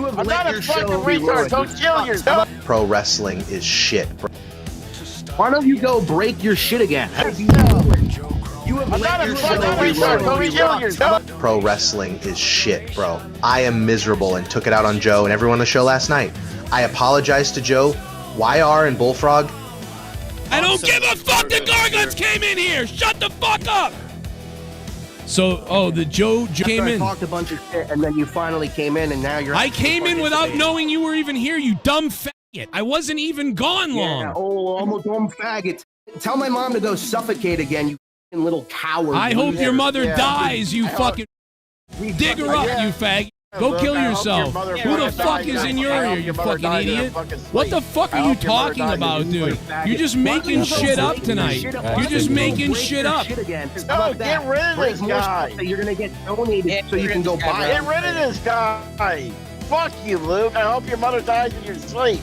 You have I'm let not your a fucking show be retard. ruined. Don't kill yourself. Pro wrestling is shit, bro. Why don't you go break your shit again? You have I'm not let a your fucking show be retard. Don't ruined. kill yourself. Pro wrestling is shit, bro. I am miserable and took it out on Joe and everyone on the show last night. I apologize to Joe, YR, and Bullfrog. I don't give a fuck. The Gargants came in here. Shut the fuck up. So, oh, the Joe came in. I talked a bunch of shit, and then you finally came in, and now you're. I came in without knowing you were even here, you dumb faggot. I wasn't even gone long. Yeah, oh, I'm a dumb faggot. Tell my mom to go suffocate again, you little coward. I hope your mother dies, you fucking. Dig her up, Yeah. you fag. Go kill yourself. Who the fuck is in your ear, you fucking idiot? What the fuck are you talking about, dude? You're just making shit up tonight. You're just making shit up. No, get rid of this guy. You're gonna get donated so you can go buy Get it. rid of this guy. Fuck you, Luke. I hope your mother dies in your sleep.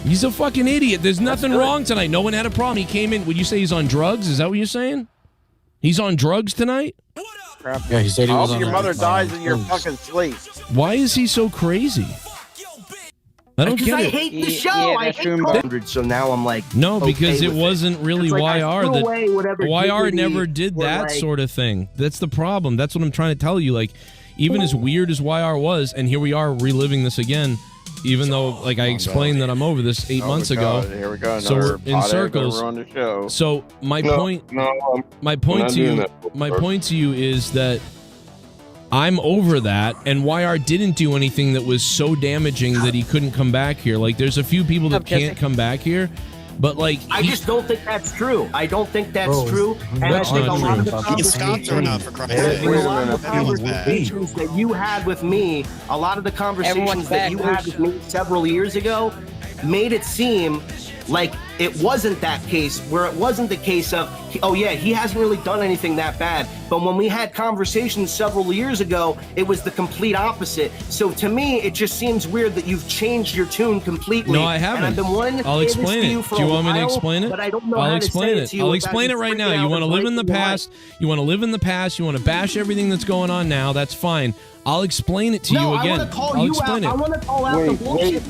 He's a fucking idiot. There's nothing wrong tonight. No one had a problem. He came in. Would you say he's on drugs? Is that what you're saying? He's on drugs tonight? Yeah, he said he I was hope on your the- mother dies in your fucking sleep. Why is he so crazy? I don't Because get I it. hate the show. I hate 100, so now I'm like. No, okay because it with wasn't really It's like I YR. threw away whatever YR dignity never did or, that like- sort of thing. That's the problem. That's what I'm trying to tell you. Like, even as weird as YR was, and here we are reliving this again, even though, like, I explained that I'm over this 8 months ago. Here we go. So we're in circles. On the show. So my point to you is that I'm over that, and YR didn't do anything that was so damaging that he couldn't come back here. Like, there's a few people that can't come back here, but like I just don't think that's true. I don't think that's true. And I think a lot of the conversations that you had with me, a lot of the conversations that you had with me several years ago, made it seem like it wasn't that case, where it wasn't the case of, oh yeah, he hasn't really done anything that bad. But when we had conversations several years ago, it was the complete opposite. So to me, it just seems weird that you've changed your tune completely. No, I haven't. And I've been wanting to I'll say this explain to it. you for Do you a want me to while, explain it? But I don't know I'll how explain to say it. it to you I'll without explain it just right now. freaking You out want to and live in the breaking your past. You want to live in the past. You want to bash everything that's going on now. That's fine. I'll explain it to you again. I want to call I'll you explain out. it. I want to call out the bullshit.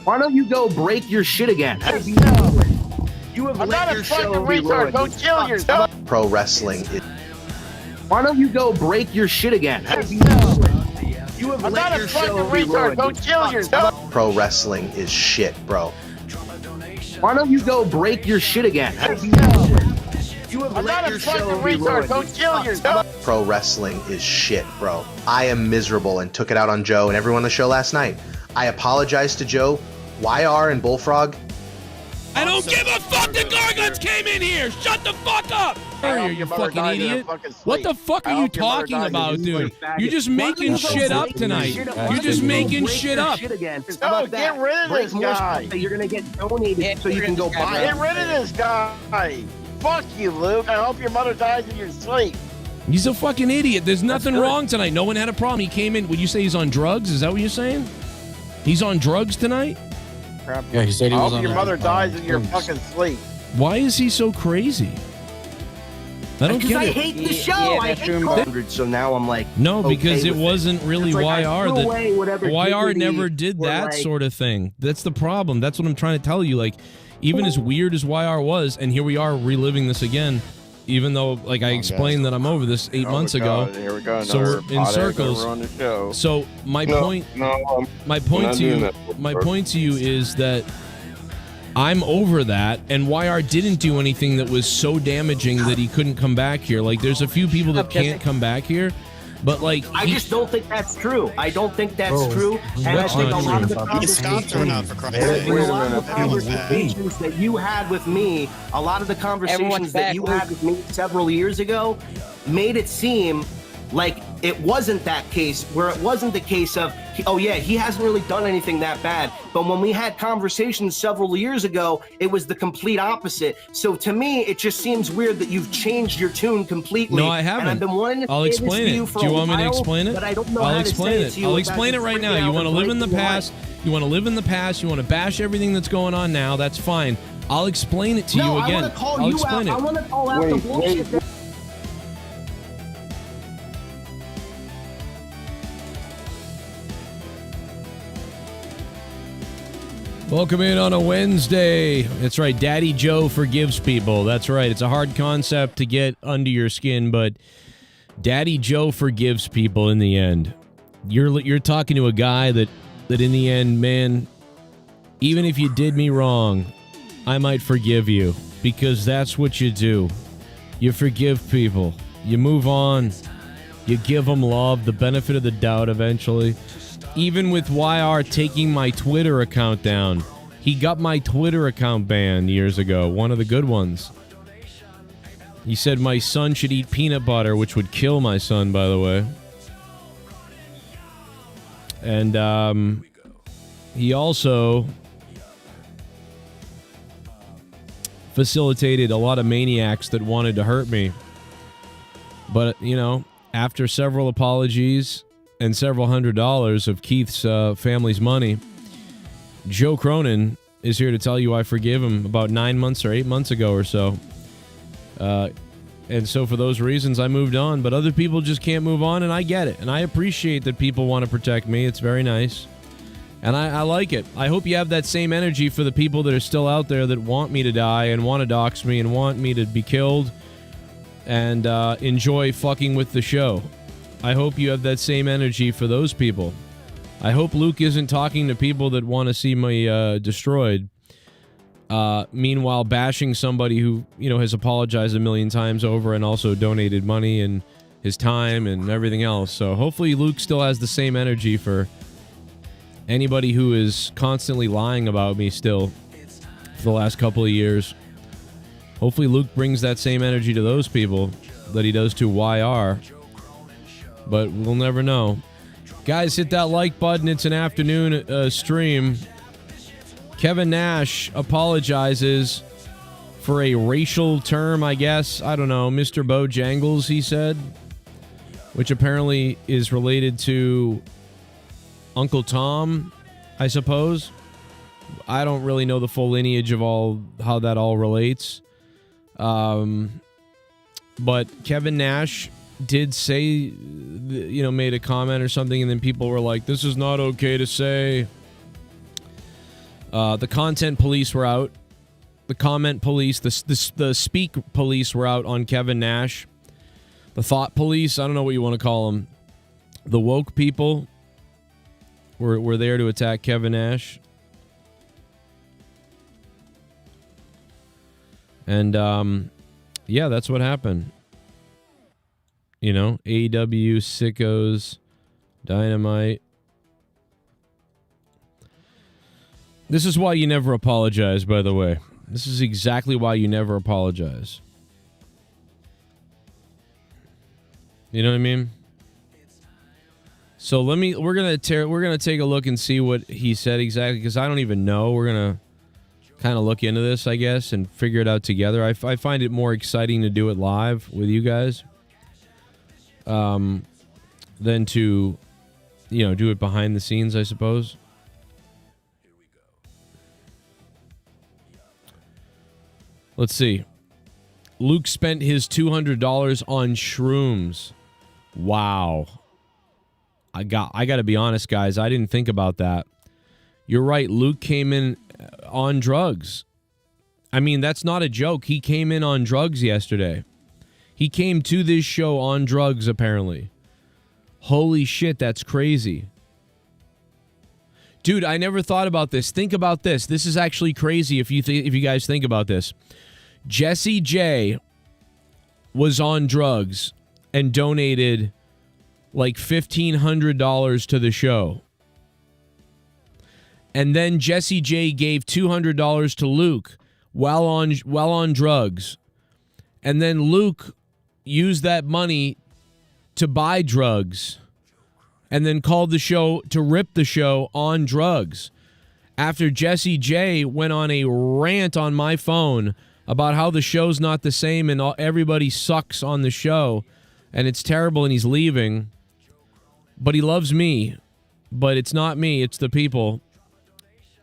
Why don't you go break your shit again? You have I'm let not your a fucking show be retard. ruined. Don't kill yourself. Pro wrestling is Why don't you go break your shit again? You have I'm let not your a fucking show be retard. ruined. Don't kill yourself. pro wrestling is shit, bro. Why don't you go break your shit again? You have I'm let not a your fucking show be retard. ruined. Don't kill yourself. Pro wrestling is shit, bro. I am miserable and took it out on Joe and everyone on the show last night. I apologize to Joe, YR, and Bullfrog. I don't give a fuck. The Gargants came in here. Shut the fuck up. You fucking idiot. What the fuck are you talking about, dude? You're just making shit up tonight. You're just making shit up. No, get rid of this guy. You're gonna get donated so you can go buy Get it. rid of this guy. Fuck you, Luke. I hope your mother dies in your sleep. He's a fucking idiot. There's nothing wrong tonight. No one had a problem. He came in. Would you say he's on drugs? Is that what you're saying? He's on drugs tonight? Yeah, he said he I was hope on your the- mother dies in your fucking sleep. Why is he so crazy? I don't Because get I it. hate the show. I hate 100, so now I'm like. No, because okay it with wasn't really It's like I YR. threw away whatever YR dignity never did or, that like- sort of thing. That's the problem. That's what I'm trying to tell you. Like, even as weird as YR was, and here we are reliving this again, even though, like, I explained that I'm over this 8 months ago. Here we go. So we're in circles. On the show. So my point to you is that I'm over that, and YR didn't do anything that was so damaging that he couldn't come back here. Like, there's a few people that can't come back here, But like, I just don't think that's true. I don't think that's true. And I think a lot of the conversations that you had with me, a lot of the conversations that you had with me several years ago, made it seem like it wasn't that case, where it wasn't the case of, oh yeah, he hasn't really done anything that bad. But when we had conversations several years ago, it was the complete opposite. So to me, it just seems weird that you've changed your tune completely. No, I haven't. And I've been wanting to I'll say explain this to it. you for Do you a want me to while, explain it? But I don't know I'll how explain to say it. it to you. I'll explain it right now. You want to live in the past. You want to live in the past. You want to bash everything that's going on now. That's fine. I'll explain it to you again. I want to call I'll you explain out. it. I want to call out the bullshit. Welcome in on a Wednesday. That's right. Daddy Joe forgives people. That's right. It's a hard concept to get under your skin, but Daddy Joe forgives people in the end. You're talking to a guy that in the end, man, even if you did me wrong, I might forgive you, because that's what you do. You forgive people. You move on. You give them love, the benefit of the doubt eventually. Even with YR taking my Twitter account down. He got my Twitter account banned years ago. One of the good ones. He said my son should eat peanut butter, which would kill my son, by the way. And he also facilitated a lot of maniacs that wanted to hurt me. But, you know, after several apologies and several $100s of Keith's family's money, Joe Cronin is here to tell you I forgive him about 9 months or 8 months ago or so. And so for those reasons, I moved on. But other people just can't move on, and I get it. And I appreciate that people want to protect me. It's very nice. And I like it. I hope you have that same energy for the people that are still out there that want me to die and want to dox me and want me to be killed and enjoy fucking with the show. I hope you have that same energy for those people. I hope Luke isn't talking to people that want to see me destroyed. Meanwhile, bashing somebody who, you know, has apologized a million times over and also donated money and his time and everything else. So hopefully Luke still has the same energy for anybody who is constantly lying about me still for the last couple of years. Hopefully Luke brings that same energy to those people that he does to YR. But we'll never know. Guys, hit that like button. It's an afternoon stream. Kevin Nash apologizes for a racial term, I guess. I don't know. Mr. Bojangles, he said. Which apparently is related to Uncle Tom, I suppose. I don't really know the full lineage of how that all relates. But Kevin Nash did say, you know, made a comment or something, and then people were like, this is not okay to say. The content police were out. The comment police, the speak police were out on Kevin Nash. The thought police, I don't know what you want to call them. The woke people were there to attack Kevin Nash. And, yeah, that's what happened. You know, AEW, sickos, Dynamite. This is why you never apologize, by the way. This is exactly why you never apologize. You know what I mean? So we're gonna take a look and see what he said exactly, because I don't even know. We're gonna kind of look into this, I guess, and figure it out together. I find it more exciting to do it live with you guys. Than to, you know, do it behind the scenes, I suppose. Let's see. Luke spent his $200 on shrooms. Wow. I got to be honest, guys. I didn't think about that. You're right. Luke came in on drugs. I mean, that's not a joke. He came in on drugs yesterday. He came to this show on drugs, apparently. Holy shit, that's crazy. Dude, I never thought about this. Think about this. This is actually crazy if you guys think about this. Jesse J was on drugs and donated like $1,500 to the show. And then Jesse J gave $200 to Luke while on drugs. And then Luke used that money to buy drugs and then called the show to rip the show on drugs. After Jesse J went on a rant on my phone about how the show's not the same and everybody sucks on the show and it's terrible and he's leaving. But he loves me. But it's not me, it's the people.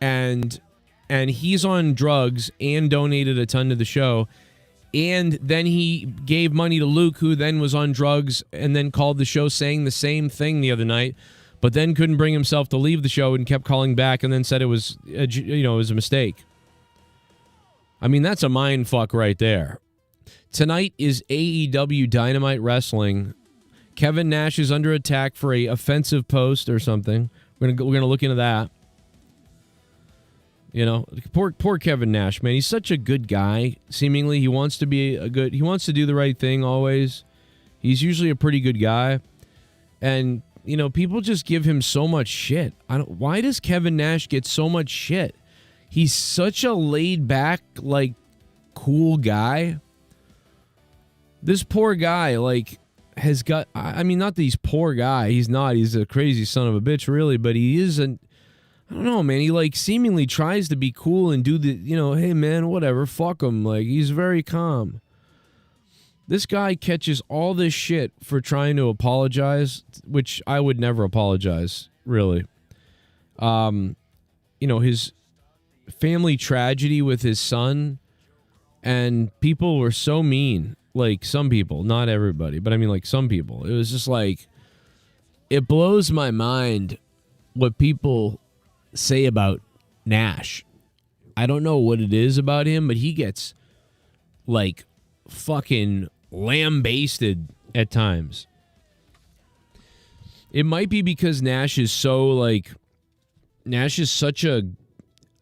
And he's on drugs and donated a ton to the show. And then he gave money to Luke, who then was on drugs and then called the show saying the same thing the other night, but then couldn't bring himself to leave the show and kept calling back and then said it was, it was a mistake. I mean, that's a mind fuck right there. Tonight is AEW Dynamite Wrestling. Kevin Nash is under attack for a offensive post or something. We're gonna look into that. You know, poor Kevin Nash, man. He's such a good guy. Seemingly, he wants to be he wants to do the right thing always. He's usually a pretty good guy. And, you know, people just give him so much shit. Why does Kevin Nash get so much shit? He's such a laid back, like, cool guy. This poor guy, like, has got, I mean, not that he's poor guy. He's not. He's a crazy son of a bitch, really. But he isn't. I don't know, man. He, like, seemingly tries to be cool and do the, you know, hey, man, whatever, fuck him. Like, he's very calm. This guy catches all this shit for trying to apologize, which I would never apologize, really. You know, his family tragedy with his son, and people were so mean. Like, some people, not everybody, but I mean, like, some people. It was just like, it blows my mind what people say about Nash. I don't know what it is about him, but he gets like fucking lambasted at times. It might be because Nash is such a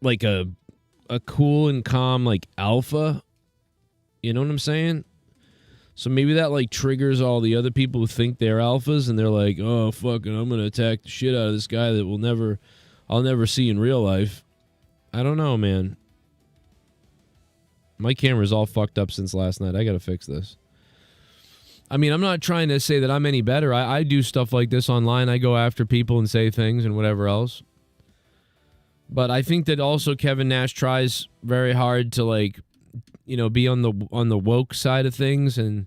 like a cool and calm like alpha. You know what I'm saying? So maybe that like triggers all the other people who think they're alphas and they're like, oh fucking I'm gonna attack the shit out of this guy that I'll never see in real life. I don't know, man. My camera's all fucked up since last night. I gotta fix this. I mean, I'm not trying to say that I'm any better. I do stuff like this online. I go after people and say things and whatever else. But I think that also Kevin Nash tries very hard to, like, you know, be on the woke side of things, and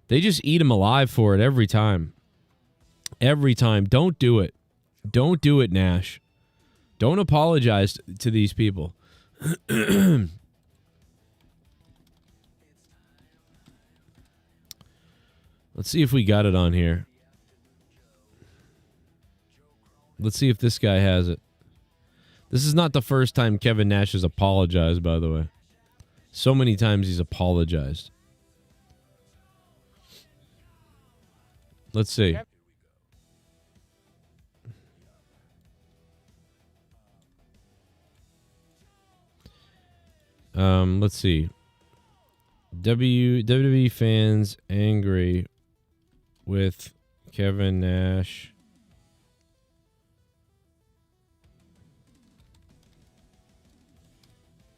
they just eat him alive for it every time. Every time. Don't do it. Don't do it, Nash. Don't apologize to these people. Let's see if we got it on here. Let's see if this guy has it. This is not the first time Kevin Nash has apologized, by the way. So many times he's apologized. Let's see. Let's see. WWE fans angry with Kevin Nash.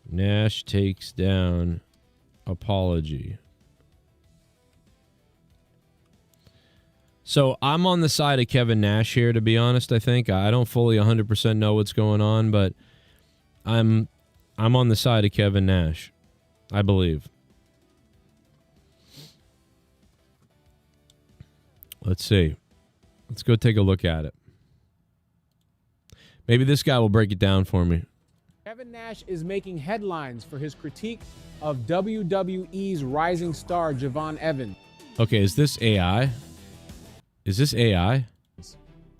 Nash takes down apology. So I'm on the side of Kevin Nash here, to be honest. I think I don't fully 100% know what's going on, but I'm on the side of Kevin Nash, I believe. Let's see. Let's go take a look at it. Maybe this guy will break it down for me. Kevin Nash is making headlines for his critique of WWE's rising star, Javon Evans. Okay, is this AI? Is this AI?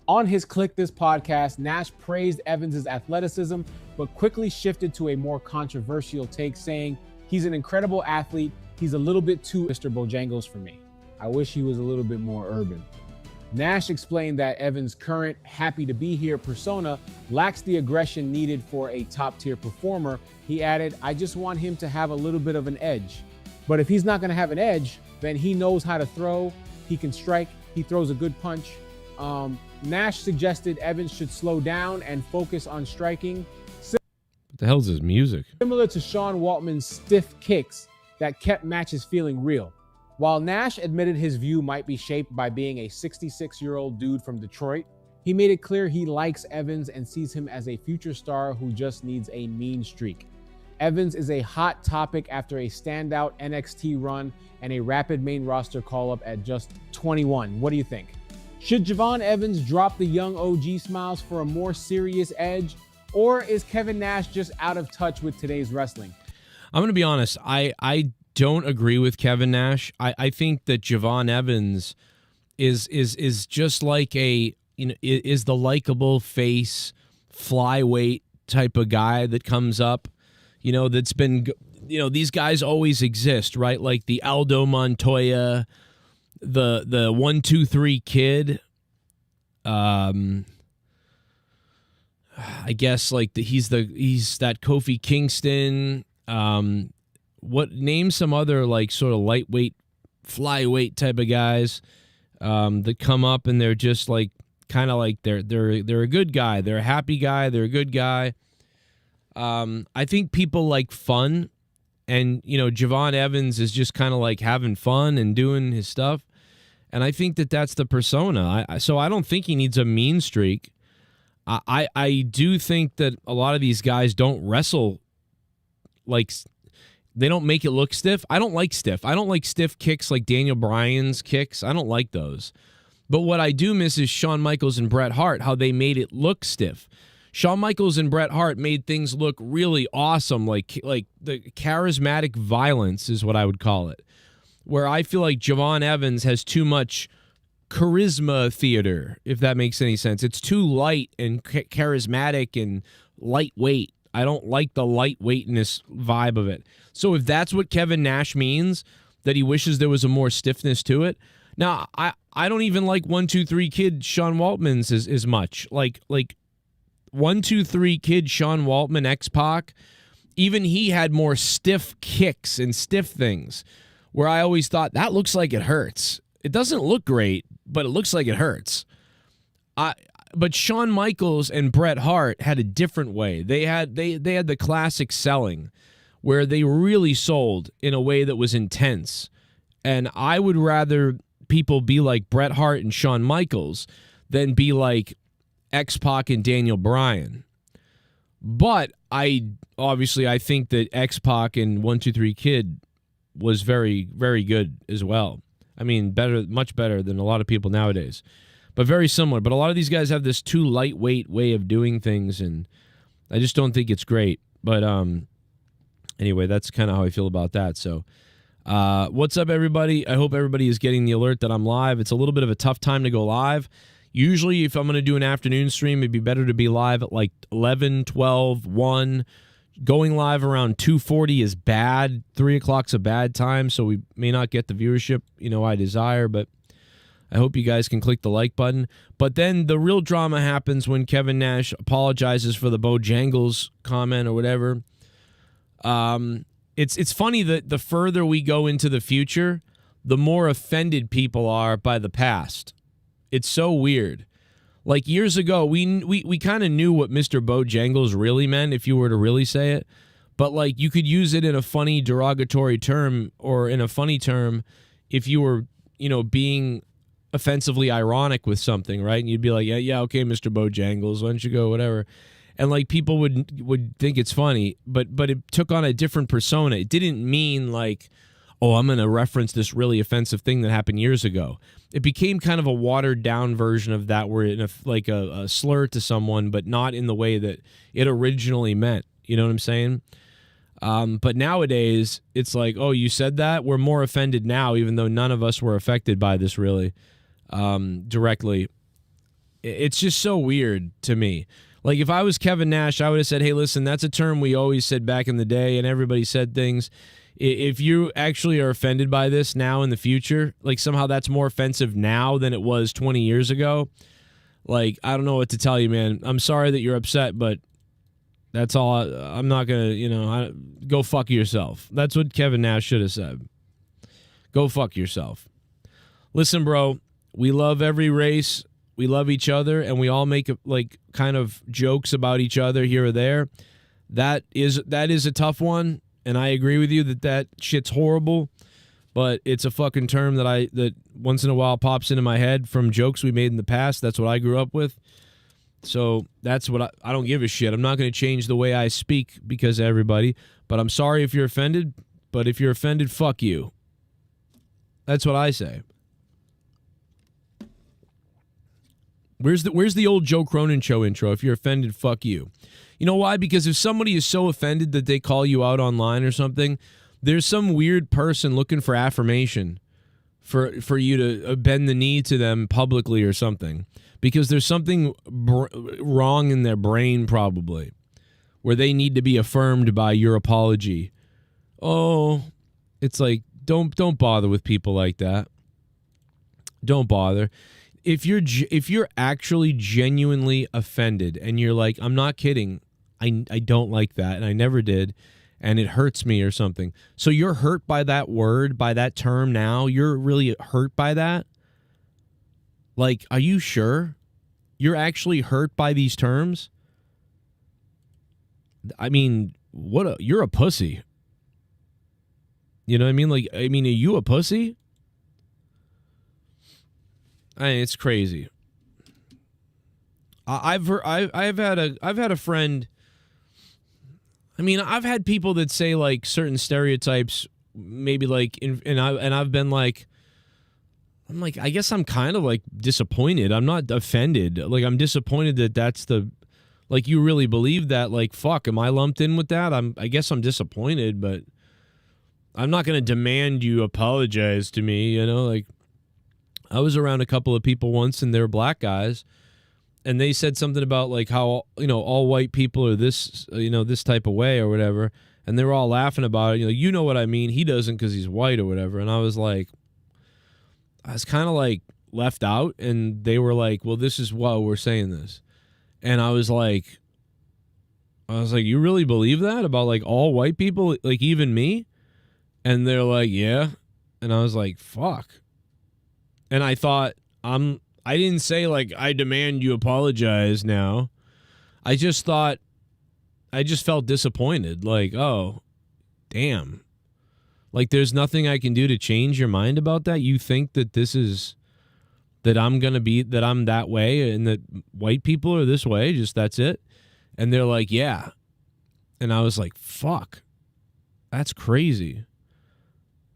On his Click This podcast, Nash praised Evans' athleticism, but quickly shifted to a more controversial take, saying he's an incredible athlete. He's a little bit too Mr. Bojangles for me. I wish he was a little bit more urban. Nash explained that Evans' current happy to be here persona lacks the aggression needed for a top-tier performer. He added, I just want him to have a little bit of an edge. But if he's not going to have an edge, then he knows how to throw, he can strike, he throws a good punch, Nash suggested Evans should slow down and focus on striking. What the hell's this music? Similar to Sean Waltman's stiff kicks that kept matches feeling real. While Nash admitted his view might be shaped by being a 66-year-old dude from Detroit, he made it clear he likes Evans and sees him as a future star who just needs a mean streak. Evans is a hot topic after a standout NXT run and a rapid main roster call-up at just 21. What do you think? Should Javon Evans drop the young OG smiles for a more serious edge? Or is Kevin Nash just out of touch with today's wrestling? I'm going to be honest. I don't agree with Kevin Nash. I think that Javon Evans is just like is the likable face flyweight type of guy that comes up, that's been, these guys always exist, right? Like the Aldo Montoya, the 1, 2, 3 kid. I guess like he's that Kofi Kingston. Name some other like sort of lightweight, flyweight type of guys that come up and they're just like kind of like they're a good guy, they're a happy guy, they're a good guy. I think people like fun, and Javon Evans is just kind of like having fun and doing his stuff, and I think that that's the persona. So I don't think he needs a mean streak. I do think that a lot of these guys don't wrestle like they don't make it look stiff. I don't like stiff. I don't like stiff kicks like Daniel Bryan's kicks. I don't like those. But what I do miss is Shawn Michaels and Bret Hart, how they made it look stiff. Shawn Michaels and Bret Hart made things look really awesome, like the charismatic violence is what I would call it, where I feel like Javon Evans has too much charisma theater, if that makes any sense. It's too light and charismatic and lightweight. I don't like the lightweightness vibe of it. So if that's what Kevin Nash means, that he wishes there was a more stiffness to it. Now, I don't even like 1, 2, 3 kid Sean Waltman's as much. Like 1, 2, 3 kid Sean Waltman, X-Pac, even he had more stiff kicks and stiff things where I always thought that looks like it hurts. It doesn't look great, but it looks like it hurts. But Shawn Michaels and Bret Hart had a different way. They had the classic selling where they really sold in a way that was intense. And I would rather people be like Bret Hart and Shawn Michaels than be like X-Pac and Daniel Bryan. But I think that X-Pac and 1, 2, 3 Kid was very, very good as well. I mean, better, much better than a lot of people nowadays. But very similar. But a lot of these guys have this too lightweight way of doing things, and I just don't think it's great. But anyway, that's kind of how I feel about that. So what's up, everybody? I hope everybody is getting the alert that I'm live. It's a little bit of a tough time to go live. Usually, if I'm going to do an afternoon stream, it'd be better to be live at like 11, 12, 1. Going live around 2:40 is bad. 3 o'clock's a bad time, so we may not get the viewership I desire, but I hope you guys can click the like button. But then the real drama happens when Kevin Nash apologizes for the Bojangles comment or whatever. It's funny that the further we go into the future, the more offended people are by the past. It's so weird. Like years ago, we kind of knew what Mr. Bojangles really meant if you were to really say it. But like you could use it in a funny derogatory term or in a funny term if you were, being offensively ironic with something, right? And you'd be like, yeah, okay, Mr. Bojangles, why don't you go, whatever. And like people would think it's funny, but it took on a different persona. It didn't mean like, oh, I'm going to reference this really offensive thing that happened years ago. It became kind of a watered down version of that where it's like a slur to someone, but not in the way that it originally meant. You know what I'm saying? But nowadays, it's like, oh, you said that? We're more offended now, even though none of us were affected by this really directly. It's just so weird to me. Like if I was Kevin Nash, I would have said, hey, listen, that's a term we always said back in the day, and everybody said things. If you actually are offended by this now in the future, like somehow that's more offensive now than it was 20 years ago, like, I don't know what to tell you, man. I'm sorry that you're upset, but that's all. I'm not going to, go fuck yourself. That's what Kevin Nash should have said. Go fuck yourself. Listen, bro, we love every race. we love each other, and we all make like kind of jokes about each other here or there. That is a tough one, and I agree with you that shit's horrible. But it's a fucking term that once in a while pops into my head from jokes we made in the past. That's what I grew up with. So that's what I don't give a shit. I'm not going to change the way I speak because of everybody. But I'm sorry if you're offended. But if you're offended, fuck you. That's what I say. Where's the old Joe Cronin show intro? If you're offended, fuck you. You know why? Because if somebody is so offended that they call you out online or something, there's some weird person looking for affirmation for you to bend the knee to them publicly or something. Because there's something wrong in their brain probably where they need to be affirmed by your apology. Oh, it's like, don't bother with people like that. Don't bother. If you're actually genuinely offended and you're like, I'm not kidding, I don't like that and I never did, and it hurts me or something. So you're hurt by that word, by that term now? You're really hurt by that? Like, are you sure? You're actually hurt by these terms? I mean, you're a pussy. You know what I mean? Like, I mean, are you a pussy? I mean, it's crazy. I've had a friend. I mean, I've had people that say like certain stereotypes, maybe like, and I've been like, I'm like, I guess I'm kind of like disappointed. I'm not offended. Like, I'm disappointed that that's the, like, you really believe that. Like, fuck, am I lumped in with that? I guess I'm disappointed, but I'm not going to demand you apologize to me, you know? Like, I was around a couple of people once, and they were black guys, and they said something about, like, how, you know, all white people are this, you know, this type of way or whatever, and they were all laughing about it. You know what I mean? He doesn't because he's white or whatever. And I was like, I was kind of, like, left out, and they were like, well, this is why we're saying this. And I was like, you really believe that about, like, all white people, like, even me? And they're like, yeah. And I was like, fuck. And I thought, I didn't say, like, I demand you apologize now. I just thought, I just felt disappointed. Like, oh, damn. Like, there's nothing I can do to change your mind about that? You think that this is, that I'm going to be, that I'm that way and that white people are this way? Just that's it? And they're like, yeah. And I was like, fuck. That's crazy.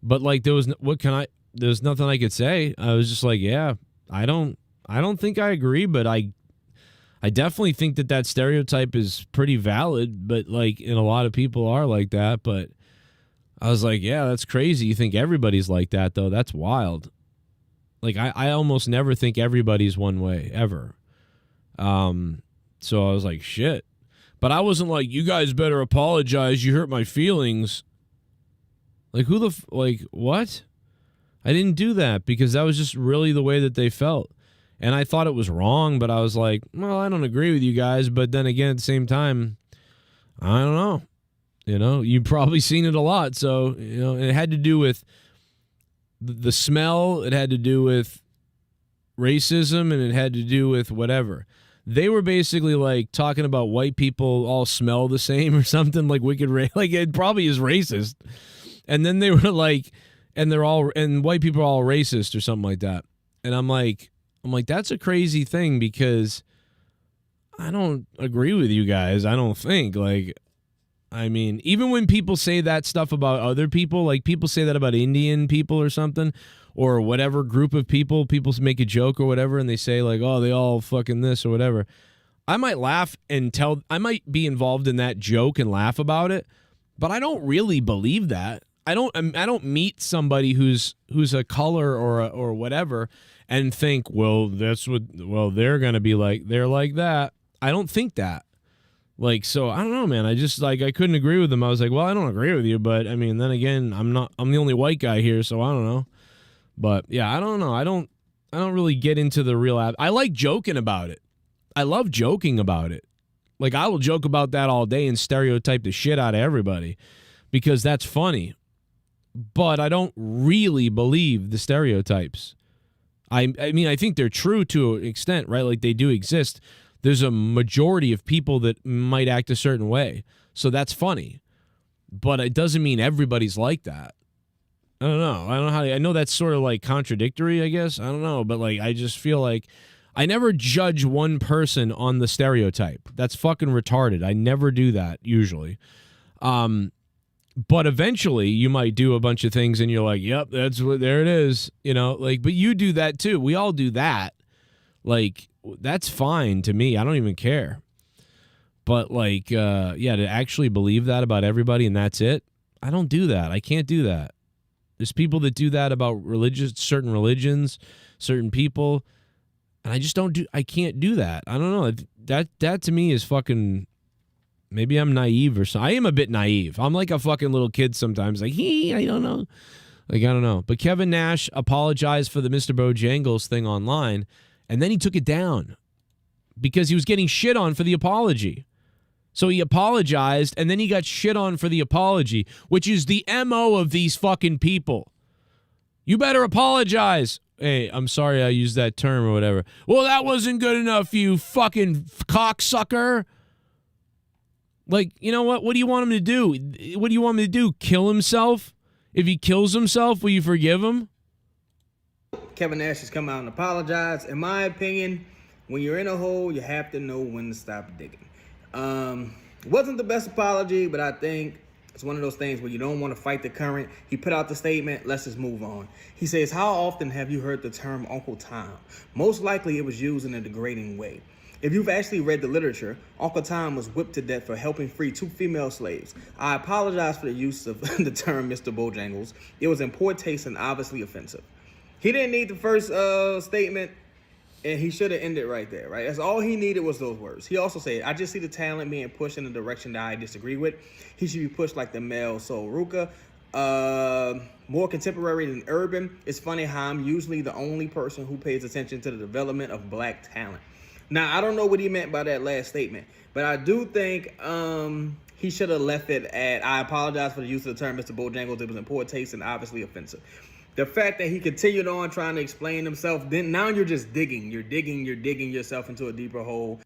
But, like, there's nothing I could say. I was just like, yeah, I don't think I agree, but I definitely think that stereotype is pretty valid, but, like, and a lot of people are like that. But I was like, yeah, that's crazy. You think everybody's like that, though? That's wild. Like, I almost never think everybody's one way, ever. So I was like, shit. But I wasn't like, you guys better apologize. You hurt my feelings. Like, like, what? I didn't do that because that was just really the way that they felt. And I thought it was wrong, but I was like, well, I don't agree with you guys. But then again, at the same time, I don't know. You know, you've probably seen it a lot. So, you know, it had to do with the smell. It had to do with racism, and it had to do with whatever. They were basically like talking about white people all smell the same or something, like wicked like it probably is racist. And then they were like, and white people are all racist or something like that. And I'm like, that's a crazy thing because I don't agree with you guys. I don't think, like, I mean, even when people say that stuff about other people, like people say that about Indian people or something, or whatever group of people make a joke or whatever, and they say like, oh, they all fucking this or whatever. I might laugh and I might be involved in that joke and laugh about it, but I don't really believe that. I don't meet somebody who's a color or whatever and think, well, they're gonna be like, they're like that. I don't think that. Like, so I don't know, man. I just like, I couldn't agree with them. I was like, well, I don't agree with you, but I mean, then again, I'm the only white guy here, so I don't know. But yeah, I don't know. I don't really get into the real I like joking about it. I love joking about it. Like, I will joke about that all day and stereotype the shit out of everybody because that's funny. But I don't really believe the stereotypes. I mean, I think they're true to an extent, right? Like they do exist. There's a majority of people that might act a certain way. So that's funny. But it doesn't mean everybody's like that. I don't know. I know that's sort of like contradictory, I guess. I don't know. But like, I just feel like I never judge one person on the stereotype. That's fucking retarded. I never do that usually. But eventually you might do a bunch of things and you're like, yep, there it is. You know, like, but you do that too. We all do that. Like, that's fine to me. I don't even care. But like, yeah, to actually believe that about everybody and that's it. I don't do that. I can't do that. There's people that do that about certain religions, certain people. And I can't do that. I don't know. That to me is fucking, maybe I'm naive or something. I am a bit naive. I'm like a fucking little kid sometimes. Like, I don't know. Like, I don't know. But Kevin Nash apologized for the Mr. Bojangles thing online, and then he took it down because he was getting shit on for the apology. So he apologized, and then he got shit on for the apology, which is the MO of these fucking people. You better apologize. Hey, I'm sorry I used that term or whatever. Well, that wasn't good enough, you fucking cocksucker. Like, you know what? What do you want him to do? What do you want him to do? Kill himself? If he kills himself, will you forgive him? Kevin Nash has come out and apologized. In my opinion, when you're in a hole, you have to know when to stop digging. It wasn't the best apology, but I think it's one of those things where you don't want to fight the current. He put out the statement, let's just move on. He says, how often have you heard the term Uncle Tom? Most likely it was used in a degrading way. If you've actually read the literature, Uncle Tom was whipped to death for helping free 2 female slaves. I apologize for the use of the term Mr. Bojangles. It was in poor taste and obviously offensive. He didn't need the first statement, and he should have ended right there, right? That's all he needed was those words. He also said, I just see the talent being pushed in a direction that I disagree with. He should be pushed like the male Soul Ruka. More contemporary than urban. It's funny how I'm usually the only person who pays attention to the development of black talent. Now, I don't know what he meant by that last statement, but I do think he should have left it at, I apologize for the use of the term Mr. Bojangles. It was in poor taste and obviously offensive. The fact that he continued on trying to explain himself, then now you're just digging. You're digging yourself into a deeper hole.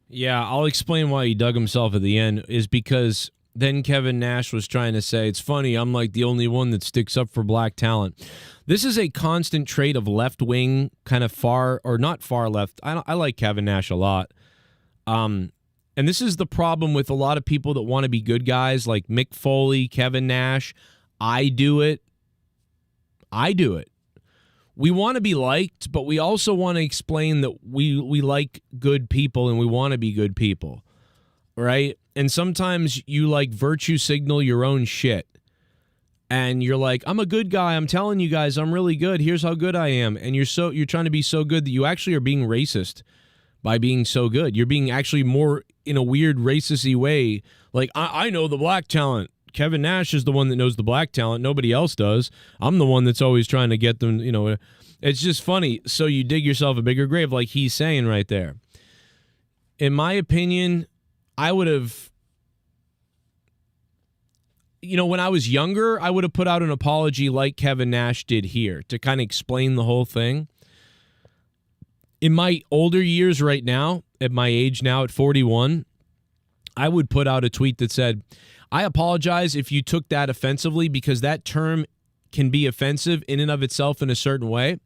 Yeah, I'll explain why he dug himself at the end is because then Kevin Nash was trying to say, it's funny, I'm like the only one that sticks up for black talent. This is a constant trait of left-wing, kind of far, or not far left. I like Kevin Nash a lot. And this is the problem with a lot of people that want to be good guys, like Mick Foley, Kevin Nash. I do it. We want to be liked, but we also want to explain that we like good people and we want to be good people, right? And sometimes you like virtue signal your own shit. And you're like, I'm a good guy. I'm telling you guys, I'm really good. Here's how good I am. And you're trying to be so good that you actually are being racist by being so good. You're being actually more in a weird racist-y way. Like, I know the black talent. Kevin Nash is the one that knows the black talent. Nobody else does. I'm the one that's always trying to get them, you know. It's just funny. So you dig yourself a bigger grave like he's saying right there. In my opinion, I would have, you know, when I was younger, I would have put out an apology like Kevin Nash did here to kind of explain the whole thing. In my older years right now, at my age now at 41, I would put out a tweet that said, I apologize if you took that offensively because that term can be offensive in and of itself in a certain way.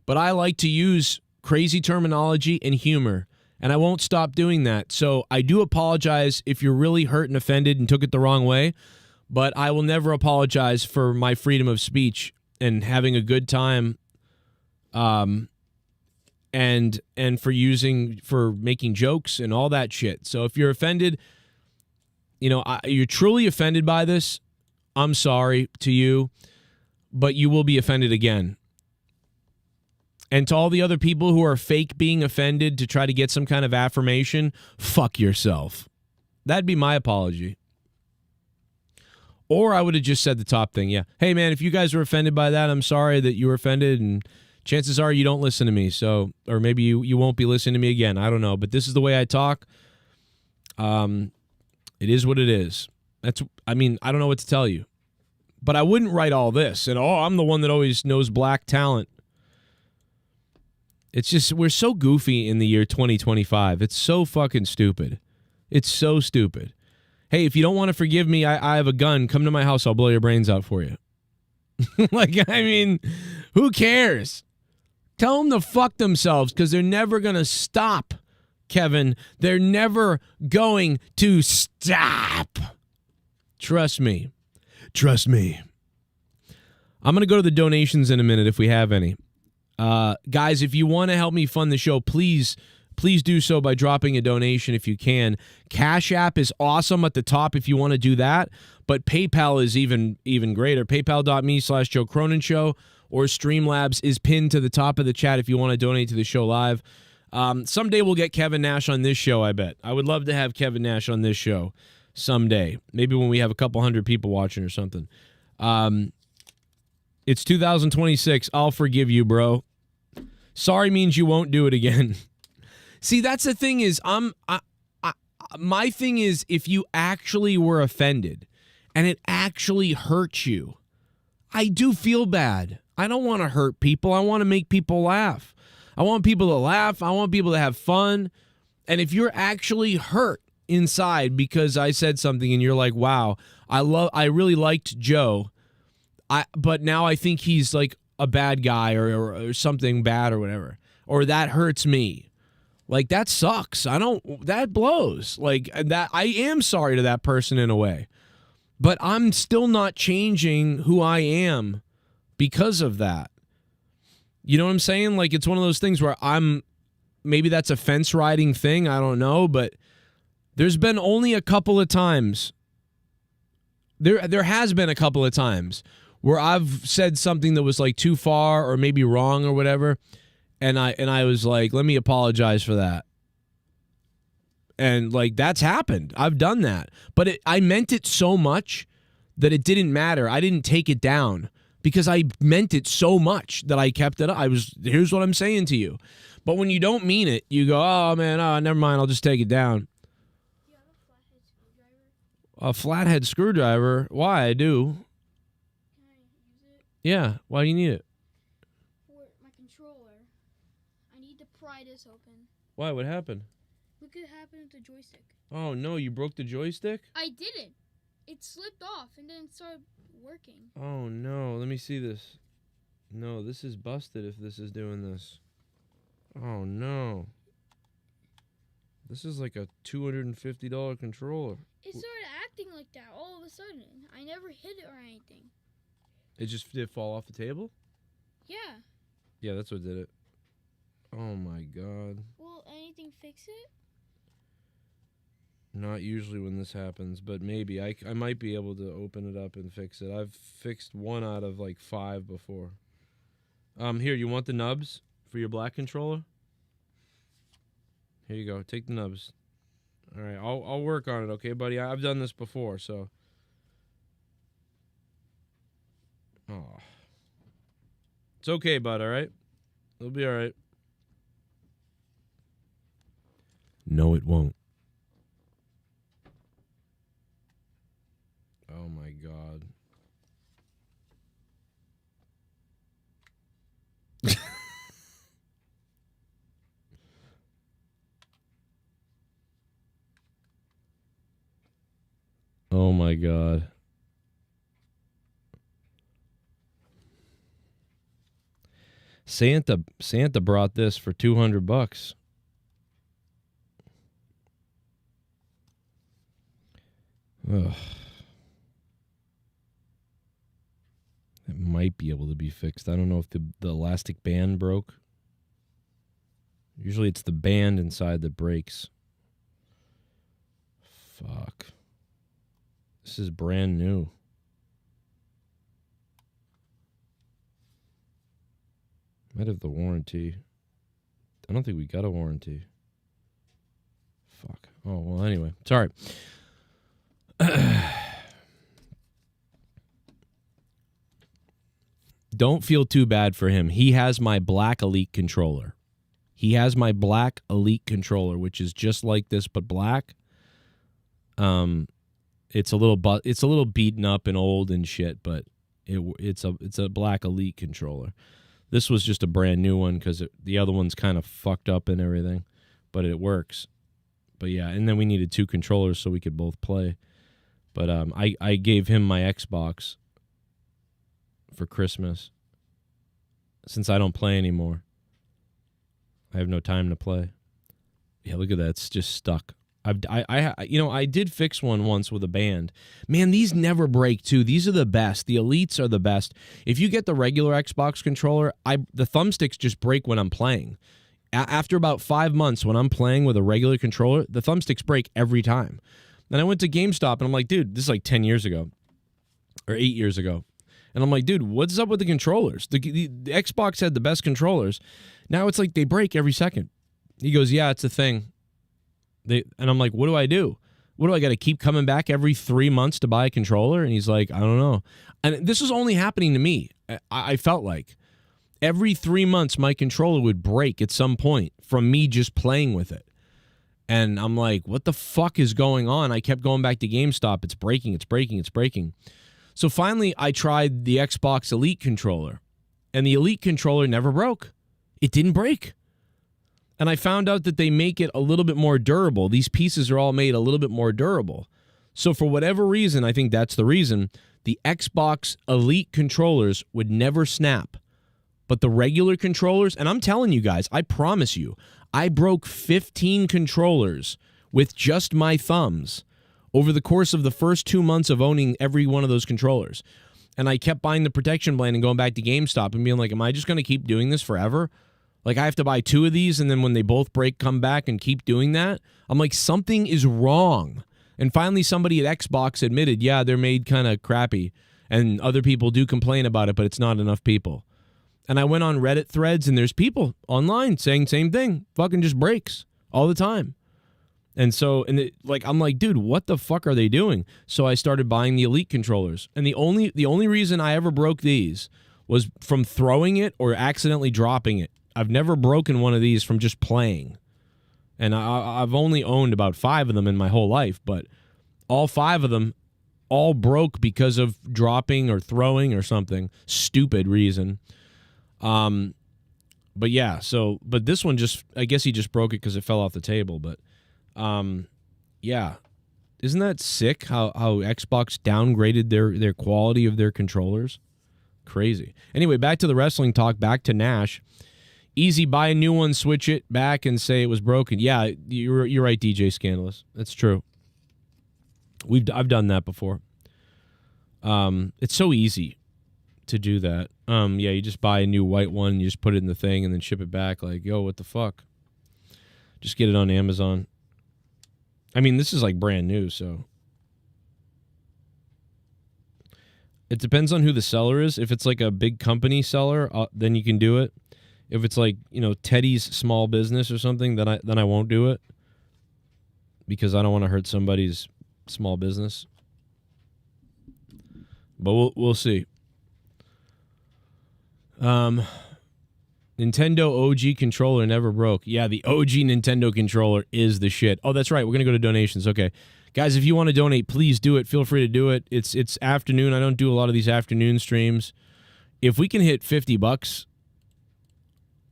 But I like to use crazy terminology and humor, and I won't stop doing that. So I do apologize if you're really hurt and offended and took it the wrong way, but I will never apologize for my freedom of speech and having a good time and for making jokes and all that shit. So if you're offended, you know, you're truly offended by this, I'm sorry to you, but you will be offended again. And to all the other people who are fake being offended to try to get some kind of affirmation, fuck yourself. That'd be my apology. Or I would have just said the top thing, yeah. Hey, man, if you guys were offended by that, I'm sorry that you were offended, and chances are you don't listen to me, so, or maybe you won't be listening to me again. I don't know, but this is the way I talk. It is what it is. I don't know what to tell you. But I wouldn't write all this and, I'm the one that always knows black talent. It's just, we're so goofy in the year 2025. It's so fucking stupid. It's so stupid. Hey, if you don't want to forgive me, I have a gun. Come to my house. I'll blow your brains out for you. Like, I mean, who cares? Tell them to fuck themselves because they're never going to stop, Kevin. They're never going to stop. Trust me. Trust me. I'm going to go to the donations in a minute if we have any. Guys, if you want to help me fund the show, please do so by dropping a donation if you can. Cash App is awesome at the top if you want to do that, but PayPal is even greater. PayPal.me/Joe Cronin Show or Streamlabs is pinned to the top of the chat if you want to donate to the show live. Someday we'll get Kevin Nash on this show, I bet. I would love to have Kevin Nash on this show someday. Maybe when we have a couple hundred people watching or something. It's 2026. I'll forgive you, bro. Sorry means you won't do it again. See, that's the thing is, my thing is, if you actually were offended and it actually hurts you, I do feel bad. I don't want to hurt people. I want to make people laugh. I want people to laugh. I want people to have fun. And if you're actually hurt inside because I said something and you're like, wow, I really liked Joe, but now I think he's like a bad guy or something bad or whatever, or that hurts me. Like, that sucks. That blows. Like, that I am sorry to that person in a way, but I'm still not changing who I am because of that. You know what I'm saying? Like, it's one of those things where maybe that's a fence riding thing. I don't know, but there's been only a couple of times. There has been a couple of times where I've said something that was like too far or maybe wrong or whatever, and I was like, let me apologize for that. And like, that's happened. I've done that. But I meant it so much that it didn't matter. I didn't take it down because I meant it so much that I kept it up. Here's what I'm saying to you. But when you don't mean it, you go, oh man, never mind, I'll just take it down. You have A flathead screwdriver? Why? I do. Can I use it? Yeah. Why do you need it? For my controller. I need to pry this open. Why? What happened? Look what happened with the joystick. Oh no, you broke the joystick? I didn't. It slipped off and then it started working. Oh no, let me see this. No, this is busted if this is doing this. Oh no. This is like a $250 controller. It started acting like that all of a sudden. I never hit it or anything. It just did fall off the table? Yeah. Yeah, that's what did it. Oh my god. Will anything fix it? Not usually when this happens, but maybe. I might be able to open it up and fix it. I've fixed 1 out of like 5 before. Here, you want the nubs for your black controller? Here you go. Take the nubs. All right, I'll work on it, okay, buddy? I've done this before, so. Oh. It's okay, bud, all right? It'll be all right. No, it won't. Oh, my God. Oh, my God. Santa brought this for $200. Ugh. It might be able to be fixed. I don't know if the elastic band broke. Usually it's the band inside that breaks. Fuck. This is brand new. Might have the warranty. I don't think we got a warranty. Fuck. Oh, well, anyway. Sorry. Don't feel too bad for him. He has my black Elite controller. He has my black Elite controller, which is just like this but black. It's a little beaten up and old and shit, but it's a black Elite controller. This was just a brand new one because the other one's kind of fucked up and everything, but it works. But yeah, and then we needed 2 controllers so we could both play. But I gave him my Xbox for Christmas since I don't play anymore. I have no time to play. Yeah, look at that. It's just stuck. I did fix one once with a band. Man, these never break too. These are the best. The Elites are the best. If you get the regular Xbox controller, the thumbsticks just break when I'm playing. After about 5 months, when I'm playing with a regular controller, the thumbsticks break every time. Then I went to GameStop and I'm like, dude, this is like 10 years ago or 8 years ago. And I'm like, dude, what's up with the controllers? The Xbox had the best controllers. Now it's like they break every second. He goes, yeah, it's a thing. And I'm like, what do I do? What do I got to keep coming back every 3 months to buy a controller? And he's like, I don't know. And this was only happening to me. I felt like every 3 months my controller would break at some point from me just playing with it. And I'm like, what the fuck is going on? I kept going back to GameStop. It's breaking, it's breaking, it's breaking. So finally I tried the Xbox Elite controller. And the Elite controller never broke. It didn't break. And I found out that they make it a little bit more durable. These pieces are all made a little bit more durable. So for whatever reason, I think that's the reason, the Xbox Elite controllers would never snap. But the regular controllers, and I'm telling you guys, I promise you, I broke 15 controllers with just my thumbs over the course of the first 2 months of owning every one of those controllers. And I kept buying the protection plan and going back to GameStop and being like, am I just going to keep doing this forever? Like, I have to buy 2 of these, and then when they both break, come back and keep doing that? I'm like, something is wrong. And finally, somebody at Xbox admitted, yeah, they're made kind of crappy, and other people do complain about it, but it's not enough people. And I went on Reddit threads, and there's people online saying same thing. Fucking just breaks all the time. And so, I'm like, dude, what the fuck are they doing? So I started buying the Elite controllers. And the only reason I ever broke these was from throwing it or accidentally dropping it. I've never broken one of these from just playing. And I've only owned about 5 of them in my whole life, but all 5 of them all broke because of dropping or throwing or something. Stupid reason. But yeah, but this one I guess he just broke it because it fell off the table, but yeah. Isn't that sick how Xbox downgraded their quality of their controllers? Crazy. Anyway, back to the wrestling talk, back to Nash. Easy, buy a new one, switch it back, and say it was broken. Yeah, you're right, DJ Scandalous. That's true. I've done that before. It's so easy to do that. Yeah, you just buy a new white one, you just put it in the thing, and then ship it back. Like, yo, what the fuck? Just get it on Amazon. I mean, this is like brand new, so it depends on who the seller is. If it's like a big company seller, then you can do it. If it's like, Teddy's small business or something, then I won't do it because I don't want to hurt somebody's small business. But we'll see. Nintendo OG controller never broke. Yeah, the OG Nintendo controller is the shit. Oh, that's right. We're going to go to donations. Okay. Guys, if you want to donate, please do it. Feel free to do it. It's afternoon. I don't do a lot of these afternoon streams. If we can hit $50,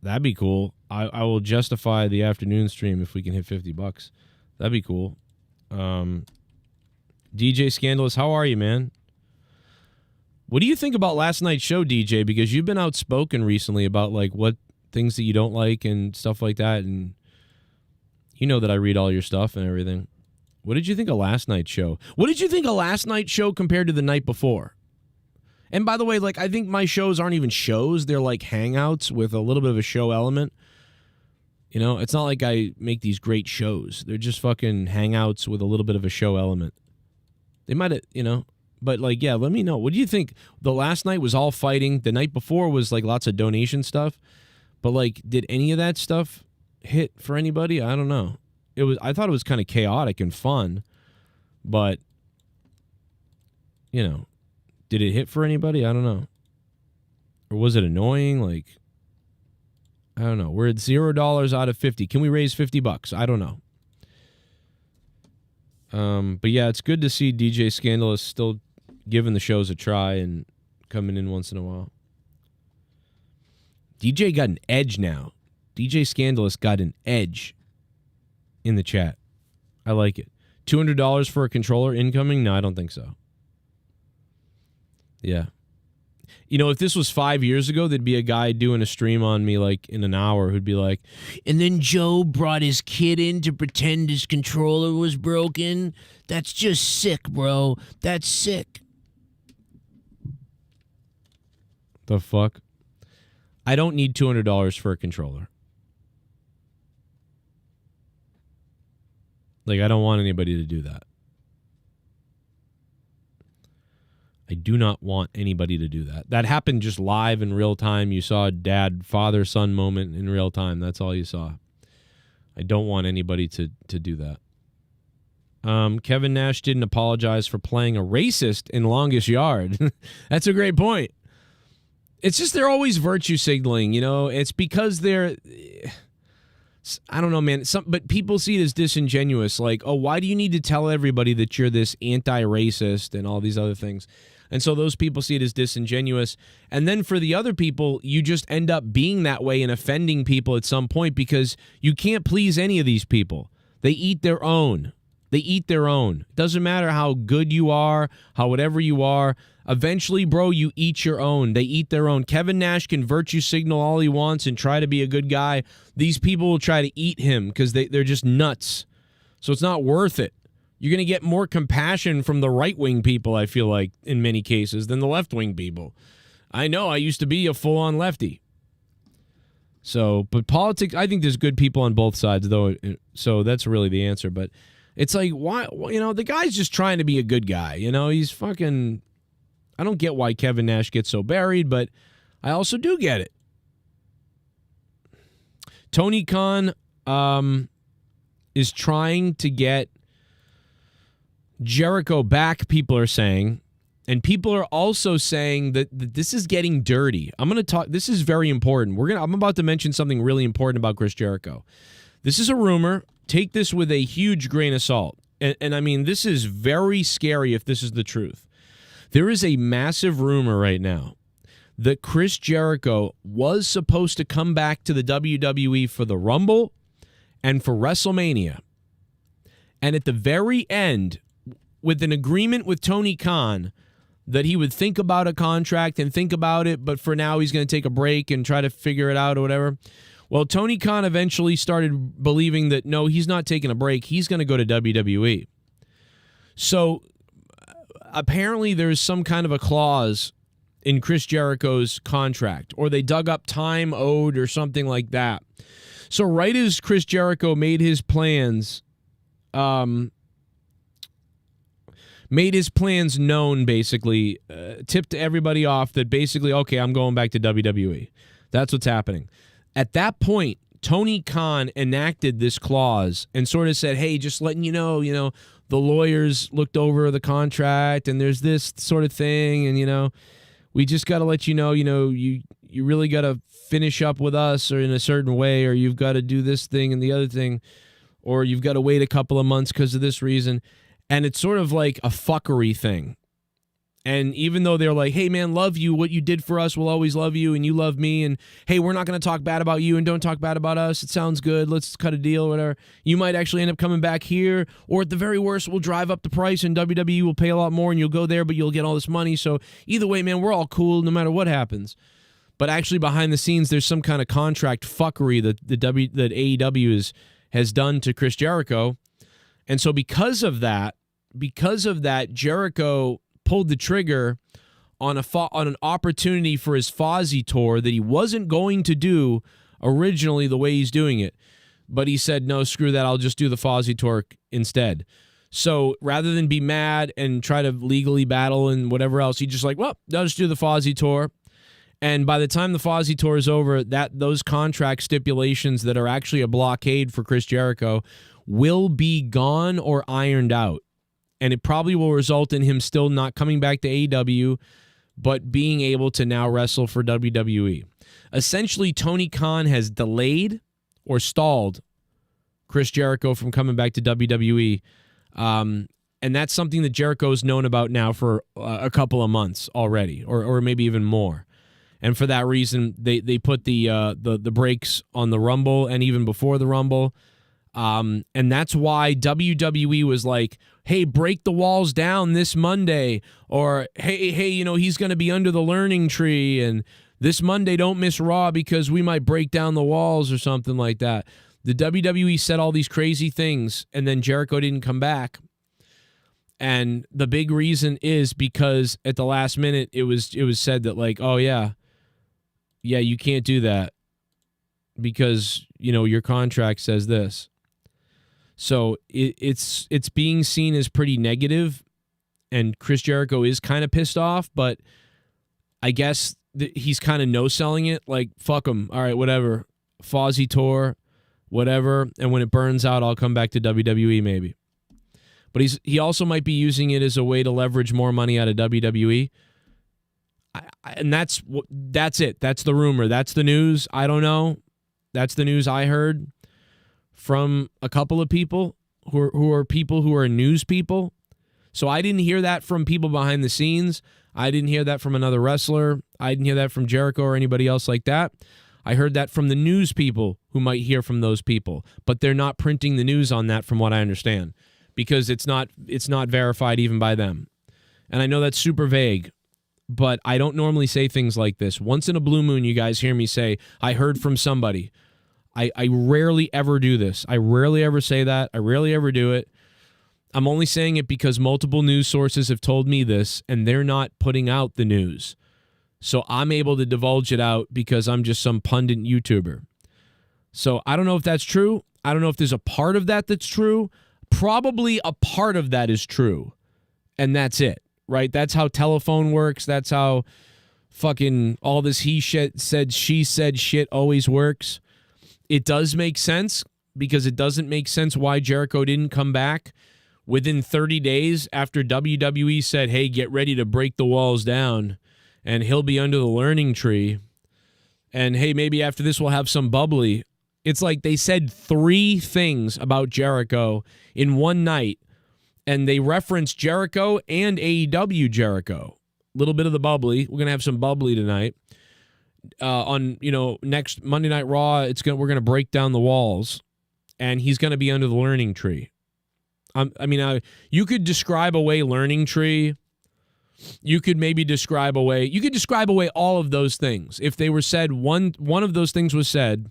that'd be cool. I will justify the afternoon stream if we can hit $50. That'd be cool. DJ Scandalous, how are you, man? What do you think about last night's show, DJ? Because you've been outspoken recently about like what things that you don't like and stuff like that, and you know that I read all your stuff and everything. What did you think of last night's show? What did you think of last night's show compared to the night before? And by the way, like, I think my shows aren't even shows. They're like hangouts with a little bit of a show element. It's not like I make these great shows. They're just fucking hangouts with a little bit of a show element. They might have, but like, yeah, let me know. What do you think? The last night was all fighting. The night before was like lots of donation stuff. But like, did any of that stuff hit for anybody? I don't know. I thought it was kind of chaotic and fun, but did it hit for anybody? I don't know. Or was it annoying? Like, I don't know. We're at $0 out of 50. Can we raise $50? I don't know. But yeah, it's good to see DJ Scandalous still giving the shows a try and coming in once in a while. DJ got an edge now. DJ Scandalous got an edge in the chat. I like it. $200 for a controller incoming? No, I don't think so. Yeah. You know, if this was 5 years ago, there'd be a guy doing a stream on me like in an hour who'd be like, and then Joe brought his kid in to pretend his controller was broken. That's just sick, bro. That's sick. The fuck? I don't need $200 for a controller. Like, I don't want anybody to do that. I do not want anybody to do that. That happened just live in real time. You saw a dad, father, son moment in real time. That's all you saw. I don't want anybody to do that. Kevin Nash didn't apologize for playing a racist in Longest Yard. That's a great point. It's just they're always virtue signaling, you know? It's because they're... I don't know, man. But people see it as disingenuous. Like, oh, why do you need to tell everybody that you're this anti-racist and all these other things? And so those people see it as disingenuous. And then for the other people, you just end up being that way and offending people at some point because you can't please any of these people. They eat their own. They eat their own. Doesn't matter how good you are, how whatever you are. Eventually, bro, you eat your own. They eat their own. Kevin Nash can virtue signal all he wants and try to be a good guy. These people will try to eat him because they're just nuts. So it's not worth it. You're going to get more compassion from the right-wing people, I feel like, in many cases, than the left-wing people. I know, I used to be a full-on lefty. So, but politics, I think there's good people on both sides, though, so that's really the answer. But it's like, why, you know, the guy's just trying to be a good guy, you know? He's fucking, I don't get why Kevin Nash gets so buried, but I also do get it. Tony Khan is trying to get Jericho back, people are saying, and people are also saying that this is getting dirty. I'm going to talk, this is very important. I'm about to mention something really important about Chris Jericho. This is a rumor. Take this with a huge grain of salt. And I mean, this is very scary if this is the truth. There is a massive rumor right now that Chris Jericho was supposed to come back to the WWE for the Rumble and for WrestleMania. And at the very end, with an agreement with Tony Khan that he would think about a contract and think about it, but for now he's going to take a break and try to figure it out or whatever. Well, Tony Khan eventually started believing that, no, he's not taking a break. He's going to go to WWE. So apparently there's some kind of a clause in Chris Jericho's contract, or they dug up time owed or something like that. So right as Chris Jericho made his plans known, basically, tipped everybody off that basically, okay, I'm going back to WWE. That's what's happening. At that point, Tony Khan enacted this clause and sort of said, hey, just letting you know, the lawyers looked over the contract and there's this sort of thing, and, we just got to let you know, you really got to finish up with us or in a certain way, or you've got to do this thing and the other thing, or you've got to wait a couple of months because of this reason. And it's sort of like a fuckery thing. And even though they're like, hey, man, love you. What you did for us, we'll always love you. And you love me. And, hey, we're not going to talk bad about you and don't talk bad about us. It sounds good. Let's cut a deal or whatever. You might actually end up coming back here. Or at the very worst, we'll drive up the price and WWE will pay a lot more and you'll go there, but you'll get all this money. So either way, man, we're all cool no matter what happens. But actually behind the scenes, there's some kind of contract fuckery that AEW has done to Chris Jericho. And so because of that, Jericho pulled the trigger on an opportunity for his Fozzy tour that he wasn't going to do originally the way he's doing it. But he said, no, screw that. I'll just do the Fozzy tour instead. So rather than be mad and try to legally battle and whatever else, he just like, well, I'll just do the Fozzy tour. And by the time the Fozzy tour is over, those contract stipulations that are actually a blockade for Chris Jericho will be gone or ironed out. And it probably will result in him still not coming back to AEW, but being able to now wrestle for WWE. Essentially, Tony Khan has delayed or stalled Chris Jericho from coming back to WWE. And that's something that Jericho's known about now for a couple of months already, or maybe even more. And for that reason, they put the brakes on the Rumble and even before the Rumble. And that's why WWE was like, hey, break the walls down this Monday. Or, hey, you know, he's going to be under the learning tree. And this Monday, don't miss Raw because we might break down the walls or something like that. The WWE said all these crazy things, and then Jericho didn't come back. And the big reason is because at the last minute, it was said that, like, oh, yeah, you can't do that because, you know, your contract says this. So it's being seen as pretty negative, and Chris Jericho is kind of pissed off, but I guess he's kind of no-selling it, like, fuck him, all right, whatever, Fozzy tour, whatever, and when it burns out, I'll come back to WWE maybe. But he also might be using it as a way to leverage more money out of WWE. And that's it. That's the rumor. That's the news. I don't know. That's the news I heard from a couple of people who are news people. So I didn't hear that from people behind the scenes. I didn't hear that from another wrestler. I didn't hear that from Jericho or anybody else like that. I heard that from the news people who might hear from those people, but they're not printing the news on that from what I understand, because it's not verified even by them. And I know that's super vague, but I don't normally say things like this. Once in a blue moon, you guys hear me say, I heard from somebody. I rarely ever do this. I rarely ever say that. I rarely ever do it. I'm only saying it because multiple news sources have told me this, and they're not putting out the news. So I'm able to divulge it out because I'm just some pundit YouTuber. So I don't know if that's true. I don't know if there's a part of that that's true. Probably a part of that is true. And that's it, right? That's how telephone works. That's how fucking all this he said, she said shit always works. It does make sense because it doesn't make sense why Jericho didn't come back within 30 days after WWE said, hey, get ready to break the walls down and he'll be under the learning tree. And hey, maybe after this we'll have some bubbly. It's like they said 3 things about Jericho in one night, and they referenced Jericho and AEW Jericho. A little bit of the bubbly. We're gonna have some bubbly tonight. On next Monday Night Raw, we're gonna break down the walls, and he's gonna be under the learning tree. You could describe away learning tree. You could maybe describe away. You could describe away all of those things if they were said. One of those things was said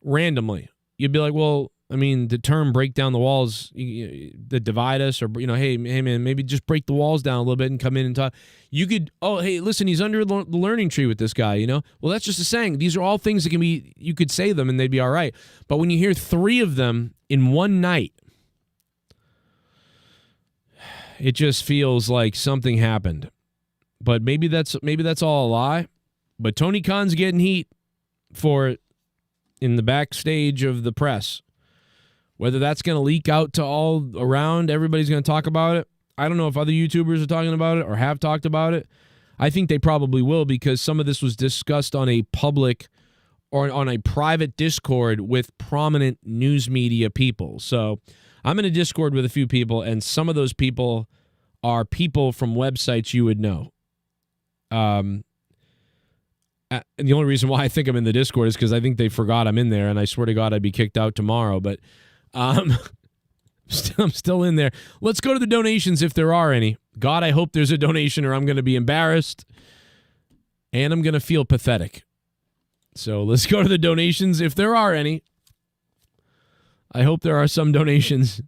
randomly. You'd be like, well, I mean, the term break down the walls that divide us, or, hey man, maybe just break the walls down a little bit and come in and talk. You could, oh, hey, listen, he's under the learning tree with this guy, Well, that's just a saying. These are all things that you could say them and they'd be all right. But when you hear 3 of them in one night, it just feels like something happened. But maybe that's all a lie. But Tony Khan's getting heat for it in the backstage of the press. Whether that's going to leak out to all around, everybody's going to talk about it. I don't know if other YouTubers are talking about it or have talked about it. I think they probably will, because some of this was discussed on a public or on a private Discord with prominent news media people. So I'm in a Discord with a few people, and some of those people are people from websites you would know. And the only reason why I think I'm in the Discord is because I think they forgot I'm in there, and I swear to God I'd be kicked out tomorrow. But I'm still in there. Let's go to the donations if there are any. God, I hope there's a donation, or I'm going to be embarrassed, and I'm going to feel pathetic. So let's go to the donations if there are any. I hope there are some donations.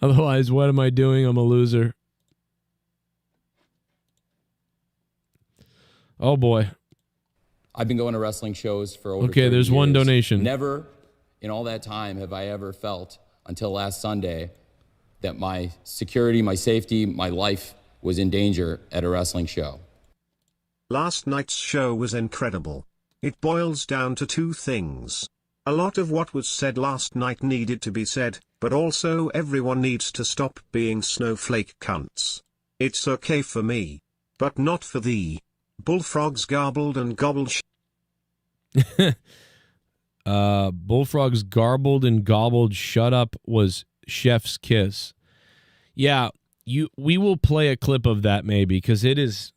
Otherwise, what am I doing? I'm a loser. Oh, boy. I've been going to wrestling shows for over 30 years. There's one donation. Never in all that time have I ever felt, until last Sunday, that my security, my safety, my life was in danger at a wrestling show. Last night's show was incredible. It boils down to 2 things. A lot of what was said last night needed to be said, but also everyone needs to stop being snowflake cunts. It's okay for me, but not for thee. Bullfrogs garbled and gobbled. Bullfrogs garbled and gobbled. Shut up was Chef's kiss. Yeah, we will play a clip of that maybe, because it is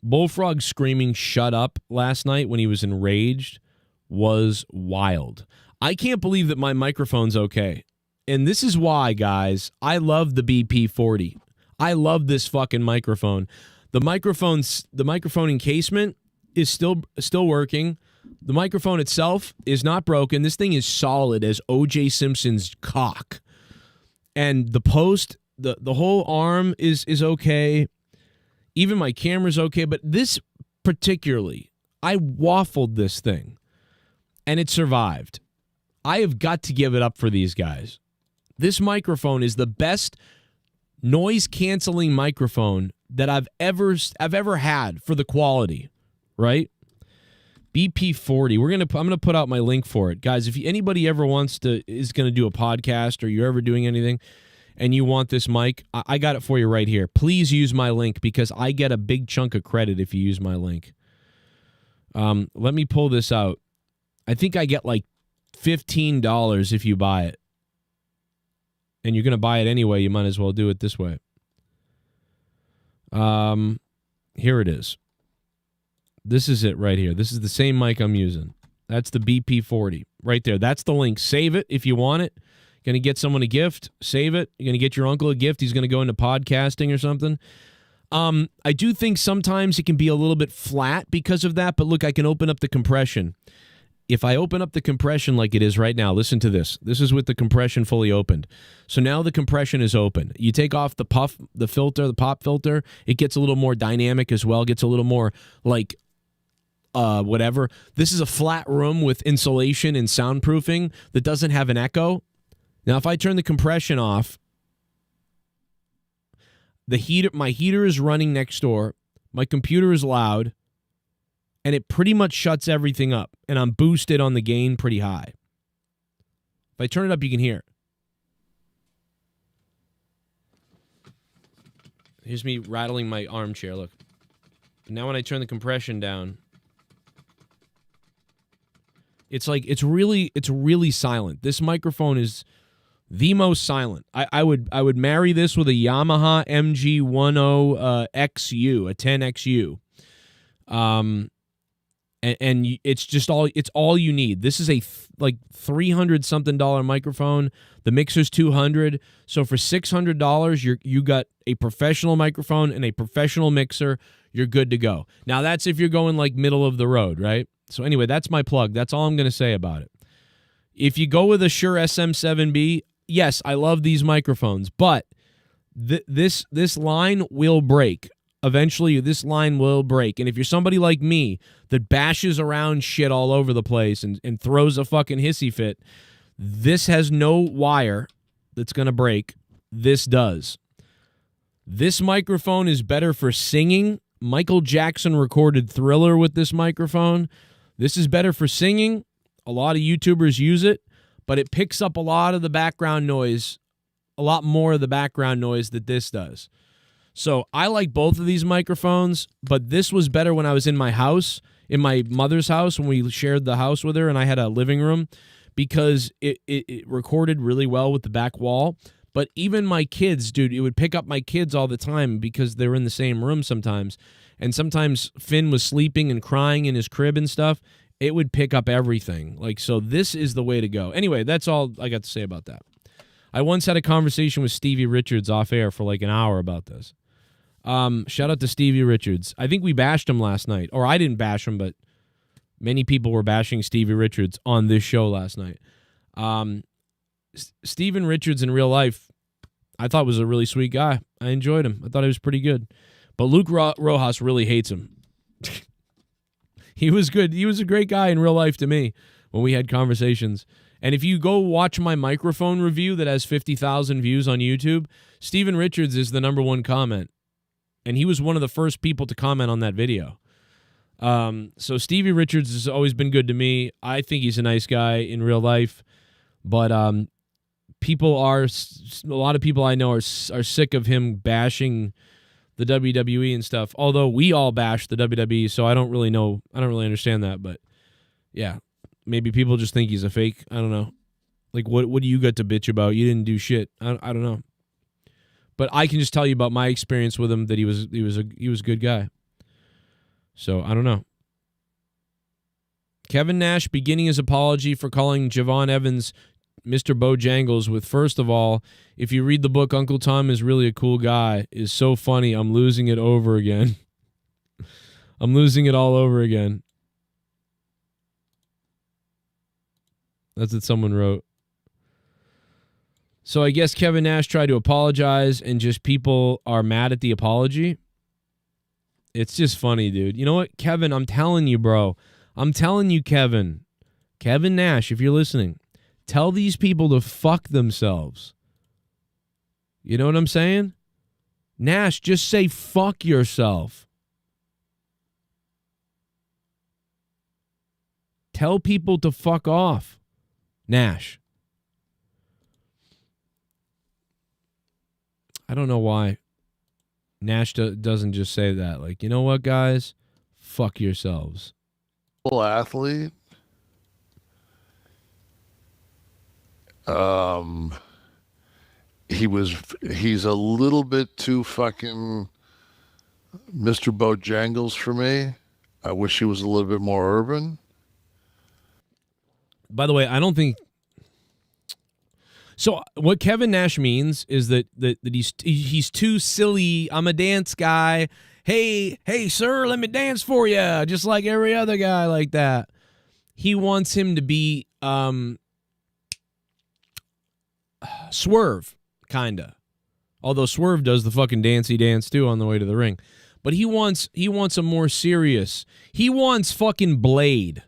Bullfrog screaming "shut up" last night when he was enraged was wild. I can't believe that my microphone's okay. And this is why, guys, I love the BP40. I love this fucking microphone. The microphone encasement is still working. The microphone itself is not broken. This thing is solid as O.J. Simpson's cock. And the post, the whole arm is okay. Even my camera's okay. But this particularly, I waffled this thing. And it survived. I have got to give it up for these guys. This microphone is the best noise-canceling microphone that I've ever had for the quality, right? BP40. I'm gonna put out my link for it, guys. If anybody ever is gonna do a podcast or you're ever doing anything, and you want this mic, I got it for you right here. Please use my link because I get a big chunk of credit if you use my link. Let me pull this out. I think I get like $15 if you buy it. And you're going to buy it anyway, you might as well do it this way. Here it is. This is it right here. This is the same mic I'm using. That's the BP40 right there. That's the link. Save it if you want it. Going to get someone a gift. Save it. You're going to get your uncle a gift. He's going to go into podcasting or something. I do think sometimes it can be a little bit flat because of that, but look, I can open up the compression. If I open up the compression like it is right now, listen to this. This is with the compression fully opened. So now the compression is open. You take off the puff, the filter, the pop filter, it gets a little more dynamic as well, gets a little more like whatever. This is a flat room with insulation and soundproofing that doesn't have an echo. Now, if I turn the compression off, my heater is running next door, my computer is loud, and it pretty much shuts everything up. And I'm boosted on the gain pretty high. If I turn it up, you can hear. Here's me rattling my armchair, look. And now when I turn the compression down, it's really silent. This microphone is the most silent. I would marry this with a Yamaha MG10 XU, a 10 XU. And it's all you need. This is a like $300 something microphone. The mixer's $200. So for $600, you got a professional microphone and a professional mixer. You're good to go. Now that's if you're going like middle of the road, right? So anyway, that's my plug. That's all I'm going to say about it. If you go with a Shure SM7B, yes, I love these microphones, but this line will break. Eventually, this line will break. And if you're somebody like me that bashes around shit all over the place and throws a fucking hissy fit, this has no wire that's going to break. This does. This microphone is better for singing. Michael Jackson recorded Thriller with this microphone. This is better for singing. A lot of YouTubers use it, but it picks up a lot of the background noise, a lot more of the background noise that this does. So I like both of these microphones, but this was better when I was in my house, in my mother's house, when we shared the house with her and I had a living room, because it recorded really well with the back wall. But even my kids, dude, it would pick up my kids all the time because they were in the same room sometimes. And sometimes Finn was sleeping and crying in his crib and stuff. It would pick up everything. Like, so this is the way to go. Anyway, that's all I got to say about that. I once had a conversation with Stevie Richards off air for like an hour about this. Shout out to Stevie Richards. I think we bashed him last night. Or I didn't bash him, but many people were bashing Stevie Richards on this show last night. Steven Richards in real life, I thought was a really sweet guy. I enjoyed him. I thought he was pretty good. But Luke Rojas really hates him. He was good. He was a great guy in real life to me when we had conversations. And if you go watch my microphone review that has 50,000 views on YouTube, Steven Richards is the #1 comment. And he was one of the first people to comment on that video. So Stevie Richards has always been good to me. I think he's a nice guy in real life. But a lot of people I know are sick of him bashing the WWE and stuff. Although we all bash the WWE, so I don't really understand that. But yeah, maybe people just think he's a fake. I don't know. Like, what do you got to bitch about? You didn't do shit. I don't know. But I can just tell you about my experience with him, that he was a good guy. So I don't know. Kevin Nash beginning his apology for calling Javon Evans Mr. Bojangles with, first of all, if you read the book, Uncle Tom is really a cool guy, is so funny. I'm losing it over again. I'm losing it all over again. That's what someone wrote. So I guess Kevin Nash tried to apologize and just people are mad at the apology. It's just funny, dude. You know what, Kevin, I'm telling you, bro. I'm telling you, Kevin. Kevin Nash, if you're listening, tell these people to fuck themselves. You know what I'm saying? Nash, just say fuck yourself. Tell people to fuck off. Nash. I don't know why Nash doesn't just say that. Like, you know what, guys? Fuck yourselves. Athlete. He's a little bit too fucking Mr. Bojangles for me. I wish he was a little bit more urban. By the way, I don't think. So what Kevin Nash means is that he's too silly. I'm a dance guy. Hey, sir, let me dance for you, just like every other guy like that. He wants him to be Swerve, kinda. Although Swerve does the fucking dancey dance too on the way to the ring. But he wants a more serious. He wants fucking Blade,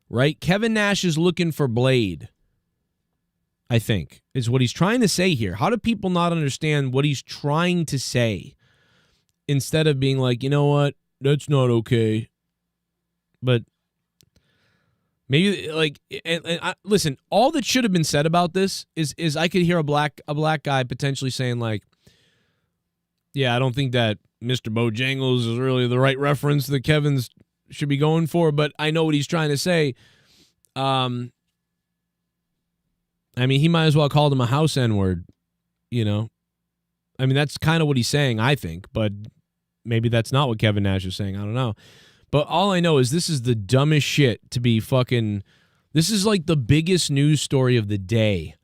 right? Kevin Nash is looking for Blade, I think, is what he's trying to say here. How do people not understand what he's trying to say? Instead of being like, you know what, that's not okay. But maybe like, listen, all that should have been said about this is I could hear a black guy potentially saying like, yeah, I don't think that Mr. Bojangles is really the right reference that Kevin's should be going for, but I know what he's trying to say. I mean, he might as well have called him a house N-word, you know? I mean, that's kind of what he's saying, I think, but maybe that's not what Kevin Nash is saying. I don't know. But all I know is this is the dumbest shit to be fucking... This is like the biggest news story of the day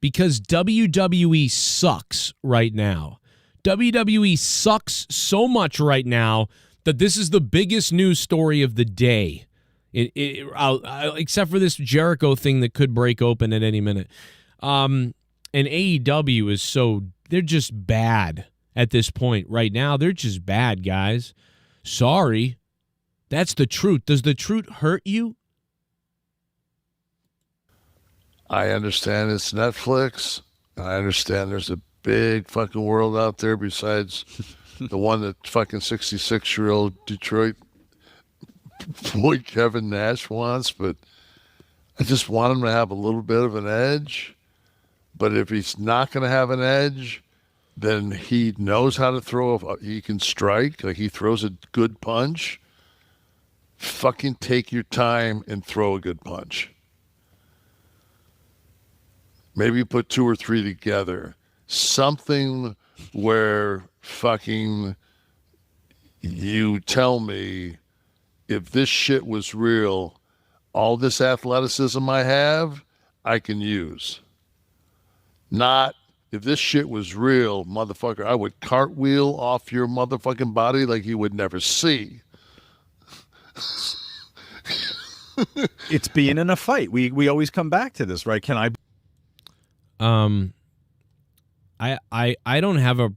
because WWE sucks right now. WWE sucks so much right now that this is the biggest news story of the day. Except for this Jericho thing that could break open at any minute. And AEW is so... They're just bad at this point right now. They're just bad, guys. Sorry. That's the truth. Does the truth hurt you? I understand it's Netflix. I understand there's a big fucking world out there besides the one that fucking 66-year-old Detroit boy Kevin Nash wants, but I just want him to have a little bit of an edge. But if he's not going to have an edge, then he knows how to throw. He can strike. Like he throws a good punch. Fucking take your time and throw a good punch. Maybe put 2 or 3 together. Something where fucking you tell me if this shit was real, all this athleticism I have, I can use. Not, if this shit was real, motherfucker, I would cartwheel off your motherfucking body like you would never see. It's being in a fight. We always come back to this, right? Can I don't have a...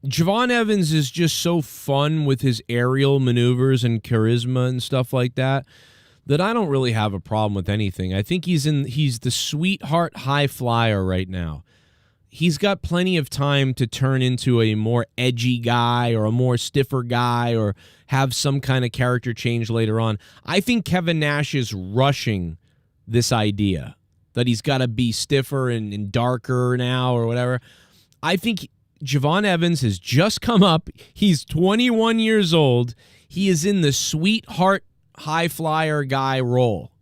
Javon Evans is just so fun with his aerial maneuvers and charisma and stuff like that I don't really have a problem with anything. I think he's the sweetheart high flyer right now. He's got plenty of time to turn into a more edgy guy or a more stiffer guy or have some kind of character change later on. I think Kevin Nash is rushing this idea that he's got to be stiffer and darker now or whatever. I think Javon Evans has just come up. He's 21 years old. He is in the sweetheart high flyer guy role.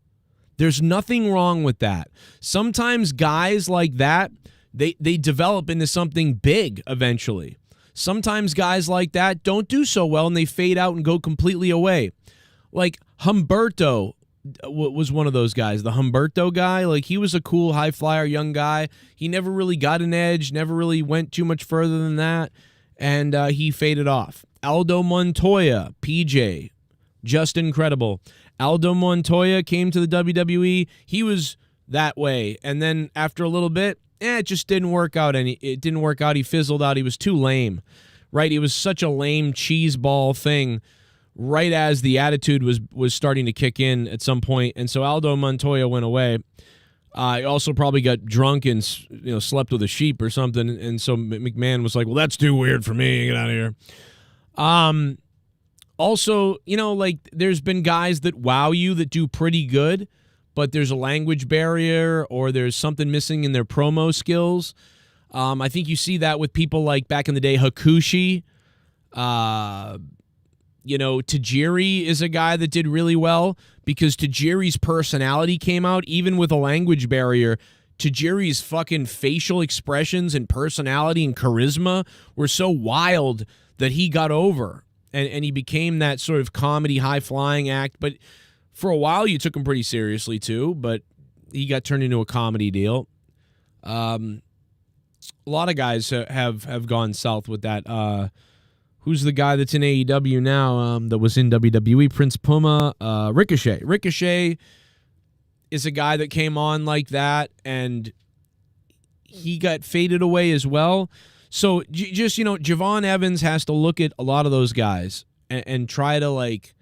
There's nothing wrong with that. Sometimes guys like that, they develop into something big eventually. sometimes guys like that don't do so well and they fade out and go completely away. Like Humberto was one of those guys, the Humberto guy. Like, he was a cool high flyer young guy. He never really got an edge, never really went too much further than that, and he faded off. Aldo Montoya, PJ, just incredible. Aldo Montoya came to the WWE. He was that way, and then after a little bit, it just didn't work out. It didn't work out. He fizzled out. He was too lame, right? He was such a lame cheese ball thing. Right as the attitude was starting to kick in at some point, and so Aldo Montoya went away. He also probably got drunk and slept with a sheep or something, and so McMahon was like, "Well, that's too weird for me. Get out of here." Also, like, there's been guys that wow you that do pretty good, but there's a language barrier or there's something missing in their promo skills. I think you see that with people like back in the day, Hakushi. Tajiri is a guy that did really well because Tajiri's personality came out even with a language barrier. Tajiri's fucking facial expressions and personality and charisma were so wild that he got over and he became that sort of comedy high-flying act. But for a while, you took him pretty seriously too, but he got turned into a comedy deal. A lot of guys have gone south with that. Who's the guy that's in AEW now that was in WWE? Prince Puma, Ricochet. Ricochet is a guy that came on like that, and he got faded away as well. So just, Javon Evans has to look at a lot of those guys and try to, like,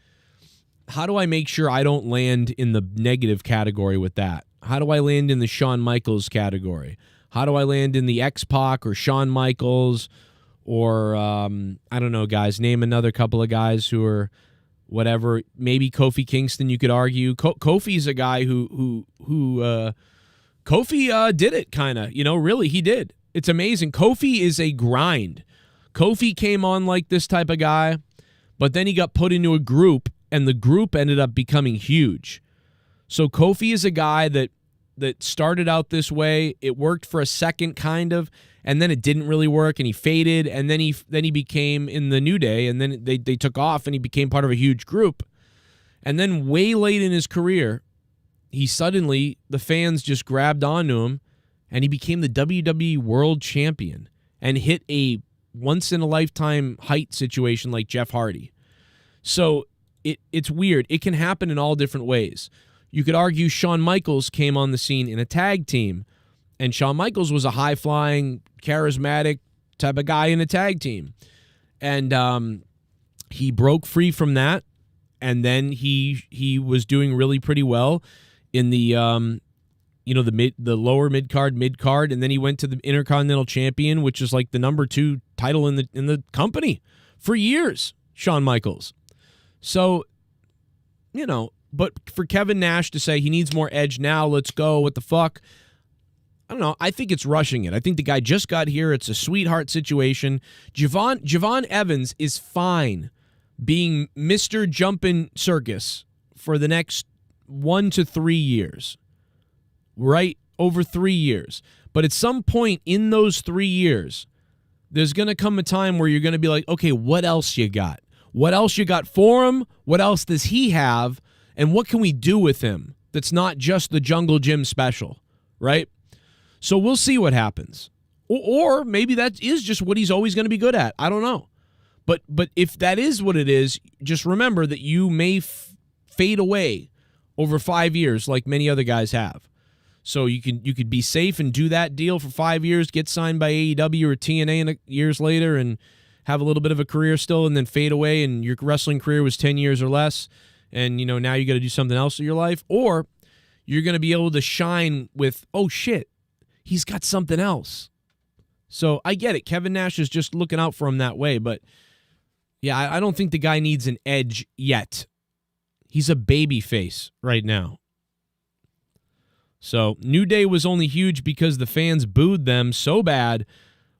how do I make sure I don't land in the negative category with that? How do I land in the Shawn Michaels category? How do I land in the X-Pac or Shawn Michaels? Or, I don't know, guys, name another couple of guys who are whatever. Maybe Kofi Kingston, you could argue. Kofi's a guy who Kofi did it, kind of. Really, he did. It's amazing. Kofi is a grind. Kofi came on like this type of guy, but then he got put into a group, and the group ended up becoming huge. So Kofi is a guy that started out this way. It worked for a second, kind of, and then it didn't really work, and he faded, and then he became in the New Day, and then they took off, and he became part of a huge group. And then way late in his career, the fans just grabbed onto him, and he became the WWE World Champion and hit a once-in-a-lifetime height situation like Jeff Hardy. So it's weird. It can happen in all different ways. You could argue Shawn Michaels came on the scene in a tag team, and Shawn Michaels was a high-flying, charismatic type of guy in a tag team. And he broke free from that, and then he was doing really pretty well in the the lower mid-card, and then he went to the Intercontinental Champion, which is like the number 2 title in the company for years, Shawn Michaels. So, but for Kevin Nash to say he needs more edge now, let's go, what the fuck? I don't know. I think it's rushing it. I think the guy just got here. It's a sweetheart situation. Javon Evans is fine being Mr. Jumpin' Circus for the next 1 to 3 years. Right? Over 3 years. But at some point in those 3 years, there's going to come a time where you're going to be like, okay, what else you got? What else you got for him? What else does he have? And what can we do with him that's not just the Jungle Gym special, right? So we'll see what happens. Or maybe that is just what he's always going to be good at. I don't know. But if that is what it is, just remember that you may fade away over 5 years like many other guys have. So you could be safe and do that deal for 5 years, get signed by AEW or TNA years later and have a little bit of a career still and then fade away and your wrestling career was 10 years or less and now you got to do something else in your life. Or you're going to be able to shine with, oh shit, he's got something else. So I get it. Kevin Nash is just looking out for him that way. But yeah, I don't think the guy needs an edge yet. He's a baby face right now. So New Day was only huge because the fans booed them so bad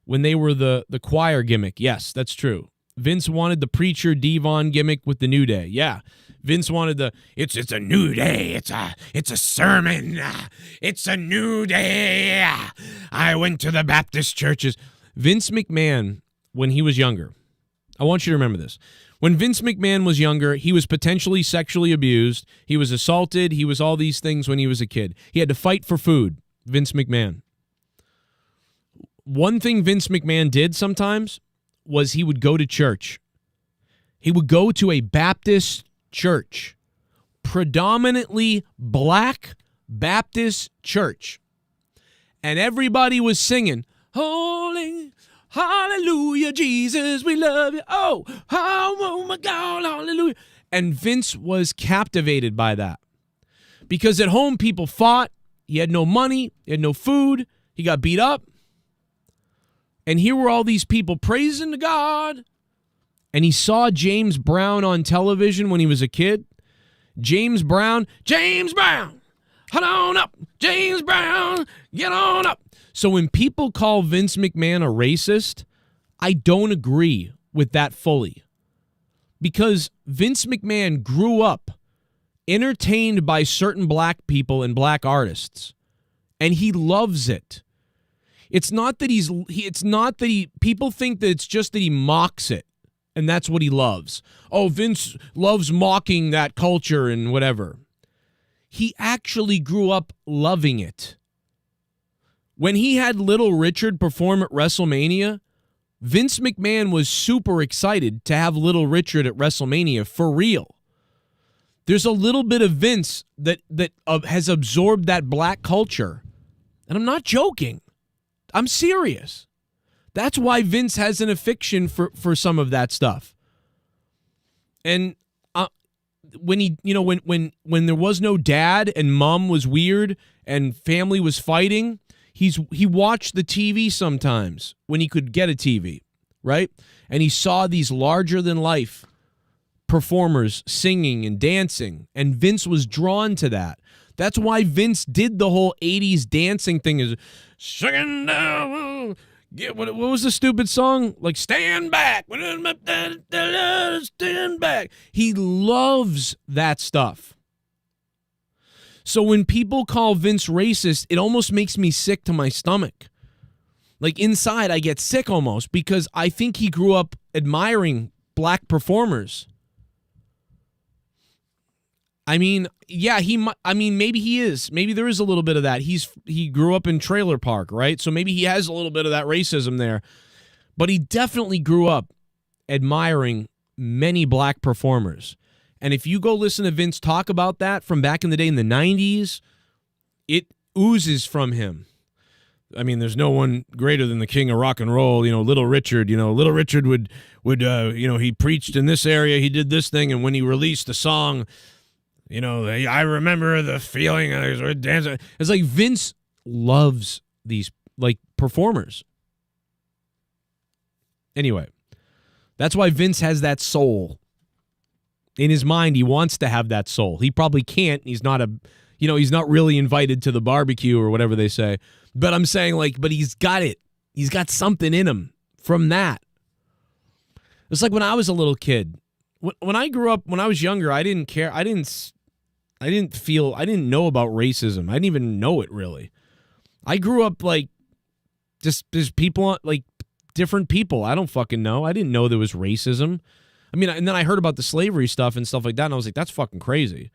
when they were the choir gimmick. Yes, that's true. Vince wanted the preacher Devon gimmick with the New Day. Yeah. Vince wanted it's a new day. It's a sermon. It's a new day. I went to the Baptist churches. Vince McMahon when he was younger. I want you to remember this. When Vince McMahon was younger, he was potentially sexually abused. He was assaulted. He was all these things when he was a kid. He had to fight for food, Vince McMahon. One thing Vince McMahon did sometimes was he would go to church. He would go to a Baptist church, predominantly black Baptist church. And everybody was singing, "Holy, hallelujah, Jesus, we love you. Oh my God, hallelujah." And Vince was captivated by that. Because at home, people fought. He had no money. He had no food. He got beat up. And here were all these people praising to God. And he saw James Brown on television when he was a kid. James Brown, hold on up. James Brown, get on up. So when people call Vince McMahon a racist, I don't agree with that fully. Because Vince McMahon grew up entertained by certain black people and black artists. And he loves it. It's not that people think that it's just that he mocks it. And that's what he loves. Oh, Vince loves mocking that culture and whatever. He actually grew up loving it. When he had Little Richard perform at WrestleMania, Vince McMahon was super excited to have Little Richard at WrestleMania for real. There's a little bit of Vince that has absorbed that black culture. And I'm not joking. I'm serious. That's why Vince has an affection for some of that stuff. And when there was no dad and mom was weird and family was fighting, he watched the TV sometimes when he could get a TV, right? And he saw these larger than life performers singing and dancing, and Vince was drawn to that. That's why Vince did the whole 80s dancing thing. Is singing down. What was the stupid song? Like, stand back. Stand back. He loves that stuff. So when people call Vince racist, it almost makes me sick to my stomach. Like, inside, I get sick almost because I think he grew up admiring black performers. I mean, yeah, maybe he is. Maybe there is a little bit of that. He grew up in Trailer Park, right? So maybe he has a little bit of that racism there. But he definitely grew up admiring many black performers. And if you go listen to Vince talk about that from back in the day in the 90s, it oozes from him. I mean, there's no one greater than the king of rock and roll, Little Richard. Little Richard would he preached in this area, he did this thing, and when he released the song, I remember the feeling I was dancing. It's like Vince loves these like performers. Anyway, that's why Vince has that soul. In his mind, he wants to have that soul. He probably can't. He's not he's not really invited to the barbecue or whatever they say. But I'm saying but he's got it. He's got something in him from that. It's like when I was a little kid. When I grew up, when I was younger, I didn't care. I didn't know about racism. I didn't even know it really. I grew up just people, different people. I don't fucking know. I didn't know there was racism. I mean, and then I heard about the slavery stuff and stuff like that, and I was like, that's fucking crazy.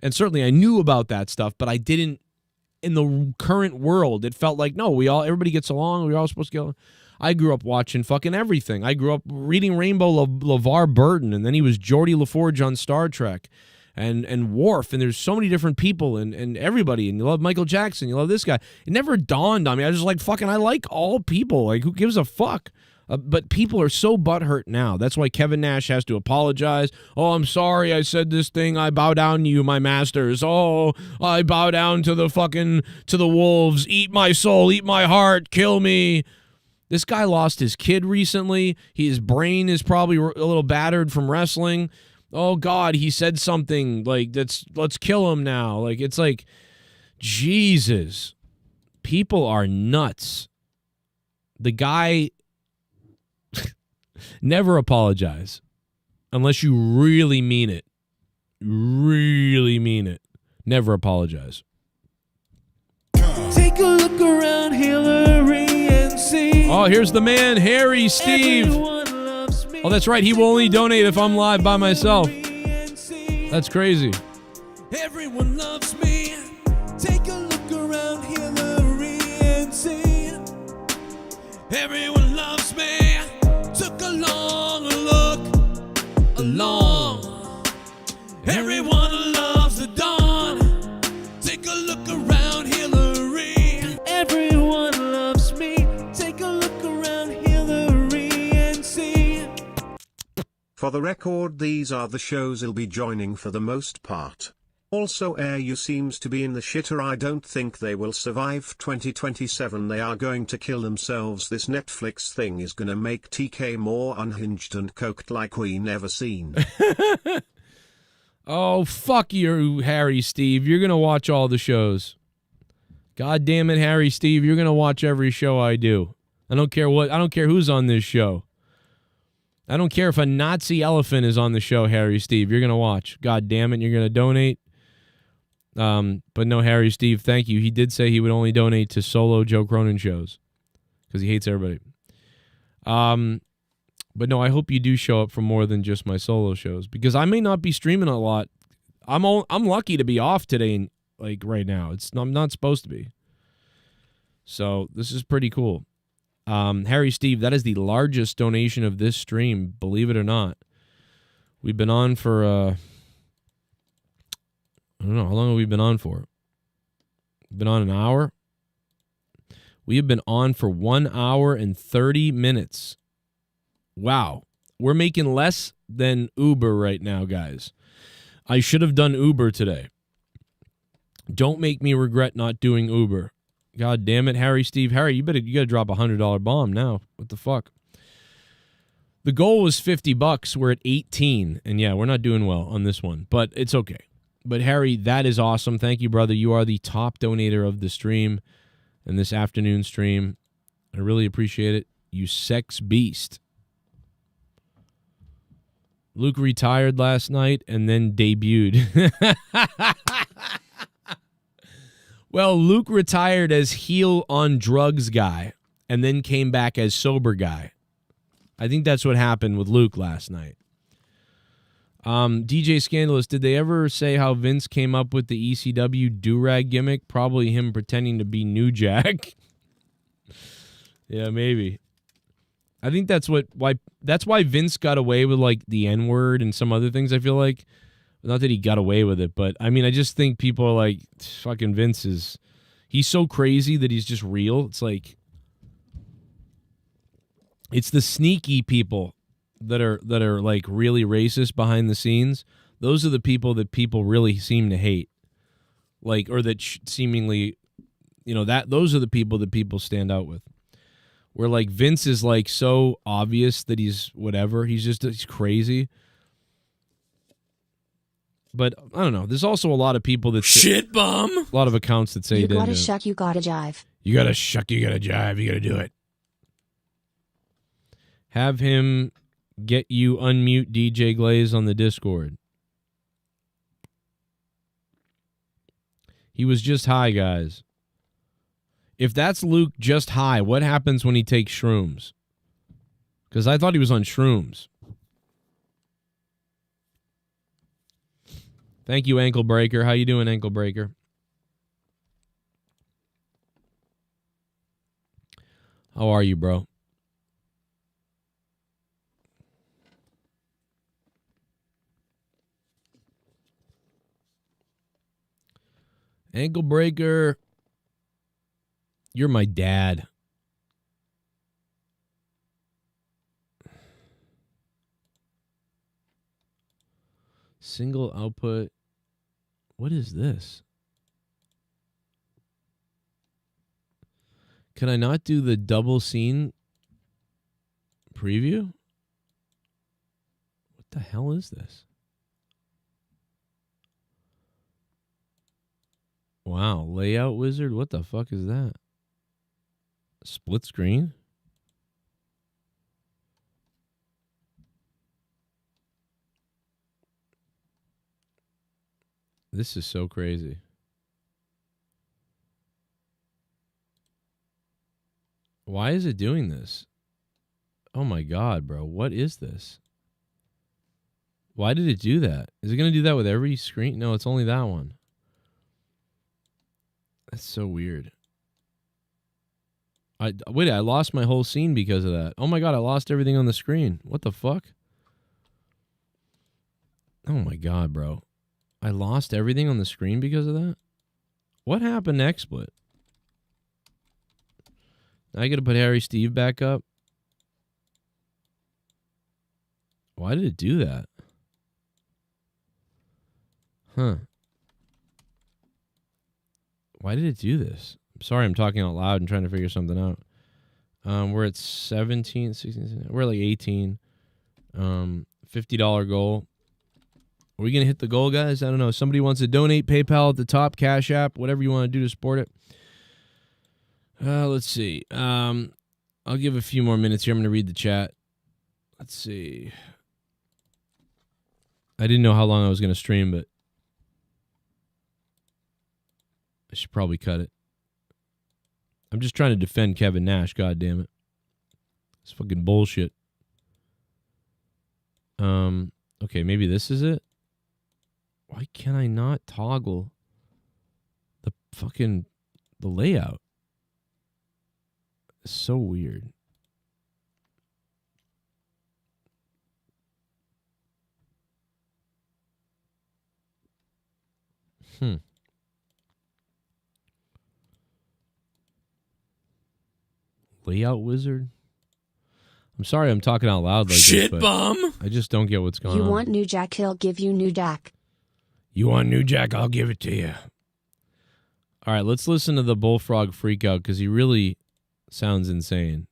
And certainly I knew about that stuff, but I didn't, in the current world, it felt like, no, everybody gets along, we're all supposed to get along. I grew up watching fucking everything. I grew up reading Rainbow LeVar Burton, and then he was Geordie LaForge on Star Trek, and Worf, and there's so many different people, and everybody, and you love Michael Jackson, you love this guy. It never dawned on me. I was just I like all people. Who gives a fuck? But people are so butthurt now. That's why Kevin Nash has to apologize. Oh, I'm sorry I said this thing. I bow down to you, my masters. Oh, I bow down to the wolves. Eat my soul, eat my heart, kill me. This guy lost his kid recently. His brain is probably a little battered from wrestling. Oh, God, he said something let's kill him now. It's like, Jesus. People are nuts. The guy... Never apologize unless you really mean it. Really mean it. Never apologize. Take a look around Hillary and see. Oh, here's the man, Harry Steve. Oh, that's right. He will only donate if I'm live by myself. That's crazy. Everyone loves me. Take a look around Hillary and see. Everyone loves me. Took a long look along. Everyone loves the dawn. Take a look around Hillary. Everyone loves me. Take a look around Hillary and see. For the record, these are the shows he'll be joining for the most part. Also, Air You seems to be in the shitter. I don't think they will survive 2027. They are going to kill themselves. This Netflix thing is gonna make TK more unhinged and coked like we never seen. Oh, fuck you, Harry Steve. You're going to watch all the shows. God damn it, Harry Steve. You're going to watch every show I do. I don't care who's on this show. I don't care if a Nazi elephant is on the show, Harry Steve. You're going to watch. God damn it, you're going to donate. But no, Harry Steve, thank you. He did say he would only donate to solo Joe Cronin shows because he hates everybody. But no, I hope you do show up for more than just my solo shows because I may not be streaming a lot. I'm lucky to be off today, like right now. I'm not supposed to be. So this is pretty cool. Harry Steve, that is the largest donation of this stream, believe it or not. We've been on for I don't know, how long have we been on for? Been on an hour? We have been on for 1 hour and 30 minutes. Wow. We're making less than Uber right now, guys. I should have done Uber today. Don't make me regret not doing Uber. God damn it, Harry Steve. Harry, you gotta drop a $100 bomb now. What the fuck? The goal was $50. We're at 18. And yeah, we're not doing well on this one, but it's okay. But Harry, that is awesome. Thank you, brother. You are the top donator of the stream and this afternoon stream. I really appreciate it. You sex beast. Luke retired last night and then debuted. Well, Luke retired as heel on drugs guy and then came back as sober guy. I think that's what happened with Luke last night. DJ Scandalous, did they ever say how Vince came up with the ECW do-rag gimmick? Probably him pretending to be New Jack. Yeah, maybe. I think that's why Vince got away with like the N-word and some other things, I feel like. Not that he got away with it, but I mean, I just think people are like, fucking Vince he's so crazy that he's just real. It's like, it's the sneaky people that are like really racist behind the scenes. Those are the people that people really seem to hate. Like, or that seemingly, those are the people that people stand out with. Where like Vince is like so obvious that he's whatever. He's crazy. But I don't know. There's also a lot of people that shit bum. A lot of accounts that say you gotta shuck, you gotta jive. You gotta shuck, you gotta jive, you gotta do it. Have him get you unmute DJ Glaze on the Discord. He was just high, guys. If that's Luke just high, what happens when he takes shrooms? Because I thought he was on shrooms. Thank you, Ankle Breaker. How you doing, Ankle Breaker? How are you, bro? Ankle Breaker, you're my dad. Single output. What is this? Can I not do the double scene preview? What the hell is this? Wow, layout wizard? What the fuck is that? Split screen? This is so crazy. Why is it doing this? Oh my God, bro. What is this? Why did it do that? Is it going to do that with every screen? No, it's only that one. That's so weird. I lost my whole scene because of that. Oh my God, I lost everything on the screen. What the fuck? Oh my God, bro. I lost everything on the screen because of that? What happened to XSplit? Now I got to put Harry Steve back up. Why did it do that? Huh. Why did it do this? I'm sorry, I'm talking out loud and trying to figure something out. We're at 17, 16, we're like 18. $50 goal. Are we going to hit the goal, guys? I don't know. Somebody wants to donate, PayPal at the top, Cash App, whatever you want to do to support it. Let's see. I'll give a few more minutes here. I'm going to read the chat. Let's see. I didn't know how long I was going to stream, but I should probably cut it. I'm just trying to defend Kevin Nash, God damn it. It's fucking bullshit. Okay, maybe this is it. Why can I not toggle the layout? It's so weird. Layout wizard? I'm sorry I'm talking out loud like Shit this, but bum. I just don't get what's going on. You want New Jack, he'll give you New Jack. You want New Jack, I'll give it to you. All right, let's listen to the Bullfrog freak out because he really sounds insane.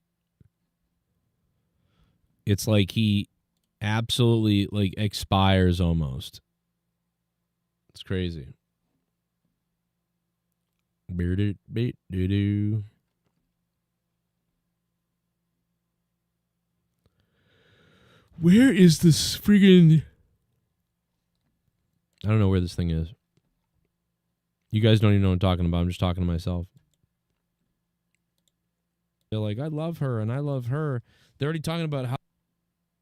It's like he absolutely like expires almost. It's crazy. Bearded beat doo doo. Where is this friggin'... I don't know where this thing is. You guys don't even know what I'm talking about. I'm just talking to myself. They're like, I love her and I love her. They're already talking about how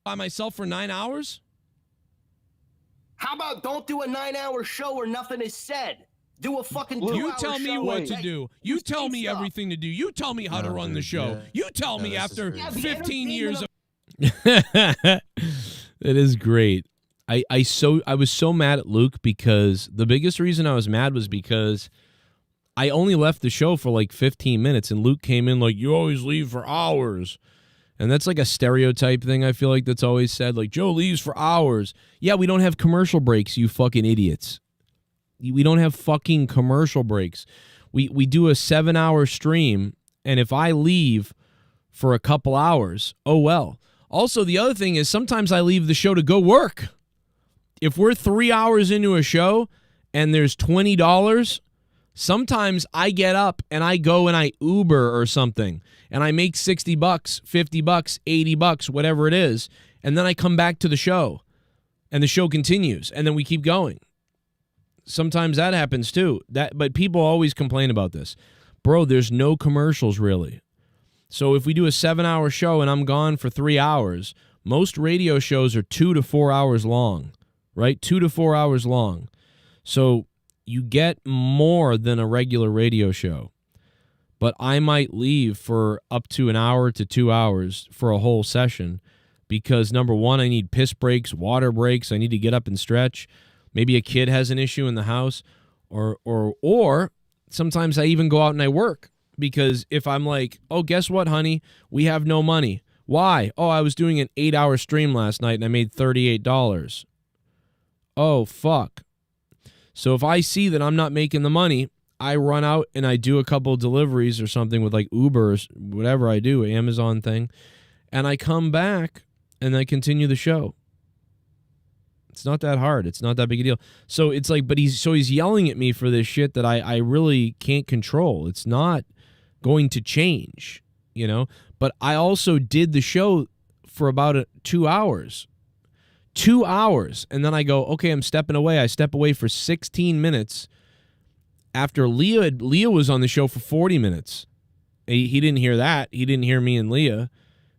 by myself for 9 hours? How about don't do a 9-hour show where nothing is said? Do a fucking 2-hour show. You tell me what to do. You tell me everything to do. You tell me how to run the show. You tell me after 15 years of... It is great. I was so mad at Luke because the biggest reason I was mad was because I only left the show for like 15 minutes and Luke came in like, you always leave for hours. And that's like a stereotype thing I feel like that's always said, like, Joe leaves for hours. Yeah, we don't have commercial breaks, you fucking idiots. We don't have fucking commercial breaks. We do a 7-hour stream, and if I leave for a couple hours, oh well. Also, the other thing is sometimes I leave the show to go work. If we're 3 hours into a show and there's $20, sometimes I get up and I go and I Uber or something and I make $60, $50, $80, whatever it is, and then I come back to the show and the show continues and then we keep going. Sometimes that happens too. But people always complain about this. Bro, there's no commercials really. So if we do a 7-hour show and I'm gone for 3 hours, most radio shows are 2 to 4 hours long, right? 2 to 4 hours long. So you get more than a regular radio show. But I might leave for up to an hour to 2 hours for a whole session because, number one, I need piss breaks, water breaks. I need to get up and stretch. Maybe a kid has an issue in the house. Or sometimes I even go out and I work. Because if I'm like, oh, guess what, honey? We have no money. Why? Oh, I was doing an 8-hour stream last night and I made $38. Oh, fuck. So if I see that I'm not making the money, I run out and I do a couple of deliveries or something with like Uber or whatever I do, Amazon thing, and I come back and I continue the show. It's not that hard. It's not that big a deal. So it's like, but he's yelling at me for this shit that I really can't control. It's not going to change, you know? But I also did the show for about 2 hours. 2 hours. And then I go, okay, I'm stepping away. I step away for 16 minutes after Leah was on the show for 40 minutes. He didn't hear that. He didn't hear me and Leah.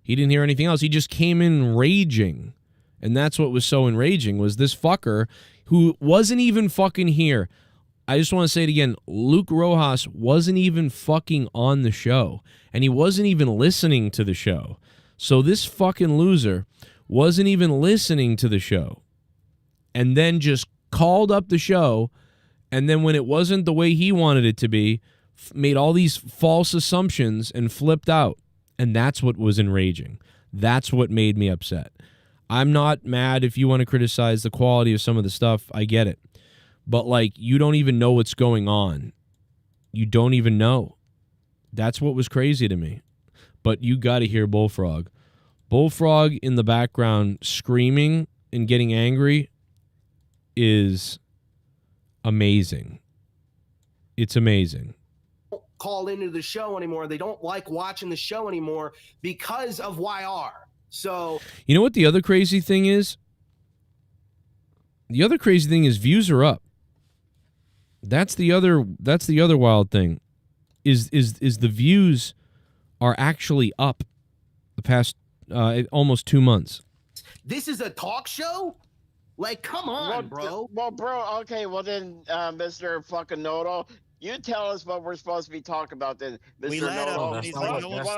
He didn't hear anything else. He just came in raging. And that's what was so enraging, was this fucker who wasn't even fucking here. I just want to say it again. Luke Rojas wasn't even fucking on the show. And he wasn't even listening to the show. So this fucking loser wasn't even listening to the show. And then just called up the show. And then when it wasn't the way he wanted it to be, made all these false assumptions and flipped out. And that's what was enraging. That's what made me upset. I'm not mad if you want to criticize the quality of some of the stuff. I get it. But, like, you don't even know what's going on. You don't even know. That's what was crazy to me. But you got to hear Bullfrog. Bullfrog in the background screaming and getting angry is amazing. It's amazing. Call into the show anymore. They don't like watching the show anymore because of YR. So, you know what the other crazy thing is? The other crazy thing is views are up. That's the other wild thing. Is the views are actually up the past almost 2 months. this is a talk show? Like, come on, bro. Well, bro, okay, well then, Mr. fucking Noodle, you tell us what we're supposed to be talking about then, Mr. We let him. Noodle. That's not what he wants. Why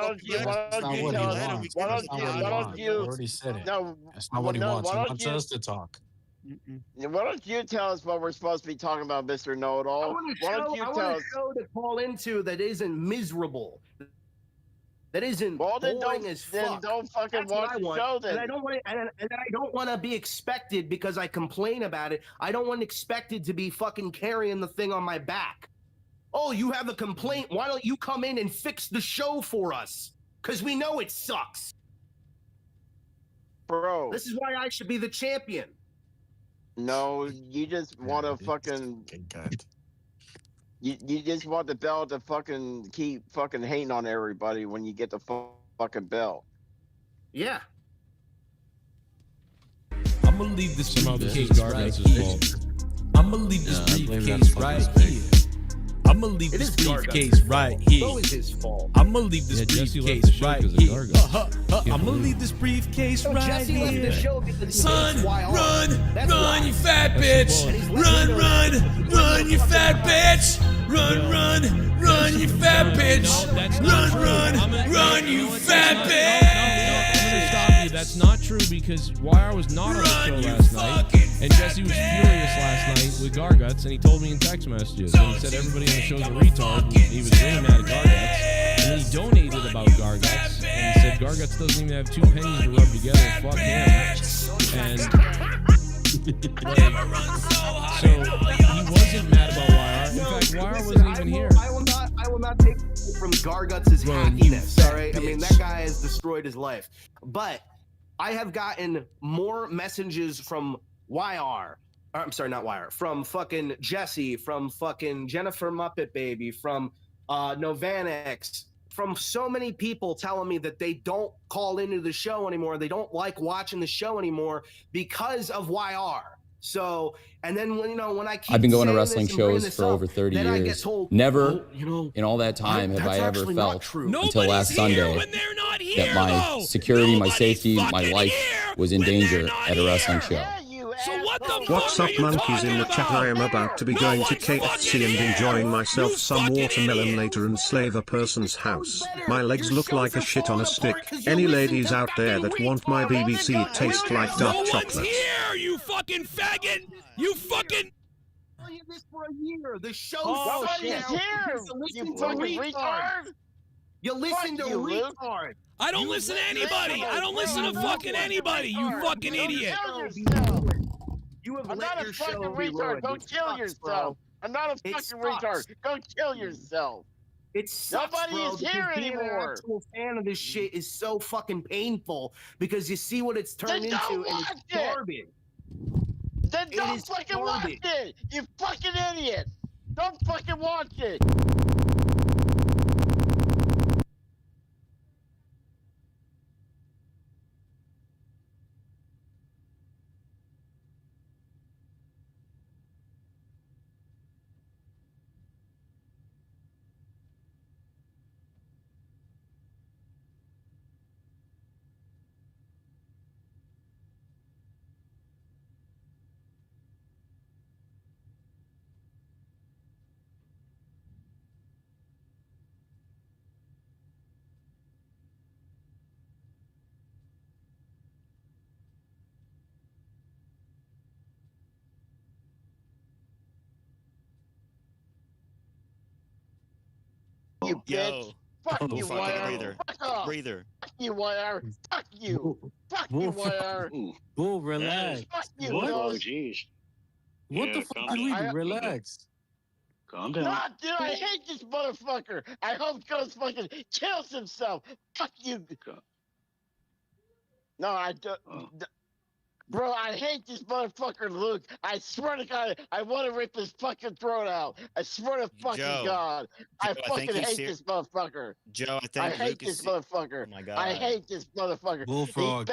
don't you? I already said it. No, that's not what he wants. He wants us to talk. Why don't you tell us what we're supposed to be talking about, Mr. Know-It-All? I want a show to call into that isn't miserable. That isn't boring as fuck. Then don't fucking watch the show then. And I don't want to, and I don't want to be expected because I complain about it. I don't want expected to be fucking carrying the thing on my back. Oh, you have a complaint. Why don't you come in and fix the show for us? Because we know it sucks. Bro. This is why I should be the champion. No, you just want to fucking... You just want the belt to fucking keep fucking hating on everybody when you get the fucking belt. Yeah. I'm gonna leave this briefcase right here. I'm gonna leave this briefcase right here. I'm gonna leave this briefcase right here. It's always his fault. I'm gonna leave this briefcase right here. I'm gonna leave this briefcase right here. Run, you fat bitch. Run, you fat bitch. Run, you fat bitch. Run, you fat bitch. That's not true because YR was not on the show last night, and Jesse was furious last night with Garguts, and he told me in text messages, and he said everybody on the show's a retard, and he was really mad at Garguts, and then he donated about Garguts, and he said Garguts doesn't even have 2 pennies to rub together, fuck him, and so he wasn't mad about YR. In fact, YR wasn't even here. I will not take from Garguts' hackiness, all right? I mean, that guy has destroyed his life. But I have gotten more messages from YR. I'm sorry, not YR. From fucking Jesse, from fucking Jennifer Muppet Baby, from Novanix, from so many people telling me that they don't call into the show anymore. They don't like watching the show anymore because of YR. So, and then when I keep I've been going to saying wrestling this and bringing shows this for up, over 30 then I get years. told, Never oh, in all that time have I ever felt until last Nobody's here Sunday when they're not here, that my though. security, my Nobody's safety, my fucking life here was in when danger they're not at a wrestling here. show. So what the What's fuck up, are you monkeys in the talking chat? I am about? about to be No going to one's KFC fucking and here. enjoying myself You some fucking watermelon idiot. later and slave a person's house. My legs Your look like a shows are shit on a falling stick. apart 'cause you Any listen ladies to out there that fucking want my retard. BBC taste like No dark one's chocolate? here, you fucking faggot. You fucking... telling you this for a year. The show's Nobody's shut here, down. You you listen to fucking retard. retard. You listen Fuck to you, Luke. retard. I don't listen to anybody. I don't listen to fucking anybody, you fucking idiot. Kill yourself. You have I'm let not a your fucking show be retard. ruined. Go It kill sucks, yourself. bro. I'm not a It fucking sucks. retard. Go kill yourself. It sucks, Nobody bro, is because here being anymore. an actual fan of this shit is so fucking painful because you see what it's turned Then into don't and it's watch it. garbage. Then It don't is fucking watch garbage. it. You fucking idiot. Don't fucking watch it. you, bitch. Fuck you, YR. Fuck off. Breather. Fuck you, YR. Fuck you. Fuck you, YR. Bull, relax. Fuck you, What? Nose. Oh, jeez. What the fuck did we do? Relax. Calm down. God, dude, I hate this motherfucker. I hope Ghost fucking kills himself. Fuck you. No, I don't. Bro, I hate this motherfucker, Luke. I swear to God, I want to rip his fucking throat out. I swear to fucking God. I fucking hate this motherfucker. Joe, I hate this motherfucker. Oh my God. I hate this motherfucker. Bullfrog,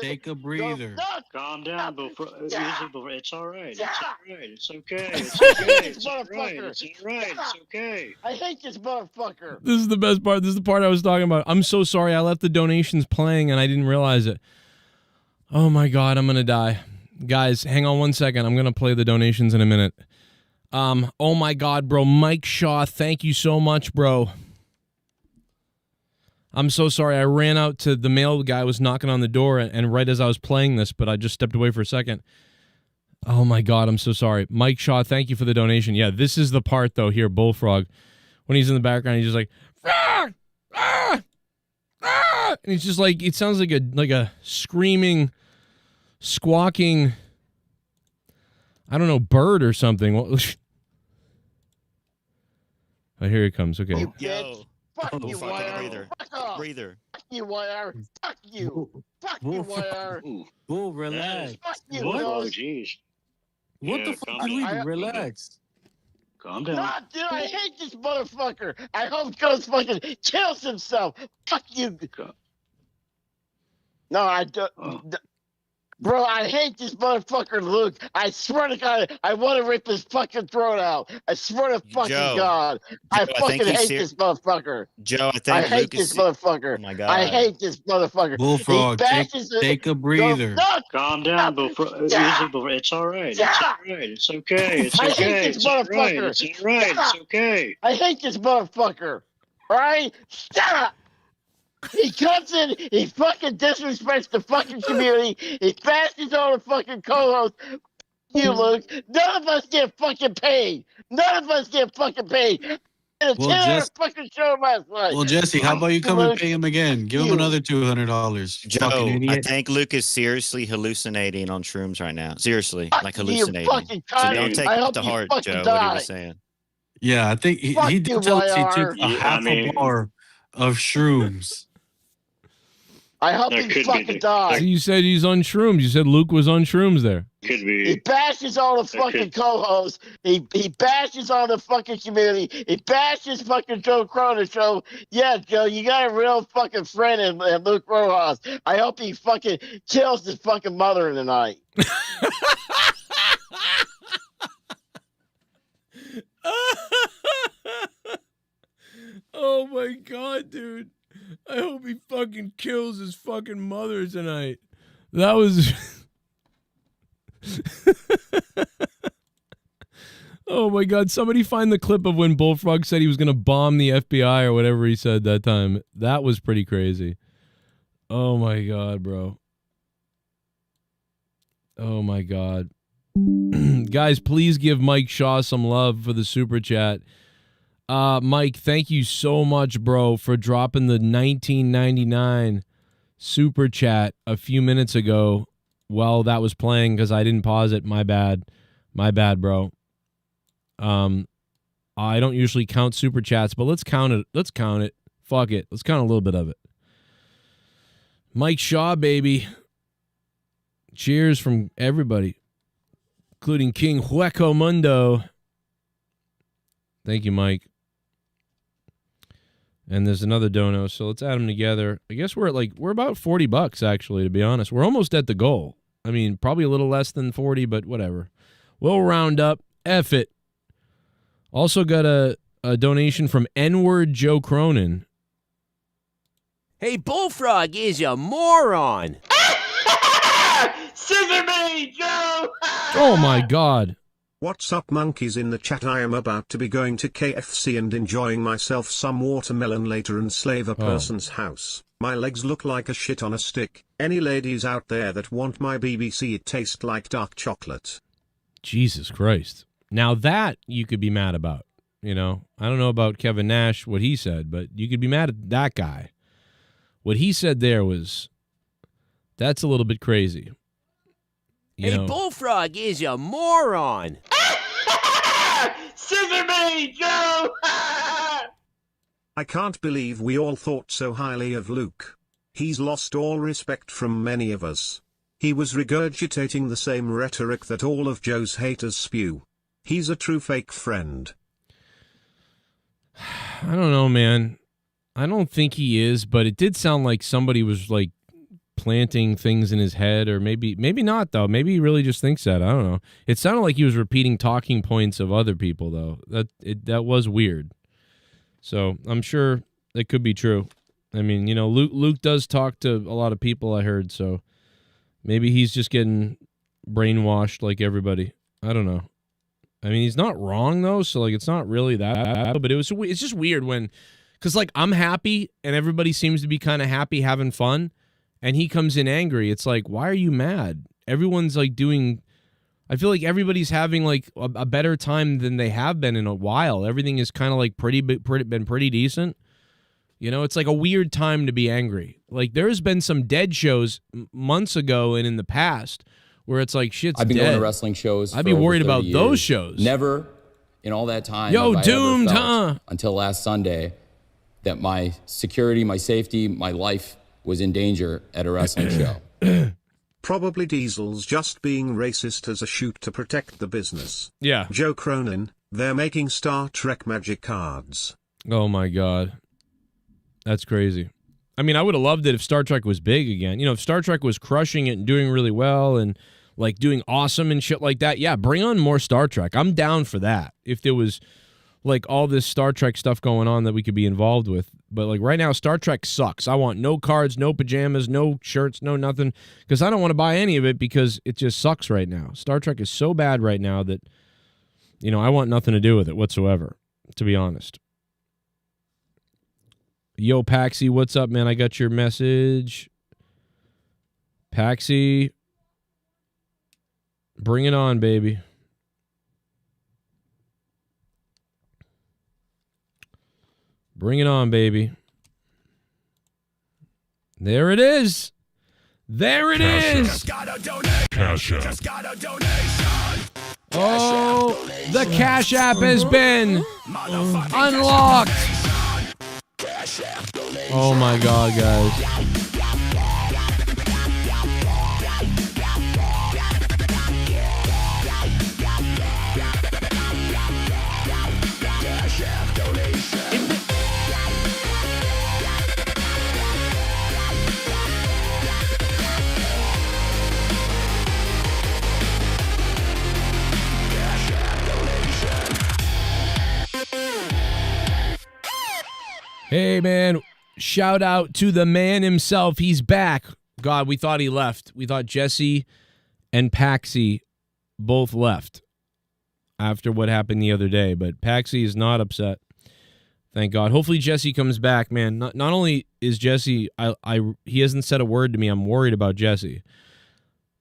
take a breather. Calm down, Bullfrog. It's all right. It's all right. It's okay. It's I okay. hate this It's all right. motherfucker. It's all right. It's okay. I hate this motherfucker. This is the best part. This is the part I was talking about. I'm so sorry. I left the donations playing and I didn't realize it. Oh my God, I'm gonna die. Guys, hang on 1 second. I'm gonna play the donations in a minute. Oh my God, bro. Mike Shaw, thank you so much, bro. I'm so sorry. I ran out to the mail guy was knocking on the door and right as I was playing this, but I just stepped away for a second. Oh my God, I'm so sorry. Mike Shaw, thank you for the donation. Yeah, this is the part though here, Bullfrog. When he's in the background, he's just like, ah! Ah! Ah! And he's just like, it sounds like a screaming, squawking, I don't know, bird or something. Oh, here it comes. Okay. Yo. Fuck you, Breather. Fuck off. Breather. Fuck you, YR. Fuck you. Fuck you, YR. Bull, relax. Fuck you, What? Oh, Nose. jeez. What the fuck did we do? Relax. Calm down. God, dude, I hate this motherfucker. I hope Ghost fucking kills himself. Fuck you. No, I don't. Bro, I hate this motherfucker, Luke. I swear to God, I want to rip his fucking throat out. I swear to fucking God. I fucking hate this motherfucker. Joe, I hate this motherfucker. Oh my God. I hate this motherfucker. Bullfrog, take a breather. Calm down, Bullfrog. It's all right. It's all right. It's okay. It's I okay. hate this It's all right. motherfucker. It's all right. It's okay. I hate this motherfucker. All right? Stop! He comes in, he fucking disrespects the fucking community, he bashes on the fucking co-host. You, Luke. None of us get fucking paid. None of us get fucking paid. In a 10-hour fucking show last night. Well, Jesse, how about you come and pay him again? Give him another $200. Joe, I think Luke is seriously hallucinating on shrooms right now. Seriously, like hallucinating. fucking So cunt. don't take I it hope to you heart, fucking Joe, die. what he was saying. Yeah, I think he Fuck did you, tell us he YR. took a half a bar of shrooms. I hope he fucking dies. So you said he's on shrooms. You said Luke was on shrooms there. Could be. He bashes on the fucking co-host. He bashes on the fucking community. He bashes fucking Joe Cronin show. Yeah, Joe, you got a real fucking friend in Luke Rojas. I hope he fucking kills his fucking mother tonight. Oh my God, dude. I hope he fucking kills his fucking mother tonight. That was... Oh my God, somebody find the clip of when Bullfrog said he was going to bomb the FBI or whatever he said that time. That was pretty crazy. Oh my God, bro. Oh my God. Guys, please give Mike Shaw some love for the super chat. Mike, thank you so much, bro, for dropping the $19.99 super chat a few minutes ago while that was playing because I didn't pause it. My bad. My bad, bro. I don't usually count super chats, but let's count it. Let's count it. Fuck it. Let's count a little bit of it. Mike Shaw, baby. Cheers from everybody, including King Hueco Mundo. Thank you, Mike. And there's another dono, so let's add them together. I guess we're about $40 actually, to be honest. We're almost at the goal. I mean, probably a little less than 40, but whatever. We'll round up. F it. Also got a donation from N-word Joe Cronin. Hey, Bullfrog is a moron. Scissor me, Joe! Oh my God. What's up, monkeys in the chat? I am about to be going to KFC and enjoying myself some watermelon later and slave a person's house. My legs look like a shit on a stick. Any ladies out there that want my BBC? It tastes like dark chocolate. Jesus Christ. Now that you could be mad about. You know, I don't know about Kevin Nash, what he said, but you could be mad at that guy. What he said there that's a little bit crazy. Hey, Bullfrog is a moron. Scissor me, Joe! I can't believe we all thought so highly of Luke. He's lost all respect from many of us. He was regurgitating the same rhetoric that all of Joe's haters spew. He's a true fake friend. I don't know, man. I don't think he is, but it did sound like somebody was like planting things in his head, or maybe not though. Maybe he really just thinks that. I don't know. It sounded like he was repeating talking points of other people though. That was weird. So I'm sure it could be true. I mean, you know, Luke does talk to a lot of people, I heard, so maybe he's just getting brainwashed like everybody. I don't know. I mean, he's not wrong though, so like it's not really that bad, but it's just weird when, because like I'm happy and everybody seems to be kind of happy having fun, and he comes in angry. It's like, why are you mad? Everyone's like I feel like everybody's having like a better time than they have been in a while. Everything is kind of like been pretty decent. You know, it's like a weird time to be angry. Like there's been some dead shows months ago and in the past where it's like shit's dead. I've been going to wrestling shows. I'd be worried about years. those shows. Never in all that time. Yo, have doomed, I ever felt, huh? Until last Sunday, that my security, my safety, my life was in danger at a wrestling show. Probably Diesel's just being racist as a shoot to protect the business. Yeah. Joe Cronin, they're making Star Trek magic cards. Oh my God. That's crazy. I mean, I would have loved it if Star Trek was big again. You know, if Star Trek was crushing it and doing really well and like doing awesome and shit like that. Yeah, bring on more Star Trek. I'm down for that. If there was like all this Star Trek stuff going on that we could be involved with. But like right now, Star Trek sucks. I want no cards, no pajamas, no shirts, no nothing, because I don't want to buy any of it because it just sucks right now. Star Trek is so bad right now that, you know, I want nothing to do with it whatsoever, to be honest. Yo, Paxi, what's up, man? I got your message. Paxi, bring it on, baby. Bring it on, baby. There it is. There it is. Cash App. Oh, the Cash App has been unlocked. Oh my God, guys. Hey, man, shout out to the man himself. He's back. God, we thought he left. We thought Jesse and Paxi both left after what happened the other day, but Paxi is not upset. Thank God. Hopefully Jesse comes back, man. Not only is Jesse, he hasn't said a word to me. I'm worried about Jesse.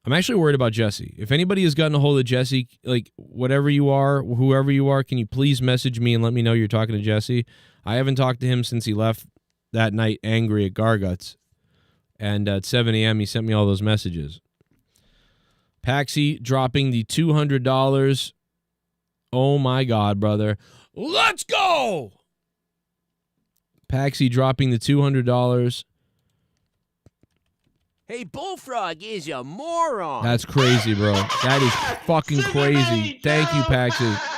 I'm actually worried about Jesse. If anybody has gotten a hold of Jesse, like whatever you are, whoever you are, can you please message me and let me know you're talking to Jesse? I haven't talked to him since he left that night angry at Garguts. And at 7 a.m. he sent me all those messages. Paxi dropping the $200. Oh my God, brother. Let's go! Paxi dropping the $200. Hey, Bullfrog is a moron. That's crazy, bro. That is fucking crazy. Thank you, Paxi.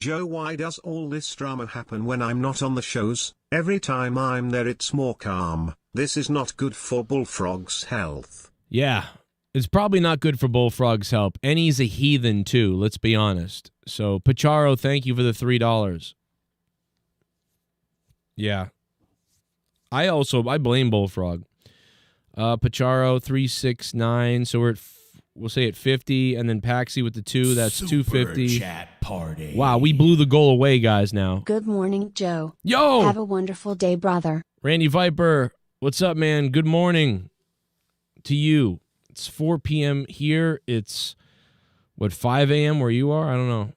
Joe, why does all this drama happen when I'm not on the shows? Every time I'm there it's more calm. This is not good for Bullfrog's health. Yeah, it's probably not good for Bullfrog's health. And he's a heathen too, let's be honest. So, Pacharo, thank you for the $3. Yeah. I blame Bullfrog. Pacharo 369, so we'll say at 50, and then Paxi with the 2, that's Super 250. Chat party. Wow, we blew the goal away, guys, now. Good morning, Joe. Yo! Have a wonderful day, brother. Randy Viper, what's up, man? Good morning to you. It's 4 p.m. here. It's, 5 a.m. where you are? I don't know.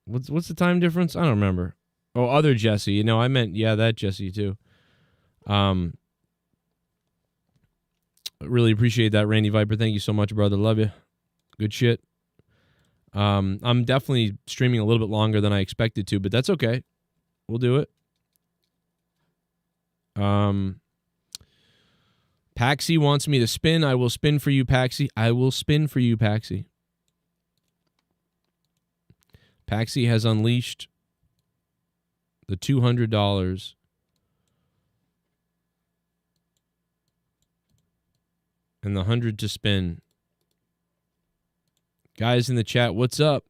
What's the time difference? I don't remember. Oh, other Jesse. I meant that Jesse too. Really appreciate that, Randy Viper. Thank you so much, brother. Love you. Good shit. I'm definitely streaming a little bit longer than I expected to, but that's okay. We'll do it. Paxi wants me to spin. I will spin for you, Paxi. I will spin for you, Paxi. Paxi has unleashed the $200 and the 100 to spin. Guys in the chat, what's up?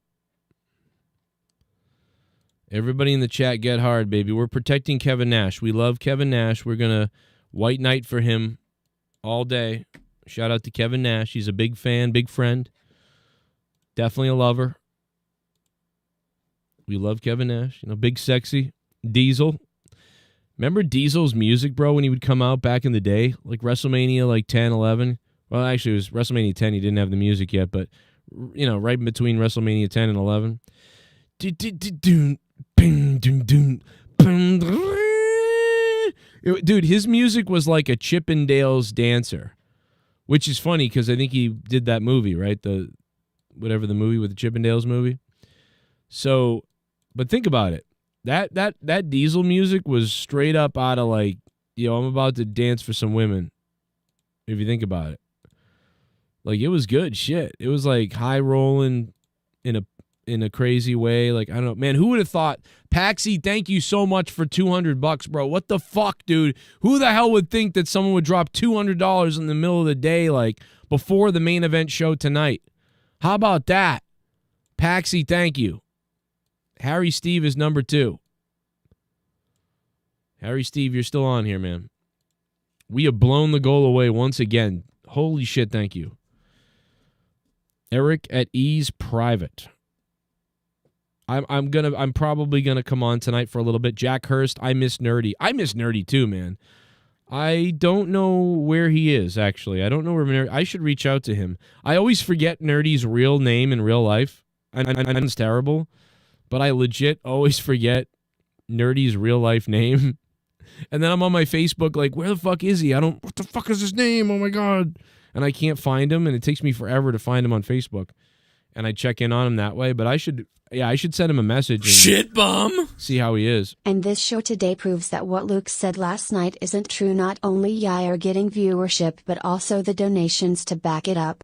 Everybody in the chat, get hard, baby. We're protecting Kevin Nash. We love Kevin Nash. We're going to white knight for him all day. Shout out to Kevin Nash. He's a big fan, big friend. Definitely a lover. We love Kevin Nash. Big sexy. Diesel. Remember Diesel's music, bro, when he would come out back in the day? Like WrestleMania 10, 11? Well, actually, it was WrestleMania 10. He didn't have the music yet, but, right in between WrestleMania 10 and 11. Dude, his music was like a Chippendales dancer, which is funny because I think he did that movie, right? The movie with the Chippendales movie. So, but think about it. That Diesel music was straight up out of I'm about to dance for some women. If you think about it, it was good shit. It was high rolling in a crazy way. I don't know, man. Who would have thought? Paxi, thank you so much for $200, bro. What the fuck, dude? Who the hell would think that someone would drop $200 in the middle of the day, before the main event show tonight? How about that? Paxi, thank you. Harry Steve is number 2. Harry Steve, you're still on here, man. We have blown the goal away once again. Holy shit, thank you. Eric at Ease Private. I'm probably gonna come on tonight for a little bit. Jack Hurst, I miss Nerdy. I miss Nerdy too, man. I don't know where he is, actually. I don't know where Nerdy. I should reach out to him. I always forget Nerdy's real name in real life. I know it's terrible, but I legit always forget Nerdy's real life name. And then I'm on my Facebook where the fuck is he? What the fuck is his name? Oh my God. And I can't find him, and it takes me forever to find him on Facebook. And I check in on him that way, but I should send him a message. Shit bum. See how he is. And this show today proves that what Luke said last night isn't true. Not only y'all are getting viewership, but also the donations to back it up.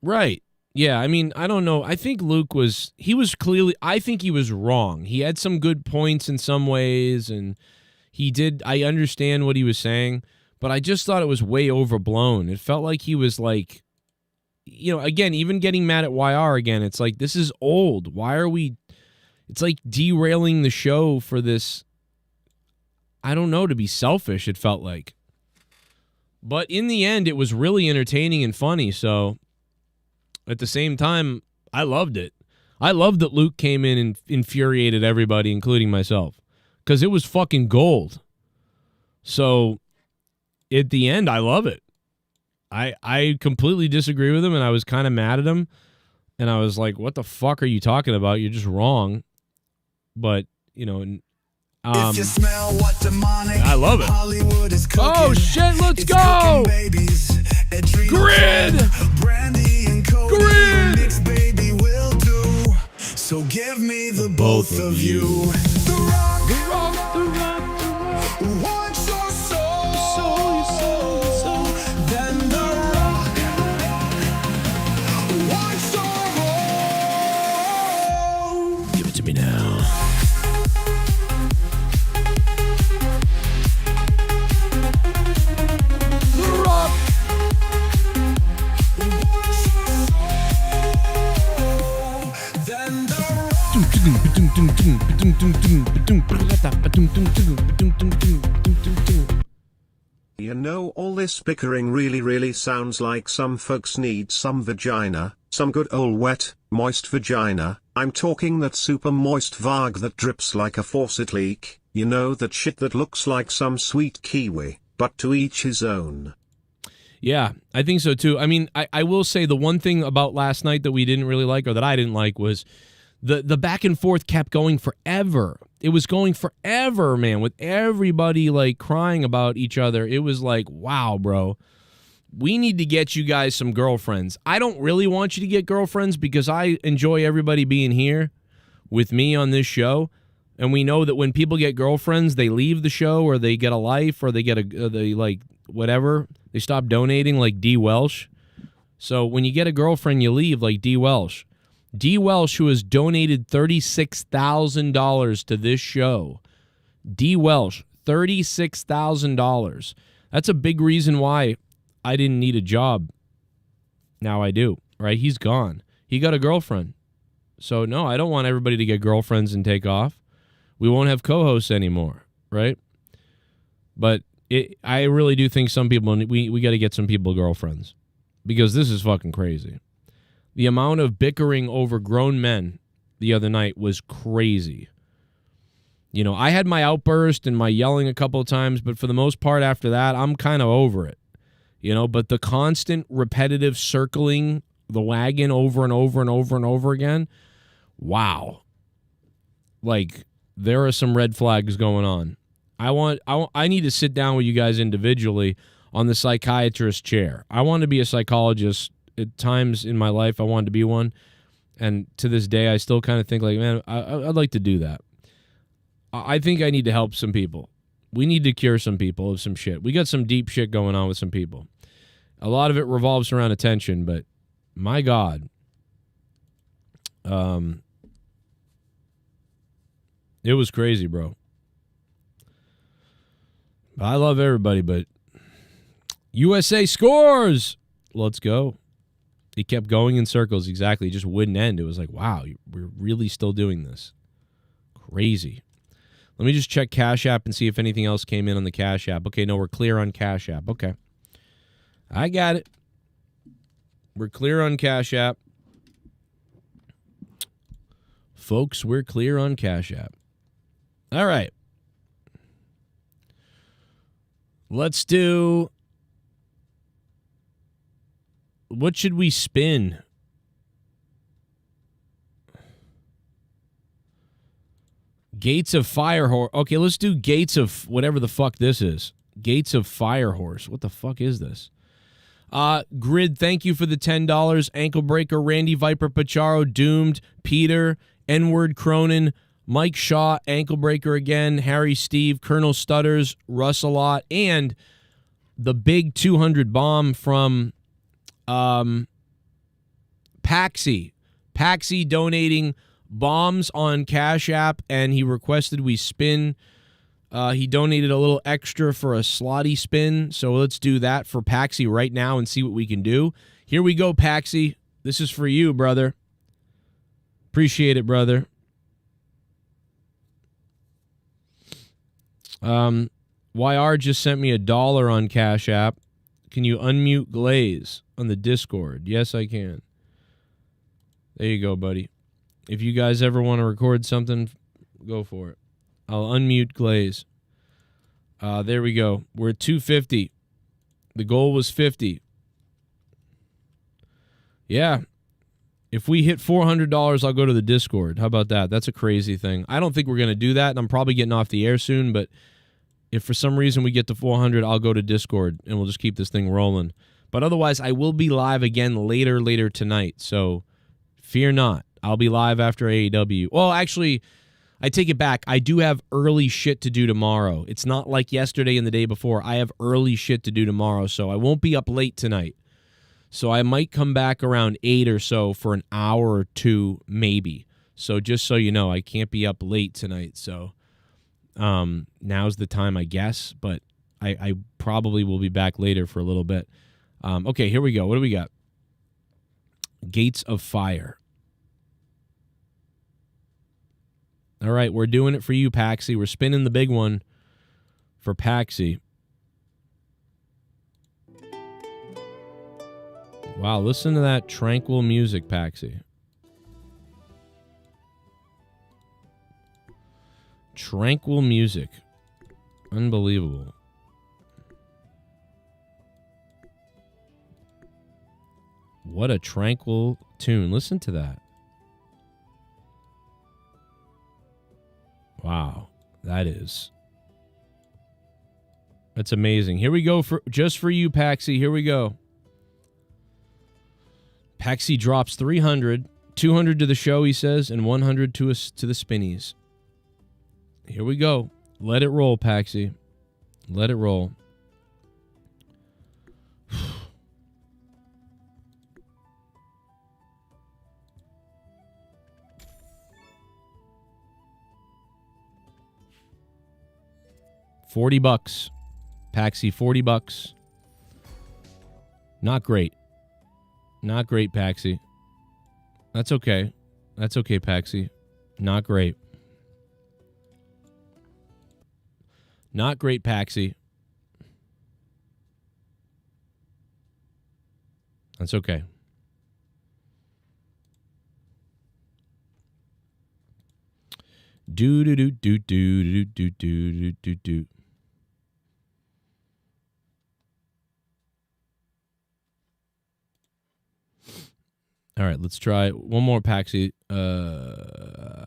Right. Yeah, I mean, I don't know. I think Luke I think he was wrong. He had some good points in some ways, and I understand what he was saying, but I just thought it was way overblown. It felt like he was again, even getting mad at YR again, it's this is old. Why are we, it's derailing the show for this, I don't know, to be selfish, it felt like. But in the end, it was really entertaining and funny, so at the same time, I loved it. I loved that Luke came in and infuriated everybody, including myself, because it was fucking gold. So at the end, I love it. I completely disagree with him, and I was kind of mad at him, and I was like, what the fuck are you talking about? You're just wrong. But, if you smell what demonic I love it. Hollywood is cooking, oh, shit, let's go! Grid! Grid! Mixed, baby, will do. So give me the both of you. The rock, the rock, the rock, the rock. Want your soul, your soul. Then the rock. Want your roll. Give it to me now. You know, all this bickering really sounds like some folks need some vagina, some good old wet, moist vagina. I'm talking that super moist vag that drips like a faucet leak, you know, that shit that looks like some sweet kiwi, but to each his own. Yeah, I think so too. I mean, I will say the one thing about last night that we didn't really like, or that I didn't like, was The back and forth kept going forever. It was going forever, man, with everybody like crying about each other. It was like, wow, bro. We need to get you guys some girlfriends. I don't really want you to get girlfriends because I enjoy everybody being here with me on this show. And we know that when people get girlfriends, they leave the show or they get a life or they get they like whatever. They stop donating like D. Welsh. So when you get a girlfriend, you leave like D. Welsh. D. Welsh, who has donated $36,000 to this show. D. Welsh, $36,000. That's a big reason why I didn't need a job. Now I do, right? He's gone. He got a girlfriend. So, no, I don't want everybody to get girlfriends and take off. We won't have co-hosts anymore, right? But I really do think some people, we got to get some people girlfriends because this is fucking crazy. The amount of bickering over grown men the other night was crazy. You know, I had my outburst and my yelling a couple of times, but for the most part after that, I'm kind of over it. You know, but the constant repetitive circling the wagon over and over and over and over again, wow. Like, there are some red flags going on. I need to sit down with you guys individually on the psychiatrist chair. I want to be a psychologist. At times in my life, I wanted to be one. And to this day, I still kind of think like, man, I'd like to do that. I think I need to help some people. We need to cure some people of some shit. We got some deep shit going on with some people. A lot of it revolves around attention, but my God. It was crazy, bro. I love everybody, but USA scores! Let's go. He kept going in circles, exactly. It just wouldn't end. It was like, wow, we're really still doing this. Crazy. Let me just check Cash App and see if anything else came in on the Cash App. Okay, no, we're clear on Cash App. Okay. I got it. We're clear on Cash App. Folks, we're clear on Cash App. All right. Let's do... What should we spin? Gates of Firehorse. Okay, let's do Gates of whatever the fuck this is. Gates of Firehorse. What the fuck is this? Grid, thank you for the $10. Ankle Breaker, Randy Viper Pacharo, Doomed, Peter, N-Word Cronin, Mike Shaw, Ankle Breaker again, Harry Steve, Colonel Stutters, Russellot, and the big 200 bomb from Paxi. Paxi donating bombs on Cash App, and he requested we spin. He donated a little extra for a slotty spin, so let's do that for Paxi right now and see what we can do. Here we go, Paxi. This is for you, brother. Appreciate it, brother. YR just sent me $1 on Cash App. Can you unmute Glaze on the Discord? Yes, I can. There you go, buddy. If you guys ever want to record something, go for it. I'll unmute Glaze. There we go. We're at 250. The goal was 50. Yeah. If we hit $400, I'll go to the Discord. How about that? That's a crazy thing. I don't think we're going to do that, and I'm probably getting off the air soon, but if for some reason we get to 400, I'll go to Discord, and we'll just keep this thing rolling. But otherwise, I will be live again later tonight, so fear not. I'll be live after AEW. Well, actually, I take it back. I do have early shit to do tomorrow. It's not like yesterday and the day before. I have early shit to do tomorrow, so I won't be up late tonight. So I might come back around 8 or so for an hour or two, maybe. So just so you know, I can't be up late tonight, so now's the time, I guess, but I probably will be back later for a little bit. Okay, here we go. What do we got? Gates of Fire. All right, we're doing it for you, Paxi. We're spinning the big one for Paxi. Wow, listen to that tranquil music, Paxi. Tranquil music. Unbelievable. What a tranquil tune. Listen to that. Wow. That's amazing. Here we go just for you, Paxi. Here we go. Paxi drops 300, 200 to the show, he says, and 100 to the spinnies. Here we go. Let it roll, Paxi. Let it roll. $40. Paxi, $40. Not great. Not great, Paxi. That's okay. That's okay, Paxi. Not great. Not great, Paxi. That's okay. Do do do do do do do do do do. All right, let's try one more, Paxi. Let's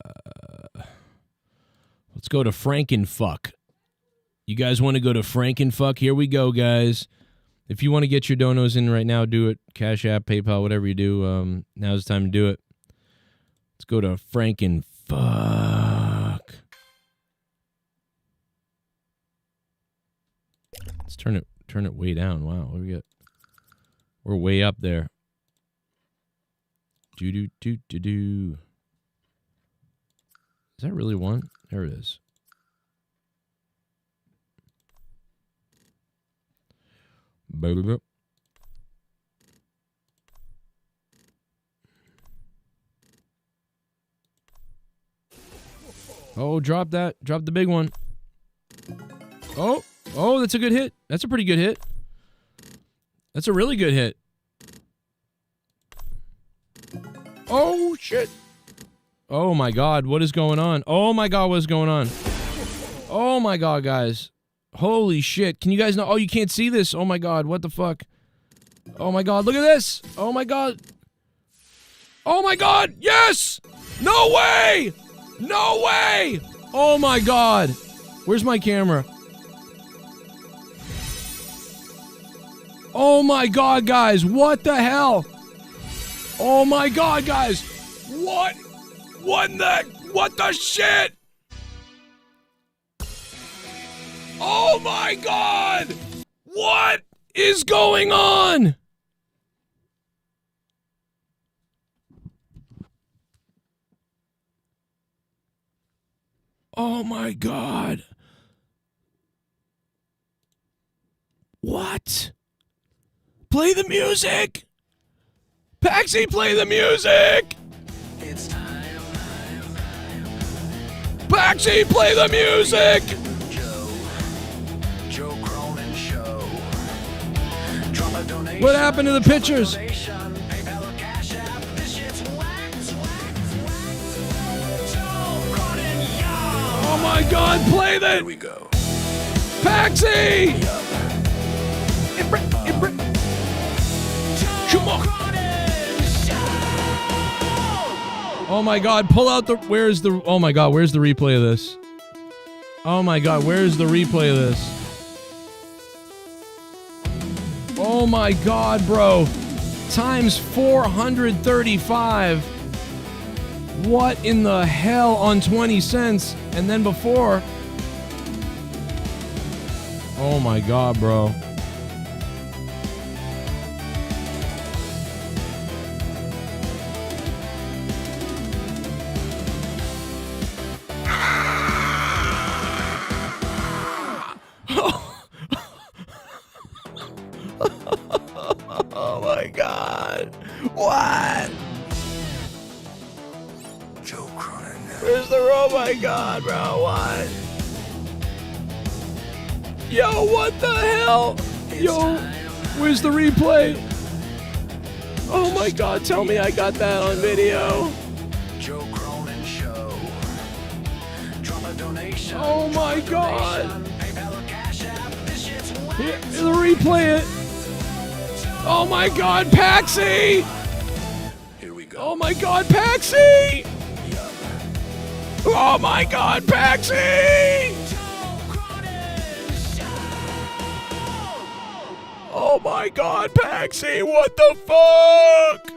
go to Frankenfuck. You guys want to go to Frankenfuck? Here we go, guys. If you want to get your donos in right now, do it. Cash App, PayPal, whatever you do. Now's the time to do it. Let's go to Frankenfuck. Let's turn it way down. Wow, what do we got? We're way up there. Do. Is that really one? There it is. Oh, drop that. Drop the big one. Oh, that's a good hit. That's a pretty good hit. That's a really good hit. Oh, shit. Oh, my God. What is going on? Oh, my God. What is going on? Oh, my God, guys. Holy shit. Can you guys know? Oh, you can't see this. Oh, my God. What the fuck? Oh, my God. Look at this. Oh, my God. Oh, my God. Yes. No way. No way. Oh, my God. Where's my camera? Oh, my God, guys. What the hell? Oh my God, guys! What the shit? Oh my God! What is going on? Oh my God. What? Play the music! Paxi, play the music! It's time. Paxi, play the music! Joe Cronin Show. What happened to the pictures? Oh my God, play that! Here we go. Paxi! Come on! Oh my God, pull out the, oh my God, where's the replay of this? Oh my God, where's the replay of this? Oh my God, bro. Times 435. What in the hell on 20 cents? And then before. Oh my God, bro. Oh my God. What? Joe Cronin. Where's the, oh my God, bro, what? Yo, what the hell? Yo, where's the replay? Oh my God, tell me I got that on video. Joe Cronin Show. Drop a donation. Oh my God. Here, replay it. Oh my God, Paxi! Here we go. Oh my God, Paxi! Oh my God, Paxi! Oh my God, Paxi, what the fuck?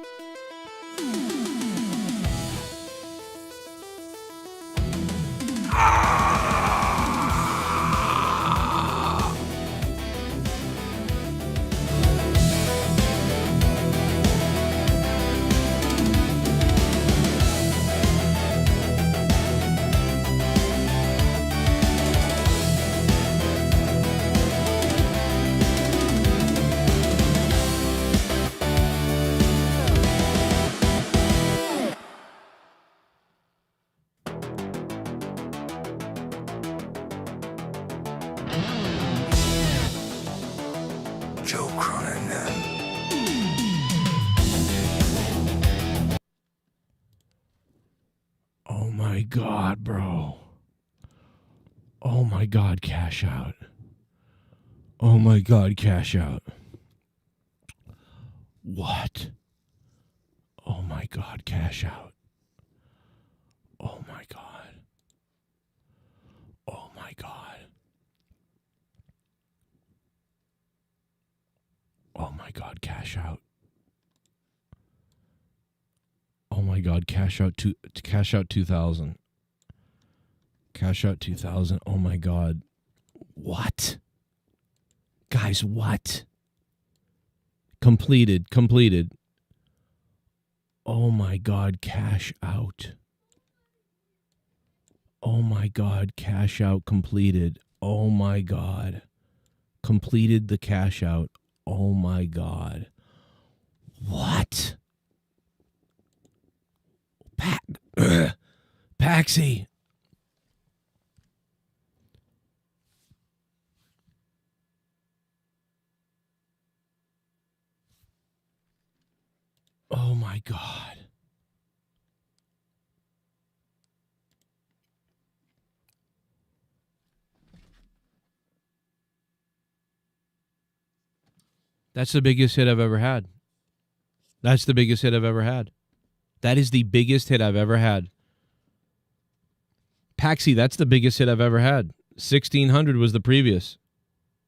Joe Cronin. Oh my God, bro. Oh my God, cash out. Oh my God, cash out. What? Oh my God, cash out. Oh my God. Oh my God. Oh my God, cash out. Oh my God, cash out 2000. Cash out 2000. Oh my God. What? Guys, what? Completed. Oh my God, cash out. Oh my God, cash out completed. Oh my God. Completed the cash out. Oh my God. What? Paxi. Oh my God. That's the biggest hit I've ever had. That's the biggest hit I've ever had. That is the biggest hit I've ever had. Paxi, that's the biggest hit I've ever had. 1600 was the previous.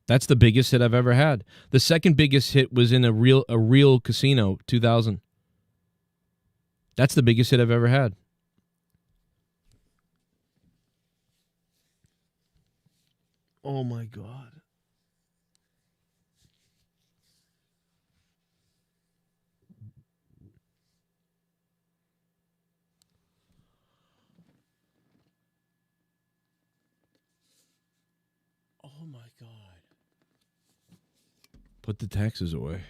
That's the biggest hit I've ever had. The second biggest hit was in a real casino, 2000. That's the biggest hit I've ever had. Oh my God. Oh my God. Put the taxes away.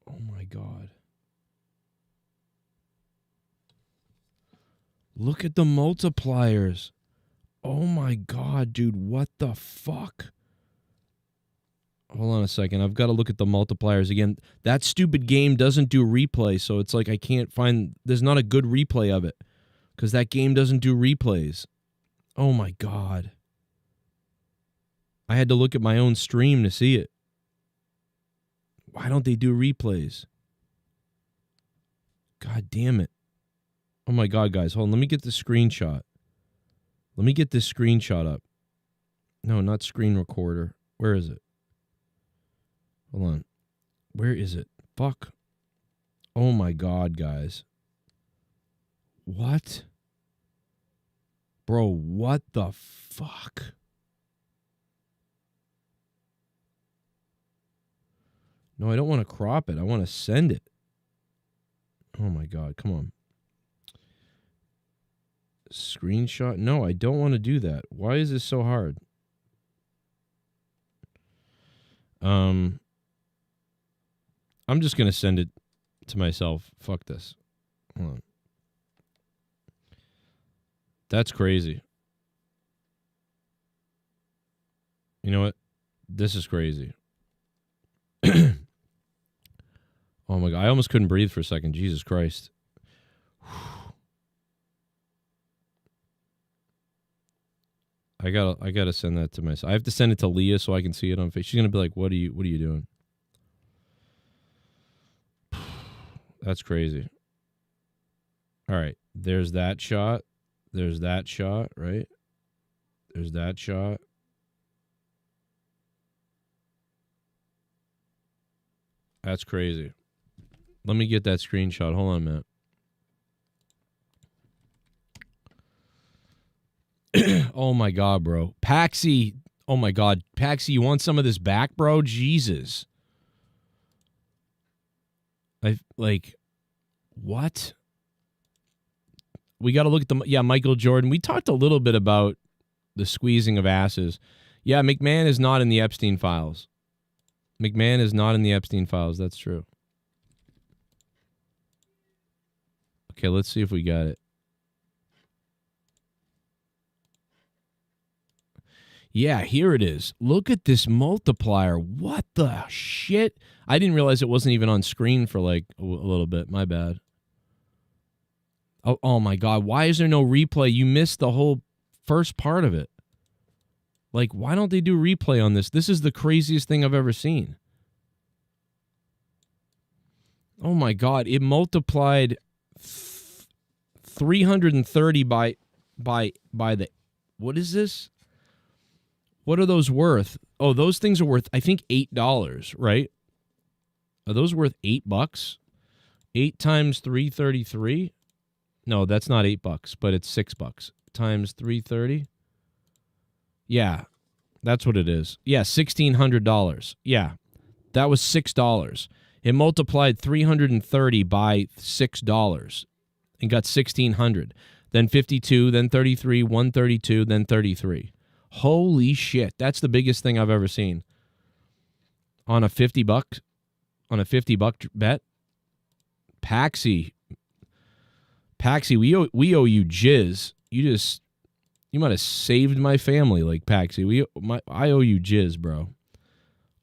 Oh my God. Look at the multipliers. Oh my God, dude. What the fuck? Hold on a second. I've got to look at the multipliers again. That stupid game doesn't do replay, so it's like I can't find... There's not a good replay of it because that game doesn't do replays. Oh my God. I had to look at my own stream to see it. Why don't they do replays? God damn it. Oh my God, guys. Hold on. Let me get the screenshot. Let me get this screenshot up. No, not screen recorder. Where is it? Hold on. Where is it? Fuck. Oh my God, guys. What? Bro, what the fuck? No, I don't want to crop it. I want to send it. Oh my God, come on. Screenshot? No, I don't want to do that. Why is this so hard? I'm just going to send it to myself. Fuck this. Hold on. That's crazy. You know what? This is crazy. Oh my God. I almost couldn't breathe for a second. Jesus Christ. I gotta send that to myself. I have to send it to Leah so I can see it on Facebook. She's gonna be like, what are you doing? That's crazy. All right. There's that shot. There's that shot, right? There's that shot. That's crazy. Let me get that screenshot. Hold on a minute. Oh my God, bro. Paxi. Oh my God. Paxi, you want some of this back, bro? Jesus. What? We got to look at Michael Jordan. We talked a little bit about the squeezing of asses. Yeah, McMahon is not in the Epstein files. McMahon is not in the Epstein files. That's true. Okay, let's see if we got it. Yeah, here it is. Look at this multiplier. What the shit? I didn't realize it wasn't even on screen for like a little bit. My bad. Oh my God. Why is there no replay? You missed the whole first part of it. Like, why don't they do replay on this? This is the craziest thing I've ever seen. Oh my God. It multiplied 330 by the, what is this? What are those worth? Oh, those things are worth, I think, $8, right? Are those worth $8? 8 times 333? No, that's not $8, but it's $6 times 330. Yeah, that's what it is. Yeah, $1,600. Yeah, that was $6. It multiplied 330 by $6 and got $1,600. Then 52, then 33, 132, then 33. Holy shit, that's the biggest thing I've ever seen. On a $50 bet. Paxi, we owe you jizz. You might have saved my family, like Paxi. I owe you jizz, bro.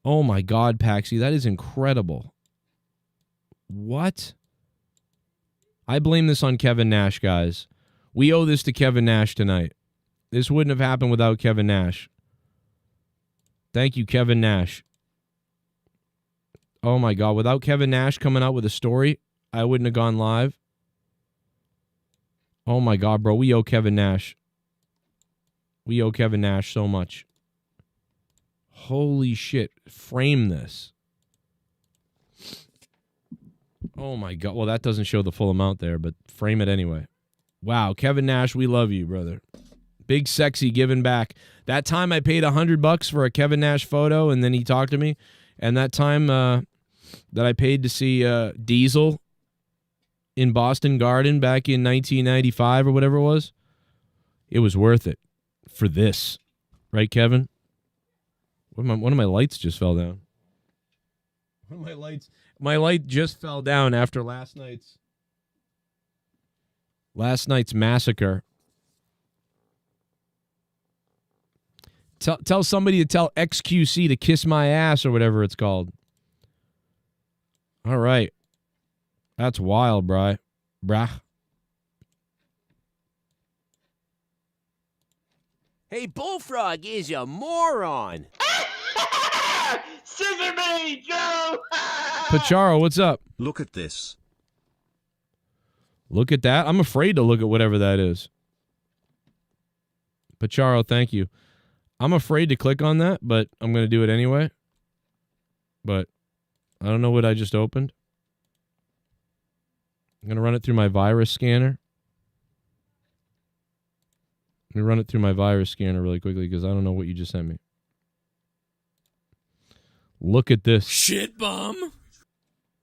Oh my God, Paxi, that is incredible. What? I blame this on Kevin Nash, guys. We owe this to Kevin Nash tonight. This wouldn't have happened without Kevin Nash. Thank you, Kevin Nash. Oh my God, without Kevin Nash coming out with a story, I wouldn't have gone live. Oh my God, bro, we owe Kevin Nash. We owe Kevin Nash so much. Holy shit, frame this. Oh my God, well, that doesn't show the full amount there, but frame it anyway. Wow, Kevin Nash, we love you, brother. Big sexy giving back. That time I paid $100 for a Kevin Nash photo, and then he talked to me. And that time that I paid to see Diesel in Boston Garden back in 1995 or whatever it was worth it for this. Right, Kevin? One of my lights just fell down. One of my light just fell down after last night's massacre. Tell somebody to tell XQC to kiss my ass or whatever it's called. All right. That's wild, brah. Hey, Bullfrog is a moron. Scissor me, Joe! Pacharo, what's up? Look at this. Look at that. I'm afraid to look at whatever that is. Pacharo, thank you. I'm afraid to click on that, but I'm going to do it anyway. But I don't know what I just opened. I'm going to run it through my virus scanner. Let me run it through my virus scanner really quickly because I don't know what you just sent me. Look at this. Shit bum.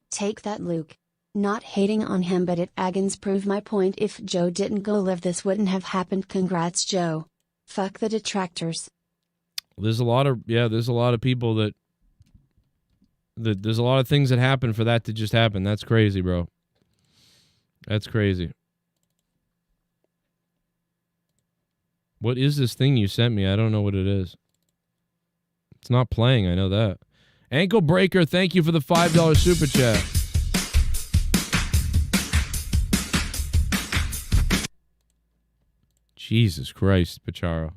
Take that, Luke. Not hating on him, but it agains prove my point. If Joe didn't go live, this wouldn't have happened. Congrats, Joe. Fuck the detractors. There's a lot of people that there's a lot of things that happen for that to just happen. That's crazy, bro. That's crazy. What is this thing you sent me? I don't know what it is. It's not playing, I know that. Ankle Breaker, thank you for the $5 super chat. Jesus Christ, Pacharo.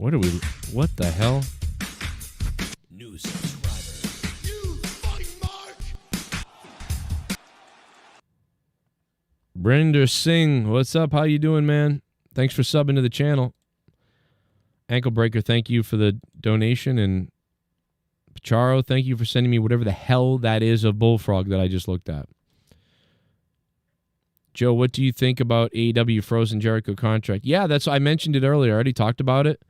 What the hell? New subscriber. You fucking mark. Brinder Singh, what's up? How you doing, man? Thanks for subbing to the channel. Ankle Breaker, thank you for the donation. And Pacharo, thank you for sending me whatever the hell that is of Bullfrog that I just looked at. Joe, what do you think about AEW Frozen Jericho contract? Yeah, I mentioned it earlier. I already talked about it.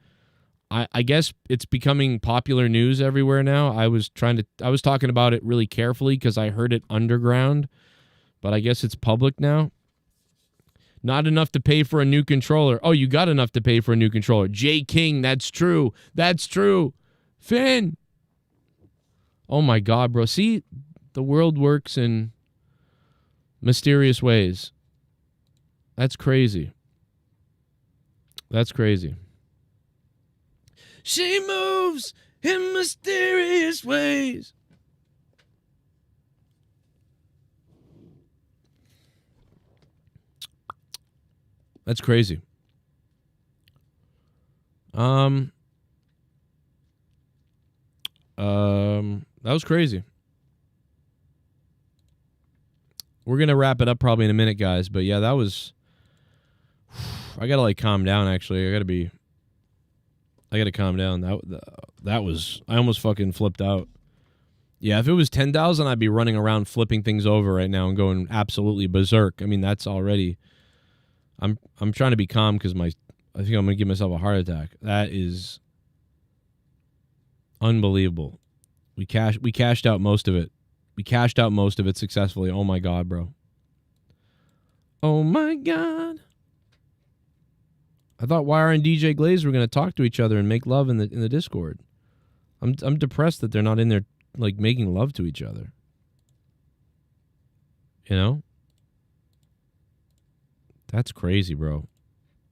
I guess it's becoming popular news everywhere now. I was talking about it really carefully because I heard it underground, but I guess it's public now. Not enough to pay for a new controller. Oh, you got enough to pay for a new controller. Jay King, that's true. That's true. Finn. Oh my God, bro. See, the world works in mysterious ways. That's crazy. That's crazy. She moves in mysterious ways. That's crazy. That was crazy. We're going to wrap it up probably in a minute, guys. But yeah, that was... I got to like calm down, actually. I got to calm down. That was... I almost fucking flipped out. Yeah, if it was 10,000, I'd be running around flipping things over right now and going absolutely berserk. I mean, that's already... I'm trying to be calm because I think I'm going to give myself a heart attack. That is unbelievable. We cashed out most of it. We cashed out most of it successfully. Oh my God, bro. Oh my God. I thought YR and DJ Glaze were going to talk to each other and make love in the Discord. I'm depressed that they're not in there like making love to each other. You know? That's crazy, bro.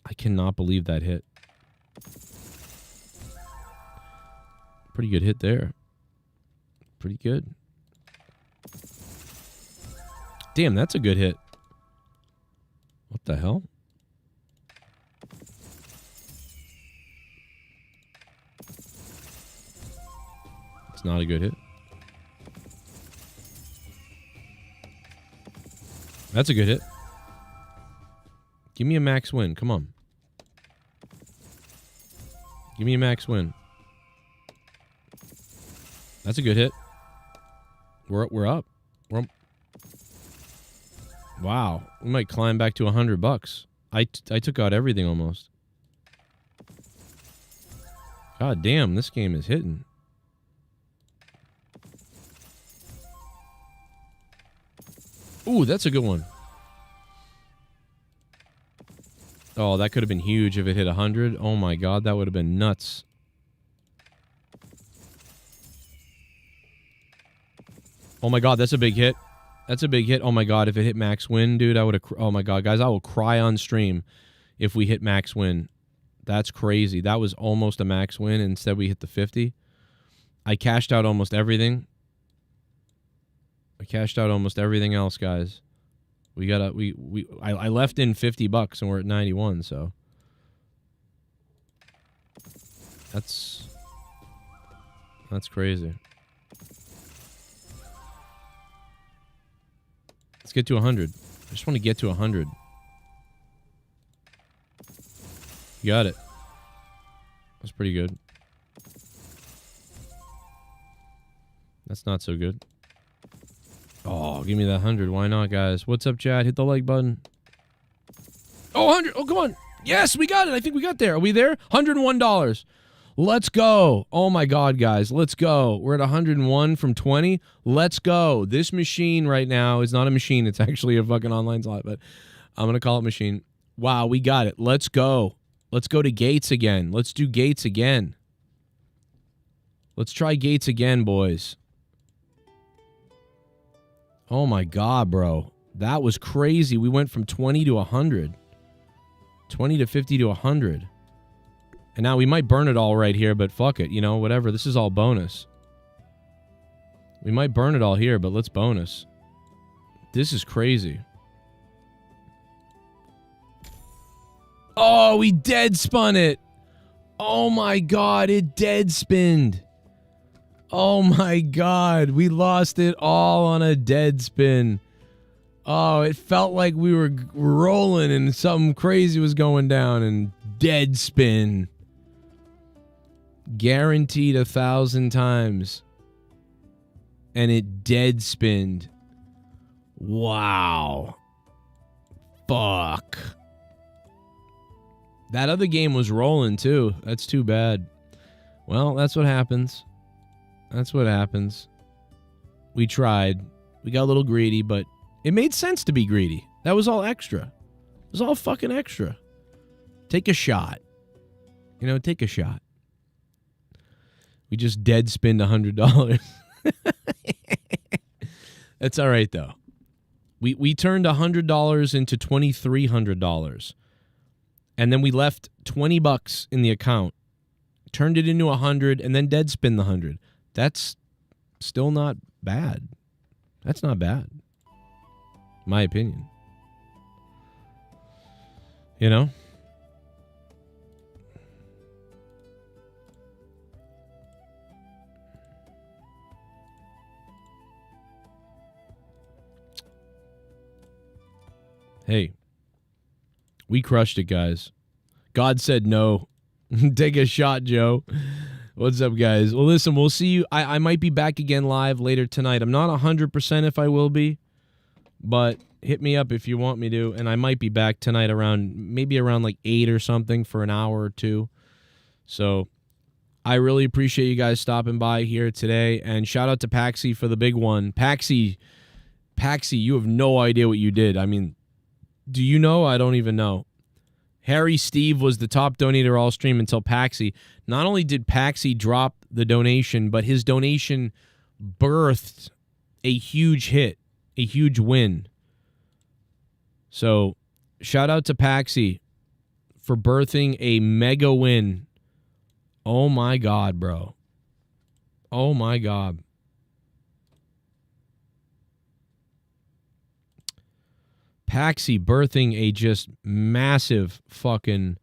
I cannot believe that hit. Pretty good hit there. Pretty good. Damn, that's a good hit. What the hell? It's not a good hit. That's a good hit. Give me a max win. Come on. Give me a max win. That's a good hit. We're up. We're up. Wow. We might climb back to $100. I took out everything almost. God damn, this game is hitting. Ooh, that's a good one. Oh, that could have been huge if it hit 100. Oh my God, that would have been nuts. Oh my God, that's a big hit. That's a big hit. Oh my God, if it hit max win, dude, I would have... Oh my God, guys, I will cry on stream if we hit max win. That's crazy. That was almost a max win. Instead, we hit the 50. I cashed out almost everything. I cashed out almost everything else, guys. We gotta... I left in $50 and we're at 91, so... That's crazy. Let's get to 100. I just want to get to 100. You got it. That's pretty good. That's not so good. Oh, give me that 100. Why not, guys? What's up, chat? Hit the like button. Oh, 100. Oh, come on. Yes, we got it. I think we got there. Are we there? $101. Let's go. Oh, my God, guys. Let's go. We're at 101 from 20. Let's go. This machine right now is not a machine. It's actually a fucking online slot, but I'm going to call it machine. Wow, we got it. Let's go. Let's go to Gates again. Let's do Gates again. Let's try Gates again, boys. Oh, my God, bro. That was crazy. We went from 20 to 100. 20 to 50 to 100. And now we might burn it all right here, but fuck it. You know, whatever. This is all bonus. We might burn it all here, but let's bonus. This is crazy. Oh, we dead spun it. Oh my God, it dead spinned. Oh my God, we lost it all on a dead spin. Oh, it felt like we were rolling and something crazy was going down and dead spin. Guaranteed 1,000 times. And it dead spinned. Wow. Fuck. That other game was rolling too. That's too bad. Well, that's what happens. That's what happens. We tried. We got a little greedy, but it made sense to be greedy. That was all extra. It was all fucking extra. Take a shot. You know, take a shot. We just dead spinned $100. That's all right, though. We turned $100 into $2,300. And then we left $20 in the account, turned it into 100, and then dead spin the 100. That's still not bad. That's not bad. My opinion. You know? Hey, we crushed it, guys. God said no. Take a shot, Joe. What's up, guys? Well, listen, we'll see you. I might be back again live later tonight. I'm not 100% if I will be, but hit me up if you want me to, and I might be back tonight maybe around like 8 or something for an hour or two. So I really appreciate you guys stopping by here today, and shout out to Paxi for the big one. Paxi, you have no idea what you did. I mean, do you know? I don't even know. Harry Steve was the top donator all stream until Paxi. Not only did Paxi drop the donation, but his donation birthed a huge hit, a huge win. So shout out to Paxi for birthing a mega win. Oh my God, bro. Oh my God. Paxi birthing a just massive fucking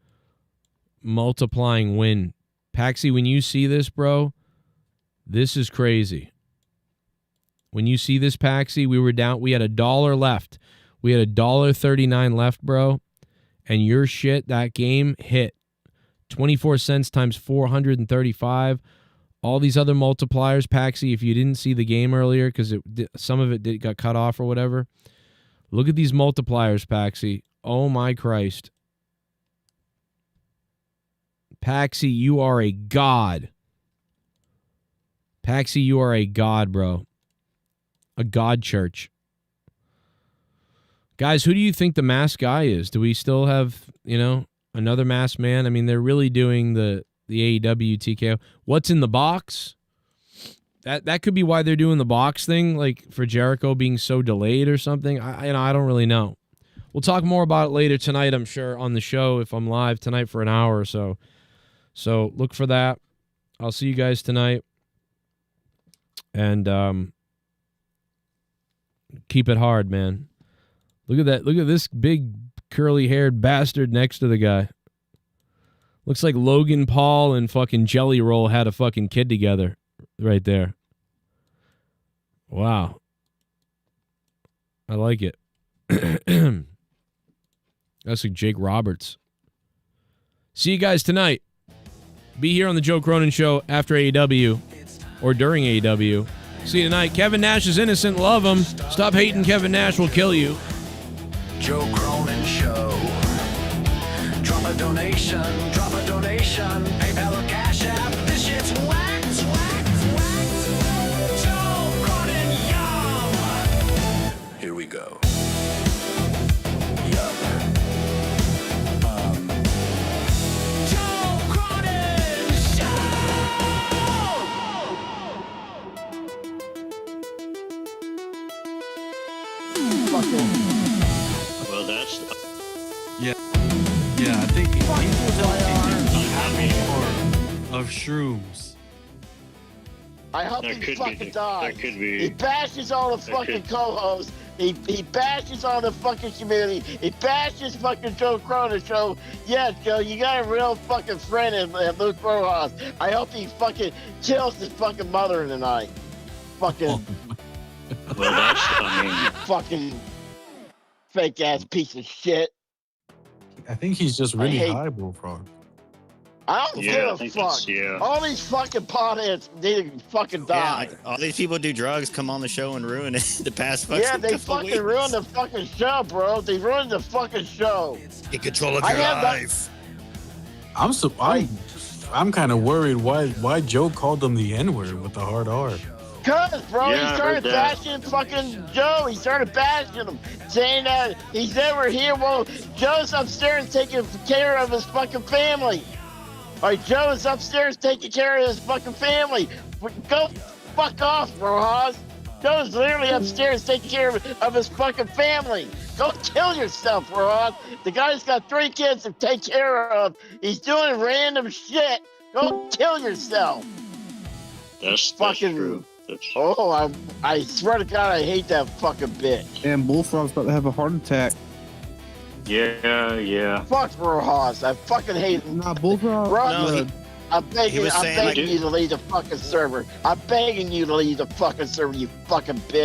multiplying win. Paxi, when you see this, bro, this is crazy. When you see this, Paxi, we had $1 left. We had $1.39 left, bro. And your shit, that game hit. 24 cents times 435. All these other multipliers, Paxi, if you didn't see the game earlier, because some of it got cut off or whatever. Look at these multipliers, Paxi. Oh, my Christ. Paxi, you are a god. Paxi, you are a god, bro. A god church. Guys, who do you think the masked guy is? Do we still have, another masked man? I mean, they're really doing the AEW TKO. What's in the box? That could be why they're doing the box thing, like for Jericho being so delayed or something. I don't really know. We'll talk more about it later tonight, I'm sure, on the show if I'm live tonight for an hour or so. So look for that. I'll see you guys tonight. And keep it hard, man. Look at that. Look at this big curly-haired bastard next to the guy. Looks like Logan Paul and fucking Jelly Roll had a fucking kid together right there. Wow. I like it. That's like Jake Roberts. See you guys tonight. Be here on the Joe Cronin Show after AEW or during AEW. See you tonight. Kevin Nash is innocent. Love him. Stop hating Kevin Nash. Will kill you. Joe Cronin Show. Drop a donation. Drop a donation. PayPal or Cash App. This shit's whack. Joe Cronin, yum. Here we go. Yup. Joe Cronin Show. Well, that's. Yeah, I think people don't think there's a happy more of shrooms. I hope That he could fucking be. dies. That could be. He bashes all the fucking co-hosts. He bashes on the fucking community. He bashes fucking Joe Cronin. So, yeah, Joe, you got a real fucking friend in Luke Rojas. I hope he fucking kills his fucking mother tonight. Fucking. Well, that's, fucking fake ass piece of shit. I think he's just really high, Bullfrog. I don't give a fuck. All these fucking potheads need to fucking die. Yeah, like, all these people do drugs, come on the show and ruin it. The past fucking yeah, they couple fucking weeks. ruined the fucking show, bro. They ruined the fucking show. Get control of your life. I'm kind of worried why Joe called him the N-word with the hard R. Cause, bro, Yeah, he I started heard that. bashing fucking Joe. He started bashing him, saying that he's never here. Well, Joe's upstairs taking care of his fucking family. All right, Joe is upstairs taking care of his fucking family. Go fuck off, Rojas. Joe's literally upstairs taking care of his fucking family. Go kill yourself, Rojas. The guy's got 3 kids to take care of. He's doing random shit. Go kill yourself. That's fucking true. Oh, I swear to God, I hate that fucking bitch. And Bullfrog's about to have a heart attack. Yeah. Fuck Rojas. I fucking hate him. Nah, Bullfrog. Rojas, I'm begging was saying, you to leave the fucking server. I'm begging you to leave the fucking server, you fucking bitch.